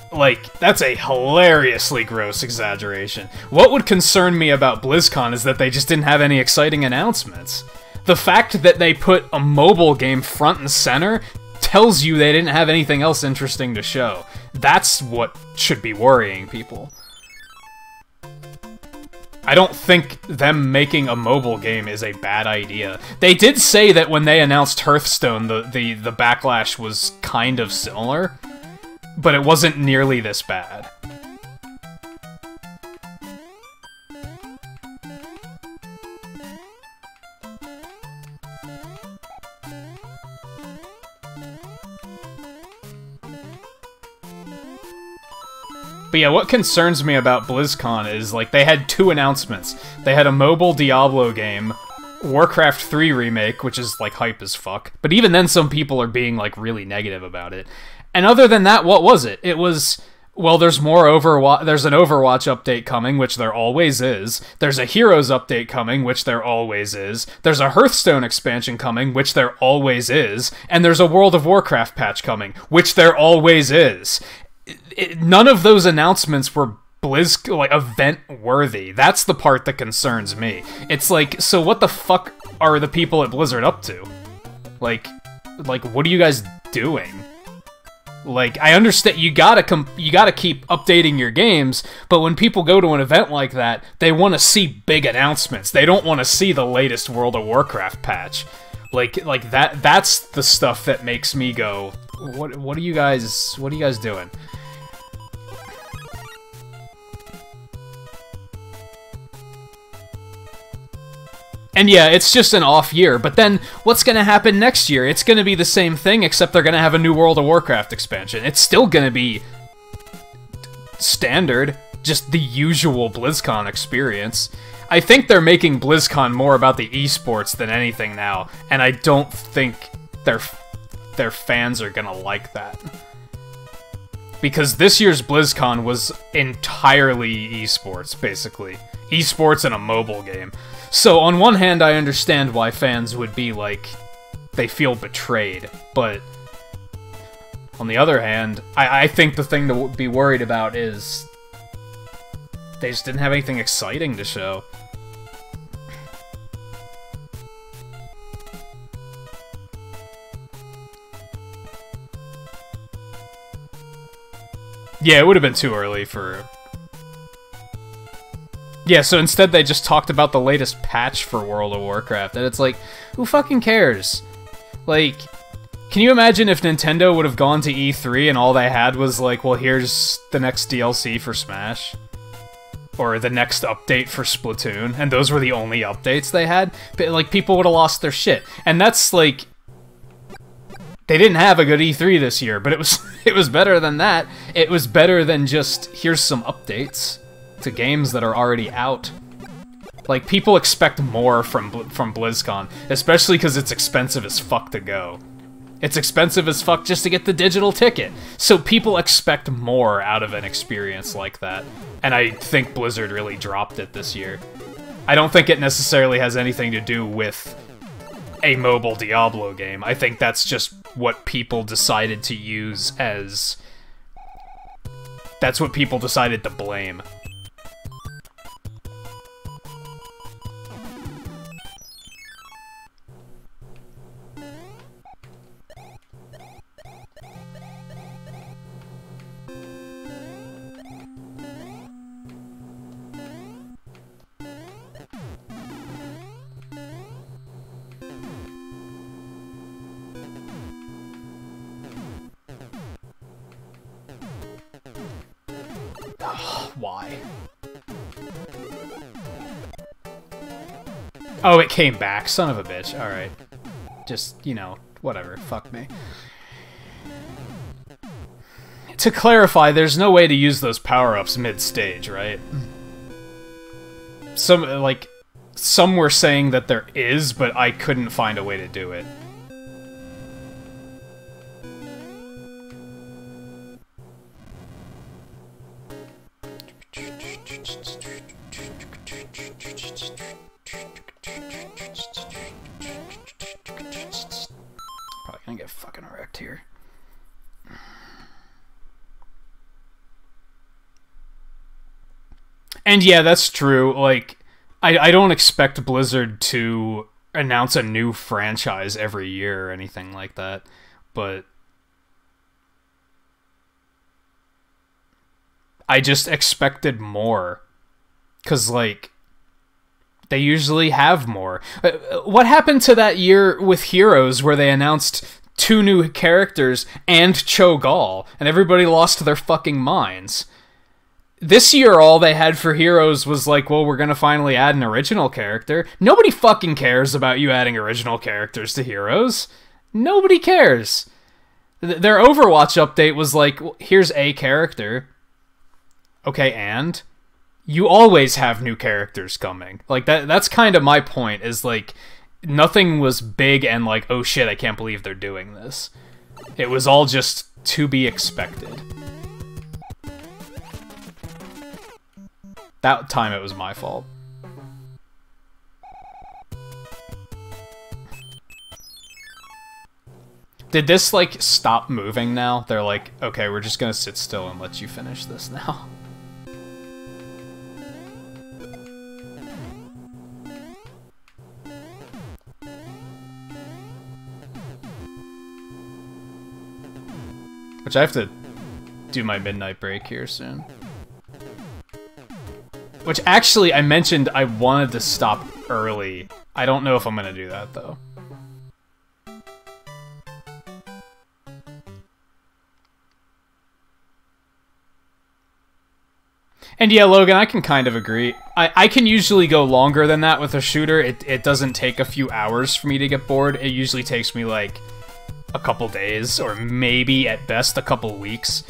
Like, that's a hilariously gross exaggeration. What would concern me about BlizzCon is that they just didn't have any exciting announcements. The fact that they put a mobile game front and center tells you they didn't have anything else interesting to show. That's what should be worrying people. I don't think them making a mobile game is a bad idea. They did say that when they announced Hearthstone, the backlash was kind of similar, but it wasn't nearly this bad. But yeah, what concerns me about BlizzCon is, like, they had two announcements. They had a mobile Diablo game, Warcraft 3 remake, which is, like, hype as fuck. But even then, some people are being, like, really negative about it. And other than that, what was it? It was, well, there's more Overwatch. There's an Overwatch update coming, which there always is. There's a Heroes update coming, which there always is. There's a Hearthstone expansion coming, which there always is. And there's a World of Warcraft patch coming, which there always is. None of those announcements were event-worthy. That's the part that concerns me. It's like, so what the fuck are the people at Blizzard up to? Like, what are you guys doing? Like, I understand you gotta keep updating your games, but when people go to an event like that, they want to see big announcements. They don't want to see the latest World of Warcraft patch. Like that's the stuff that makes me go, what are you guys doing? And yeah, it's just an off year, but then what's going to happen next year? It's going to be the same thing, except they're going to have a new World of Warcraft expansion. It's still going to be standard, just the usual BlizzCon experience. I think they're making BlizzCon more about the esports than anything now, and I don't think their fans are gonna like that. Because this year's BlizzCon was entirely esports, basically. Esports in a mobile game. So on one hand, I understand why fans would be like, they feel betrayed, but on the other hand, I think the thing to be worried about is they just didn't have anything exciting to show. Yeah, it would have been too early for... Yeah, so instead they just talked about the latest patch for World of Warcraft, and it's like, who fucking cares? Like, can you imagine if Nintendo would have gone to E3 and all they had was like, well, here's the next DLC for Smash? Or the next update for Splatoon, and those were the only updates they had? But, like, people would have lost their shit. And that's, like... They didn't have a good E3 this year, but it was better than that. It was better than just, here's some updates to games that are already out. Like, people expect more from BlizzCon, especially because it's expensive as fuck to go. It's expensive as fuck just to get the digital ticket. So people expect more out of an experience like that. And I think Blizzard really dropped it this year. I don't think it necessarily has anything to do with a mobile Diablo game. I think that's just what people decided to use as... That's what people decided to blame. Why? Oh, it came back. Son of a bitch. Alright. Just, you know, whatever. Fuck me. To clarify, there's no way to use those power-ups mid-stage, right? Some were saying that there is, but I couldn't find a way to do it. Probably gonna get fucking wrecked here. And yeah, that's true. Like, I don't expect Blizzard to announce a new franchise every year or anything like that, but I just expected more. 'Cause, like, they usually have more. What happened to that year with Heroes where they announced 2 new characters and Cho'Gall, and everybody lost their fucking minds? This year, all they had for Heroes was like, well, we're gonna finally add an original character. Nobody fucking cares about you adding original characters to Heroes. Nobody cares. Their Overwatch update was like, well, here's a character. Okay, and? You always have new characters coming. Like, that's kind of my point, is like, nothing was big and like, oh shit, I can't believe they're doing this. It was all just to be expected. That time it was my fault. Did this, like, stop moving now? They're like, okay, we're just gonna sit still and let you finish this now. Which I have to do my midnight break here soon. Which, actually, I mentioned I wanted to stop early. I don't know if I'm gonna do that, though. And yeah, Logan, I can kind of agree. I can usually go longer than that with a shooter. It doesn't take a few hours for me to get bored. It usually takes me, like, a couple days, or maybe, at best, a couple weeks.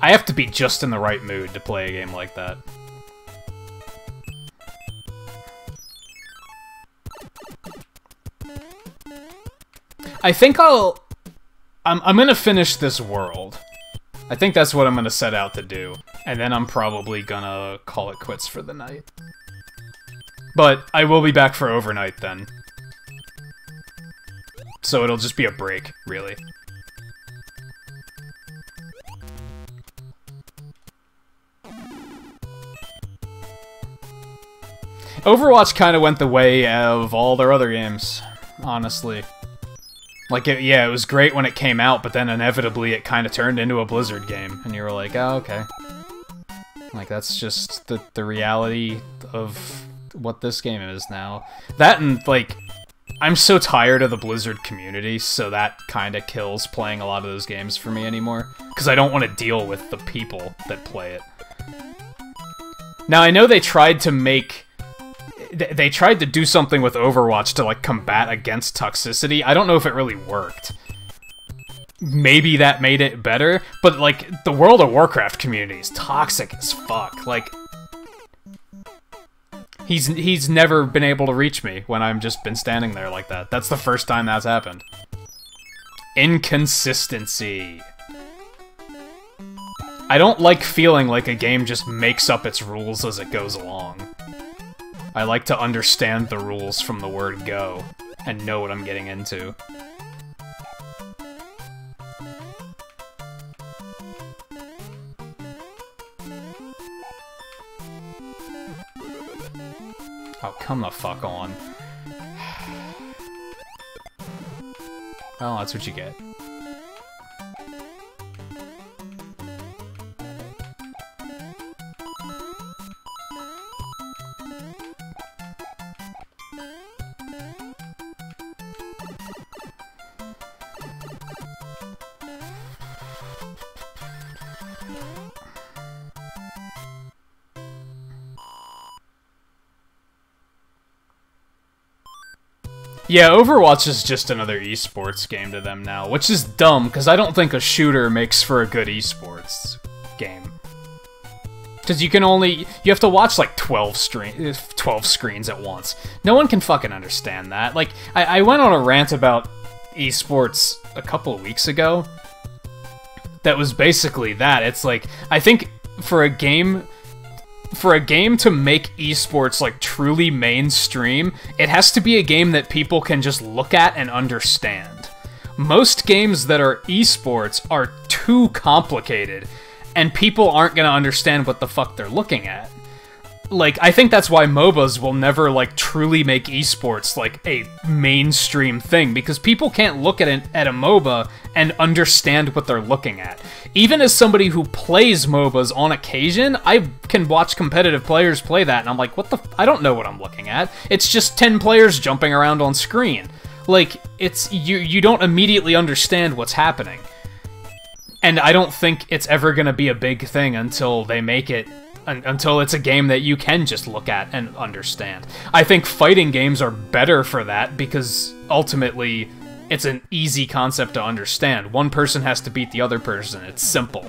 I have to be just in the right mood to play a game like that. I think I'm gonna finish this world. I think that's what I'm gonna set out to do. And then I'm probably gonna call it quits for the night. But I will be back for overnight then. So it'll just be a break, really. Overwatch kind of went the way of all their other games, honestly. Like, yeah, it was great when it came out, but then inevitably it kind of turned into a Blizzard game, and you were like, oh, okay. Like, that's just the reality of what this game is now. That and, like, I'm so tired of the Blizzard community, so that kind of kills playing a lot of those games for me anymore. Because I don't want to deal with the people that play it. Now, I know they tried to make... They tried to do something with Overwatch to, like, combat against toxicity. I don't know if it really worked. Maybe that made it better, but, like, the World of Warcraft community is toxic as fuck. Like, he's never been able to reach me when I've just been standing there like that. That's the first time that's happened. Inconsistency. I don't like feeling like a game just makes up its rules as it goes along. I like to understand the rules from the word go, and know what I'm getting into. Oh, come the fuck on. Well, that's what you get. Yeah, Overwatch is just another esports game to them now, which is dumb, because I don't think a shooter makes for a good esports game. Because you have to watch like 12 screens at once. No one can fucking understand that. Like, I went on a rant about esports a couple of weeks ago that was basically that. It's like, I think for a game to make esports, like, truly mainstream, it has to be a game that people can just look at and understand. Most games that are esports are too complicated, and people aren't gonna understand what the fuck they're looking at. Like, I think that's why MOBAs will never, like, truly make esports, like, a mainstream thing, because people can't look at a MOBA and understand what they're looking at. Even as somebody who plays MOBAs on occasion, I can watch competitive players play that, and I'm like, what the I don't know what I'm looking at. It's just 10 players jumping around on screen. Like, it's, you don't immediately understand what's happening. And I don't think it's ever gonna be a big thing until they make it until it's a game that you can just look at and understand. I think fighting games are better for that because ultimately it's an easy concept to understand. One person has to beat the other person. It's simple.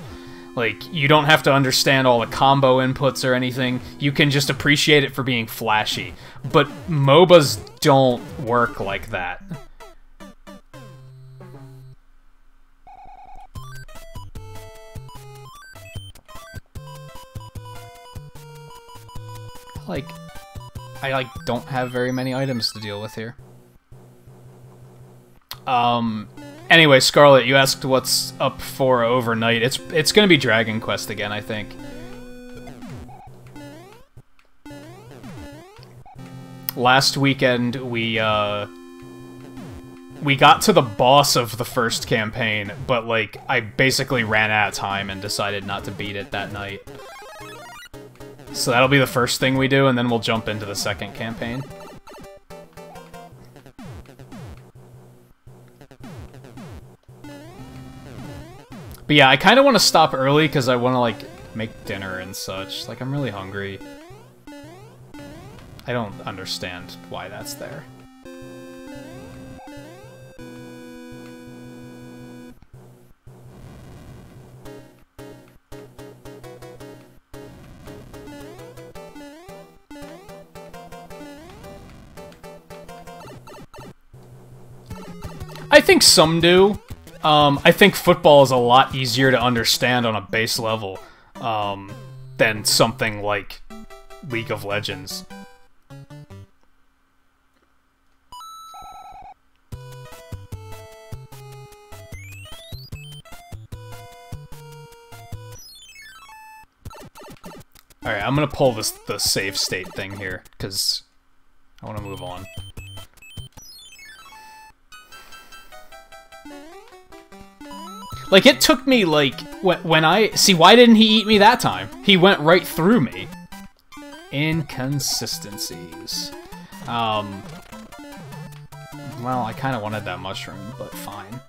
Like, you don't have to understand all the combo inputs or anything. You can just appreciate it for being flashy. But MOBAs don't work like that. Like, I don't have very many items to deal with here. Anyway, Scarlet, you asked what's up for overnight. It's gonna be Dragon Quest again, I think. Last weekend, we got to the boss of the first campaign, but, like, I basically ran out of time and decided not to beat it that night. So that'll be the first thing we do, and then we'll jump into the second campaign. But yeah, I kind of want to stop early because I want to, like, make dinner and such. Like, I'm really hungry. I don't understand why that's there. I think some do. I think football is a lot easier to understand on a base level than something like League of Legends. Alright, I'm gonna pull the save state thing here, because I want to move on. Like, it took me, like, when I... See, why didn't he eat me that time? He went right through me. Inconsistencies. Well, I kind of wanted that mushroom, but fine.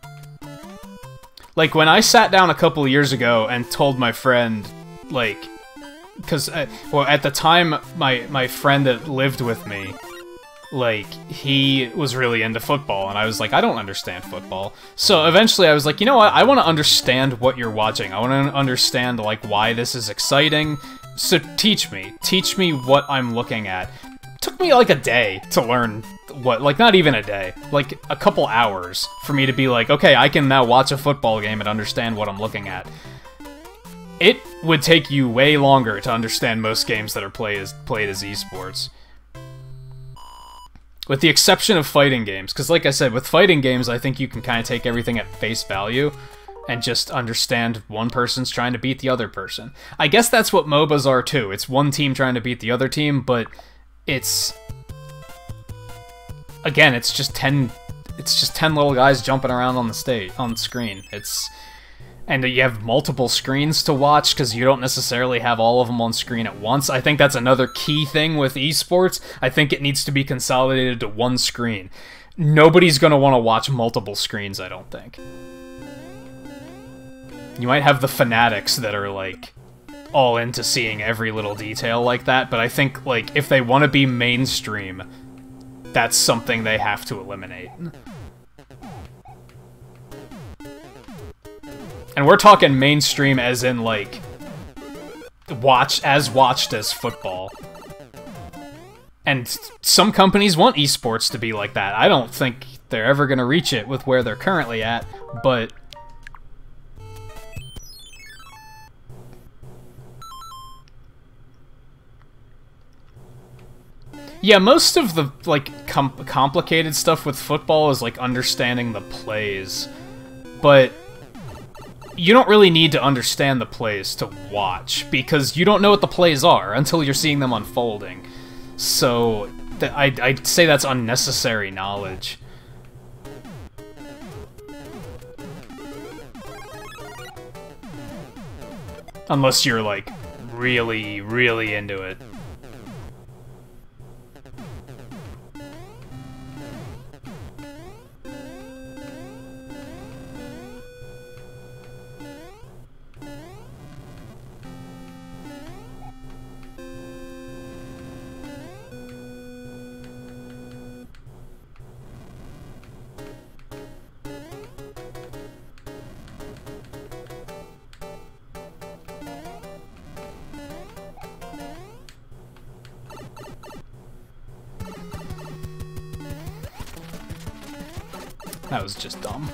Like, when I sat down a couple of years ago and told my friend, like... Because, well, at the time, my friend that lived with me... Like, he was really into football, and I was like, I don't understand football. So eventually I was like, you know what, I want to understand what you're watching. I want to understand, like, why this is exciting. So teach me. Teach me what I'm looking at. It took me, like, a day to learn what, like, not even a day. Like, a couple hours for me to be like, okay, I can now watch a football game and understand what I'm looking at. It would take you way longer to understand most games that are played as esports. With the exception of fighting games, because like I said, with fighting games, I think you can kind of take everything at face value and just understand one person's trying to beat the other person. I guess that's what MOBAs are too. It's one team trying to beat the other team, but it's... Again, it's just 10 little guys jumping around on the screen. And you have multiple screens to watch because you don't necessarily have all of them on screen at once. I think that's another key thing with esports. I think it needs to be consolidated to one screen. Nobody's going to want to watch multiple screens, I don't think. You might have the fanatics that are, like, all into seeing every little detail like that, but I think, like, if they want to be mainstream, that's something they have to eliminate. And we're talking mainstream as in, like, watched as football. And some companies want esports to be like that. I don't think they're ever going to reach it with where they're currently at, but... Yeah, most of the, like, complicated stuff with football is, like, understanding the plays. But... you don't really need to understand the plays to watch, because you don't know what the plays are until you're seeing them unfolding. So, I'd say that's unnecessary knowledge. Unless you're, like, really, really into it. That was just dumb.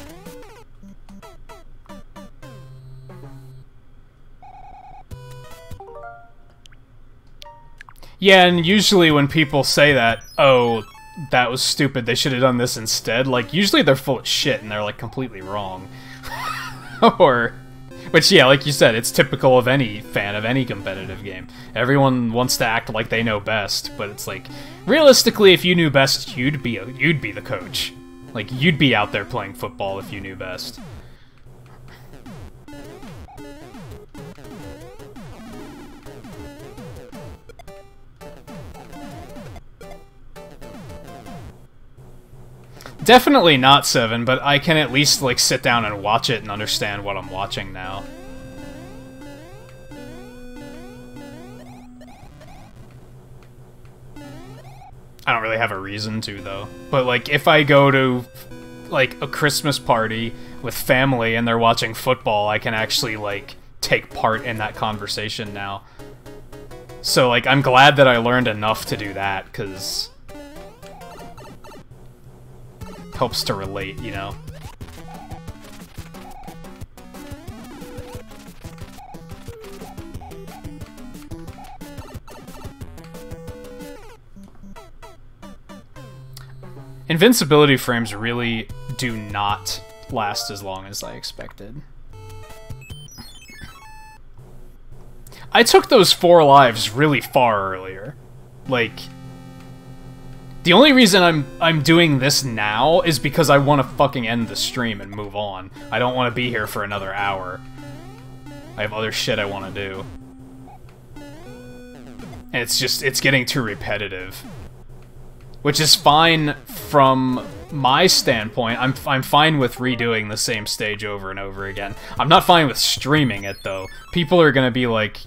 Yeah, and usually when people say that, oh, that was stupid, they should have done this instead, like, usually they're full of shit and they're, like, completely wrong. Or... which, yeah, like you said, it's typical of any fan of any competitive game. Everyone wants to act like they know best, but it's like, realistically, if you knew best, you'd be the coach. Like, you'd be out there playing football if you knew best. Definitely not 7, but I can at least, like, sit down and watch it and understand what I'm watching now. I don't really have a reason to, though. But, like, if I go to, like, a Christmas party with family and they're watching football, I can actually, like, take part in that conversation now. So, like, I'm glad that I learned enough to do that, because... helps to relate, you know? Invincibility frames really do not last as long as I expected. I took those 4 lives really far earlier. Like, the only reason I'm doing this now is because I want to fucking end the stream and move on. I don't want to be here for another hour. I have other shit I want to do. And it's getting too repetitive. Which is fine from my standpoint. I'm fine with redoing the same stage over and over again. I'm not fine with streaming it, though. People are gonna be like,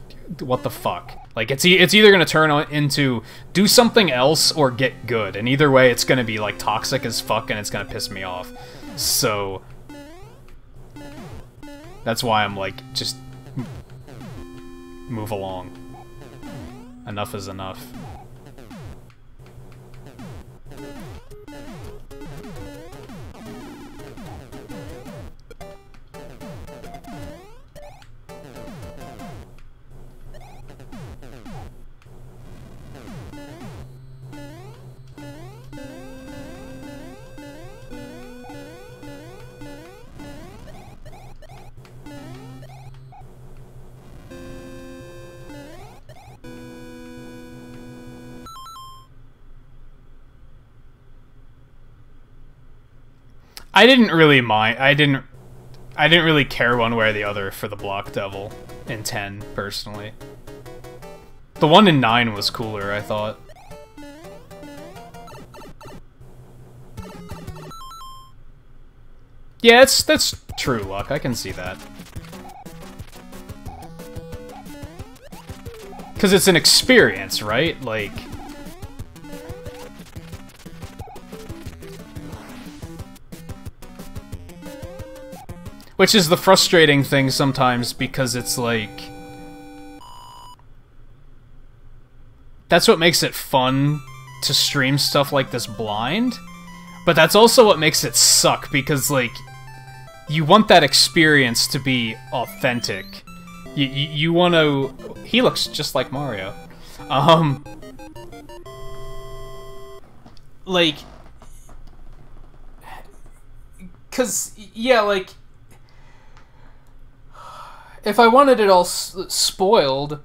what the fuck? Like, it's either gonna turn into do something else or get good. And either way, it's gonna be, like, toxic as fuck and it's gonna piss me off. So that's why I'm like, just move along. Enough is enough. I didn't really mind. I didn't really care one way or the other for the Block Devil in 10, personally. The one in 9 was cooler, I thought. Yeah, that's true, Luck. I can see that. Because it's an experience, right? Like... Which is the frustrating thing sometimes, because it's like... That's what makes it fun to stream stuff like this blind, but that's also what makes it suck, because, like, you want that experience to be authentic. You want to... He looks just like Mario. Like... Because, yeah, like... If I wanted it all spoiled,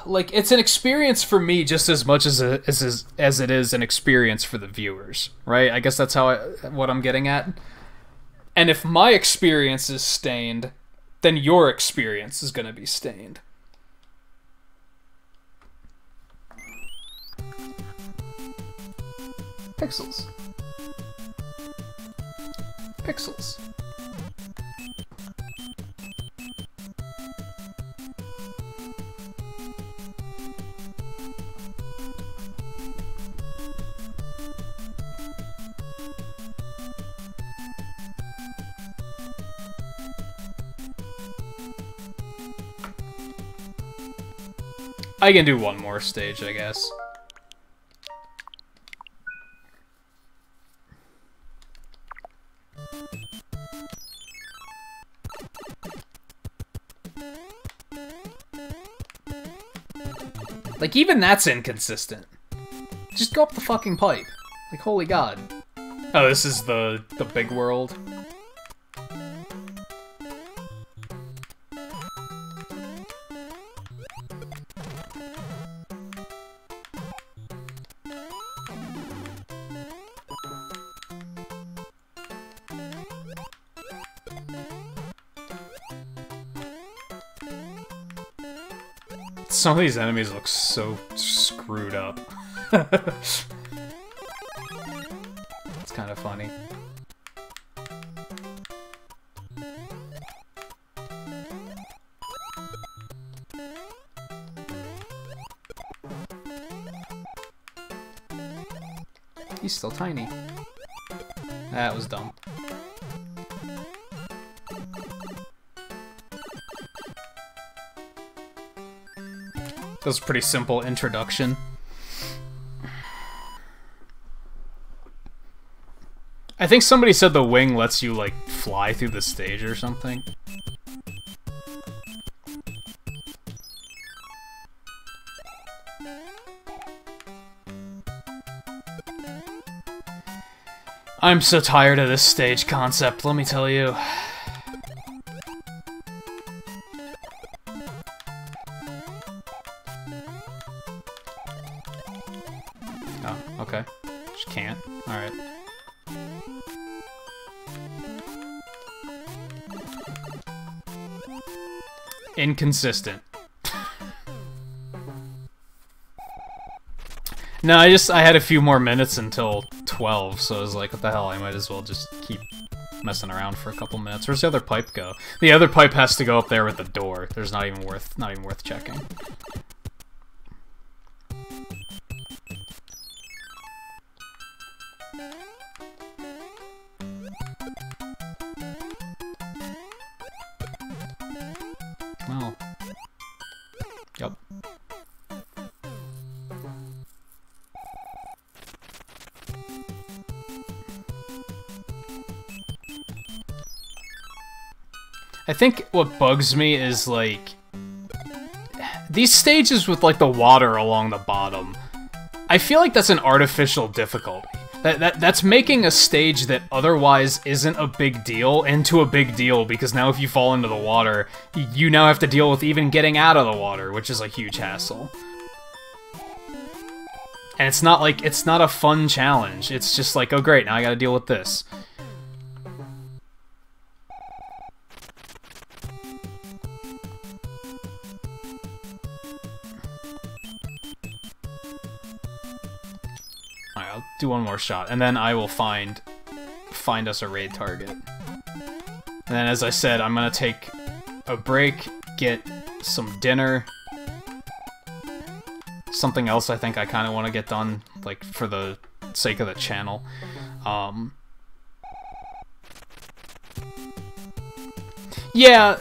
like, it's an experience for me just as much as it is an experience for the viewers, right? I guess that's what I'm getting at. And if my experience is stained, then your experience is going to be stained. Pixels. Pixels. I can do one more stage, I guess. Like, even that's inconsistent. Just go up the fucking pipe. Like, holy god. Oh, this is the big world. Some of these enemies look so screwed up. It's kind of funny. He's still tiny. That was dumb. That was a pretty simple introduction. I think somebody said the wing lets you, like, fly through the stage or something. I'm so tired of this stage concept, let me tell you. Oh, okay. Just can't. Alright. Inconsistent. No, I had a few more minutes until 12, so I was like, what the hell, I might as well just keep messing around for a couple minutes. Where's the other pipe go? The other pipe has to go up there with the door. There's not even worth checking. Well. Yep. I think what bugs me is, like, these stages with, like, the water along the bottom. I feel like that's an artificial difficulty. That's making a stage that otherwise isn't a big deal into a big deal, because now if you fall into the water, you now have to deal with even getting out of the water, which is a huge hassle. And it's not like, it's not a fun challenge. It's just like, oh great, now I gotta deal with this. Alright, I'll do one more shot, and then I will find us a raid target. And then, as I said, I'm gonna take a break, get some dinner. Something else I think I kind of want to get done, like, for the sake of the channel. Yeah,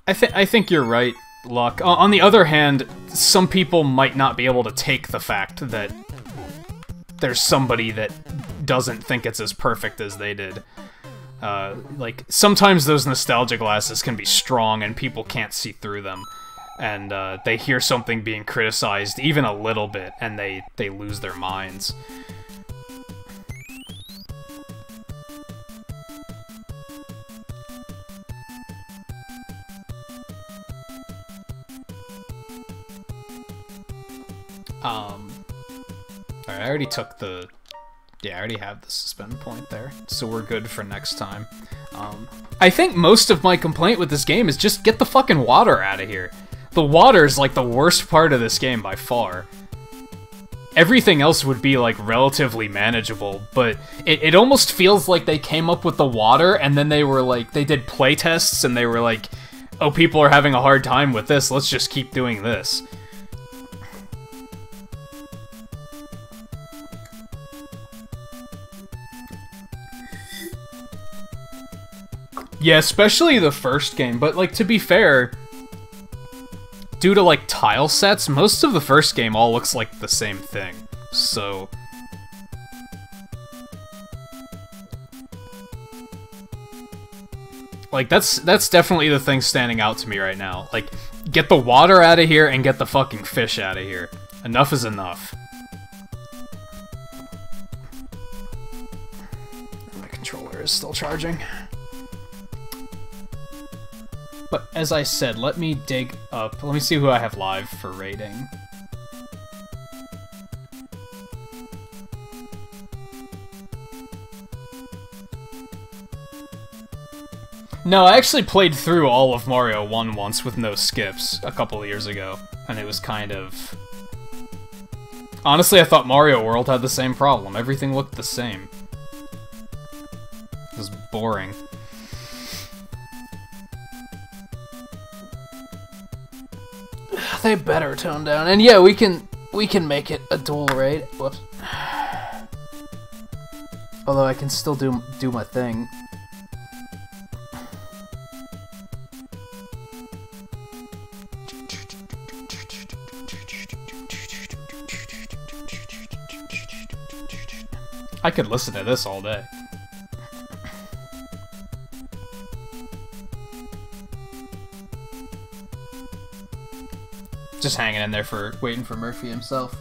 I think you're right, Luck. On the other hand, some people might not be able to take the fact that there's somebody that doesn't think it's as perfect as they did. Like, sometimes those nostalgia glasses can be strong and people can't see through them. And they hear something being criticized even a little bit, and they lose their minds. Alright, I already took the... Yeah, I already have the suspend point there, so we're good for next time. I think most of my complaint with this game is just get the fucking water out of here. The water's, like, the worst part of this game by far. Everything else would be, like, relatively manageable, but it almost feels like they came up with the water, and then they were, like, they did playtests, and they were like, oh, people are having a hard time with this, let's just keep doing this. Yeah, especially the first game, but, like, to be fair... Due to, like, tile sets, most of the first game all looks like the same thing, so... Like, that's definitely the thing standing out to me right now. Like, get the water out of here and get the fucking fish out of here. Enough is enough. My controller is still charging. But, as I said, let me dig up... Let me see who I have live for rating. No, I actually played through all of Mario 1 once with no skips a couple of years ago, and it was kind of... Honestly, I thought Mario World had the same problem. Everything looked the same. It was boring. They better tone down. And yeah, we can make it a dual raid. Whoops. Although I can still do my thing. I could listen to this all day. Just hanging in there waiting for Murphy himself.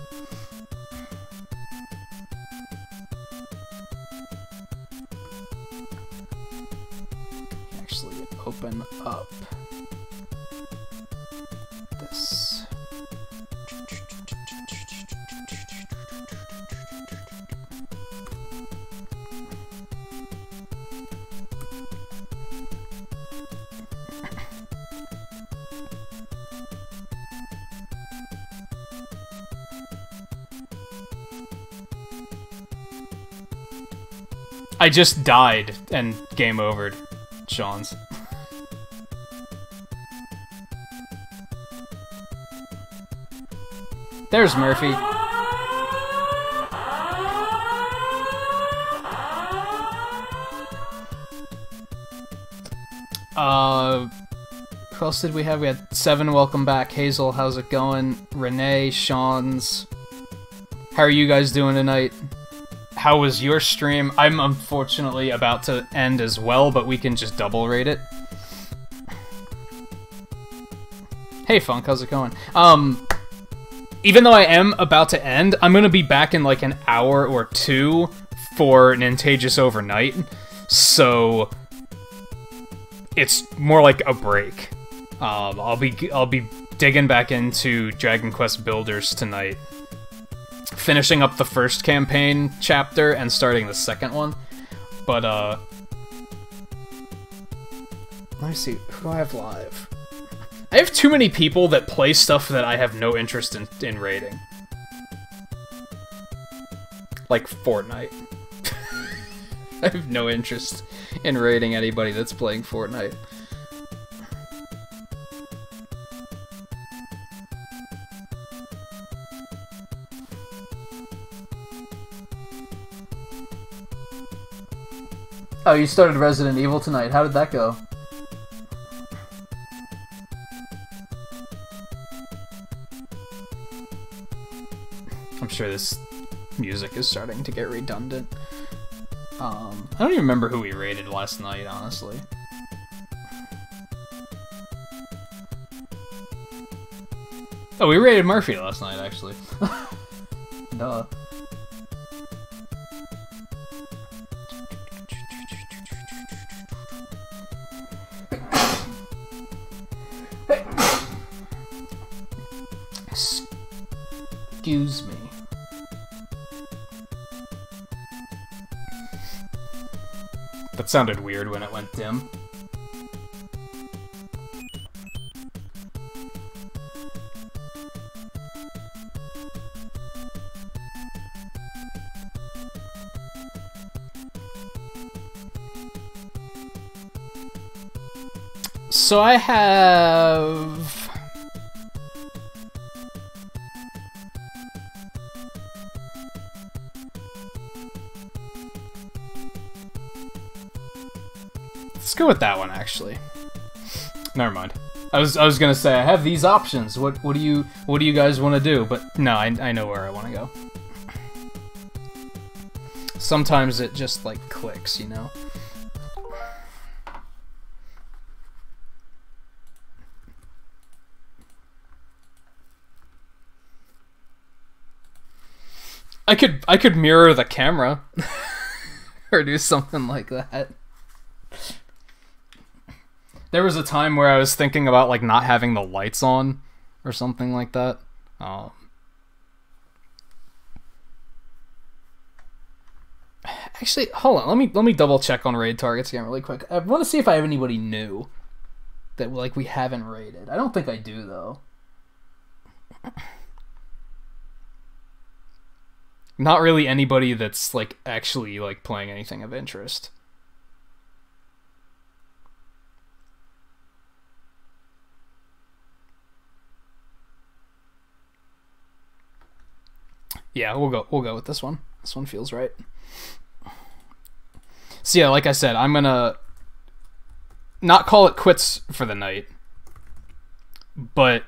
I just died and game overed Sean's. There's Murphy. Who else did we have? We had Seven, welcome back. Hazel, how's it going? Renee, Sean's. How are you guys doing tonight? How was your stream? I'm unfortunately about to end as well, but we can just double rate it. Hey Funk, how's it going? Even though I am about to end, I'm gonna be back in like an hour or two for Nintagious overnight, so it's more like a break. I'll be digging back into Dragon Quest Builders tonight, finishing up the first campaign chapter and starting the second one. But let me see, who do I have live? I have too many people that play stuff that I have no interest in raiding. Like Fortnite. I have no interest in raiding anybody that's playing Fortnite. Oh, you started Resident Evil tonight. How did that go? I'm sure this music is starting to get redundant. I don't even remember who we raided last night, honestly. Oh, we raided Murphy last night, actually. Duh. Excuse me. That sounded weird when it went dim. So I have... Let's go with that one, actually. Never mind. I was gonna say I have these options. What do you guys want to do? But no, I know where I want to go. Sometimes it just like clicks, you know. I could mirror the camera or do something like that. There was a time where I was thinking about like not having the lights on or something like that. Actually, hold on. Let me double check on raid targets again really quick. I want to see if I have anybody new that like we haven't raided. I don't think I do though. Not really anybody that's like actually like playing anything of interest. Yeah, we'll go with this one. This one feels right. So yeah, like I said, I'm gonna not call it quits for the night, but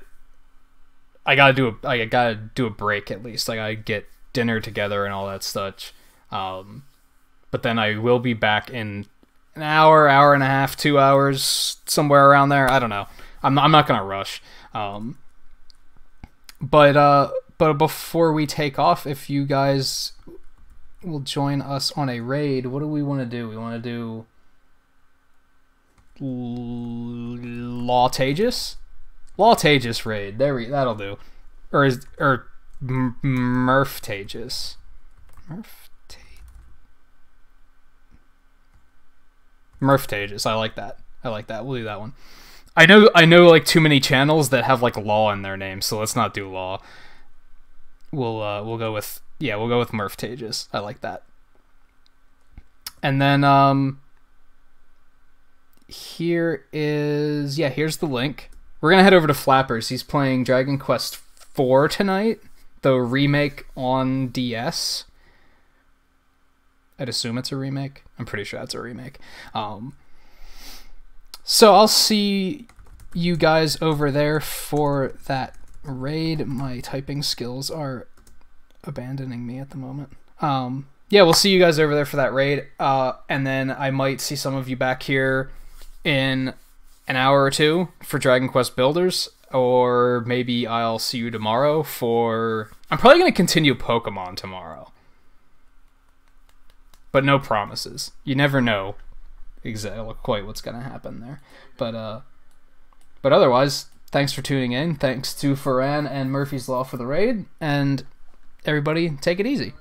I gotta do a break at least. Like I get dinner together and all that stuff. But then I will be back in an hour, hour and a half, 2 hours, somewhere around there. I don't know. I'm not gonna rush. But before we take off, if you guys will join us on a raid, what do we want to do? We want to do Nintagious? Nintagious raid. That'll do. Or Murphtagious. Murphtagious. I like that. We'll do that one. I know like too many channels that have like law in their name, so let's not do law. We'll go with Murphtagious. I like that. And then here's the link. We're gonna head over to Flappers. He's playing Dragon Quest IV tonight, the remake on DS. I'd assume it's a remake. I'm pretty sure that's a remake. So I'll see you guys over there for that raid. My typing skills are abandoning me at the moment. Yeah, we'll see you guys over there for that raid. And then I might see some of you back here in an hour or two for Dragon Quest Builders, or maybe I'll see you tomorrow for... I'm probably going to continue Pokemon tomorrow. But no promises. You never know exactly quite what's going to happen there. But otherwise, thanks for tuning in. Thanks to Ferran and Murphy's Law for the raid. And everybody, take it easy.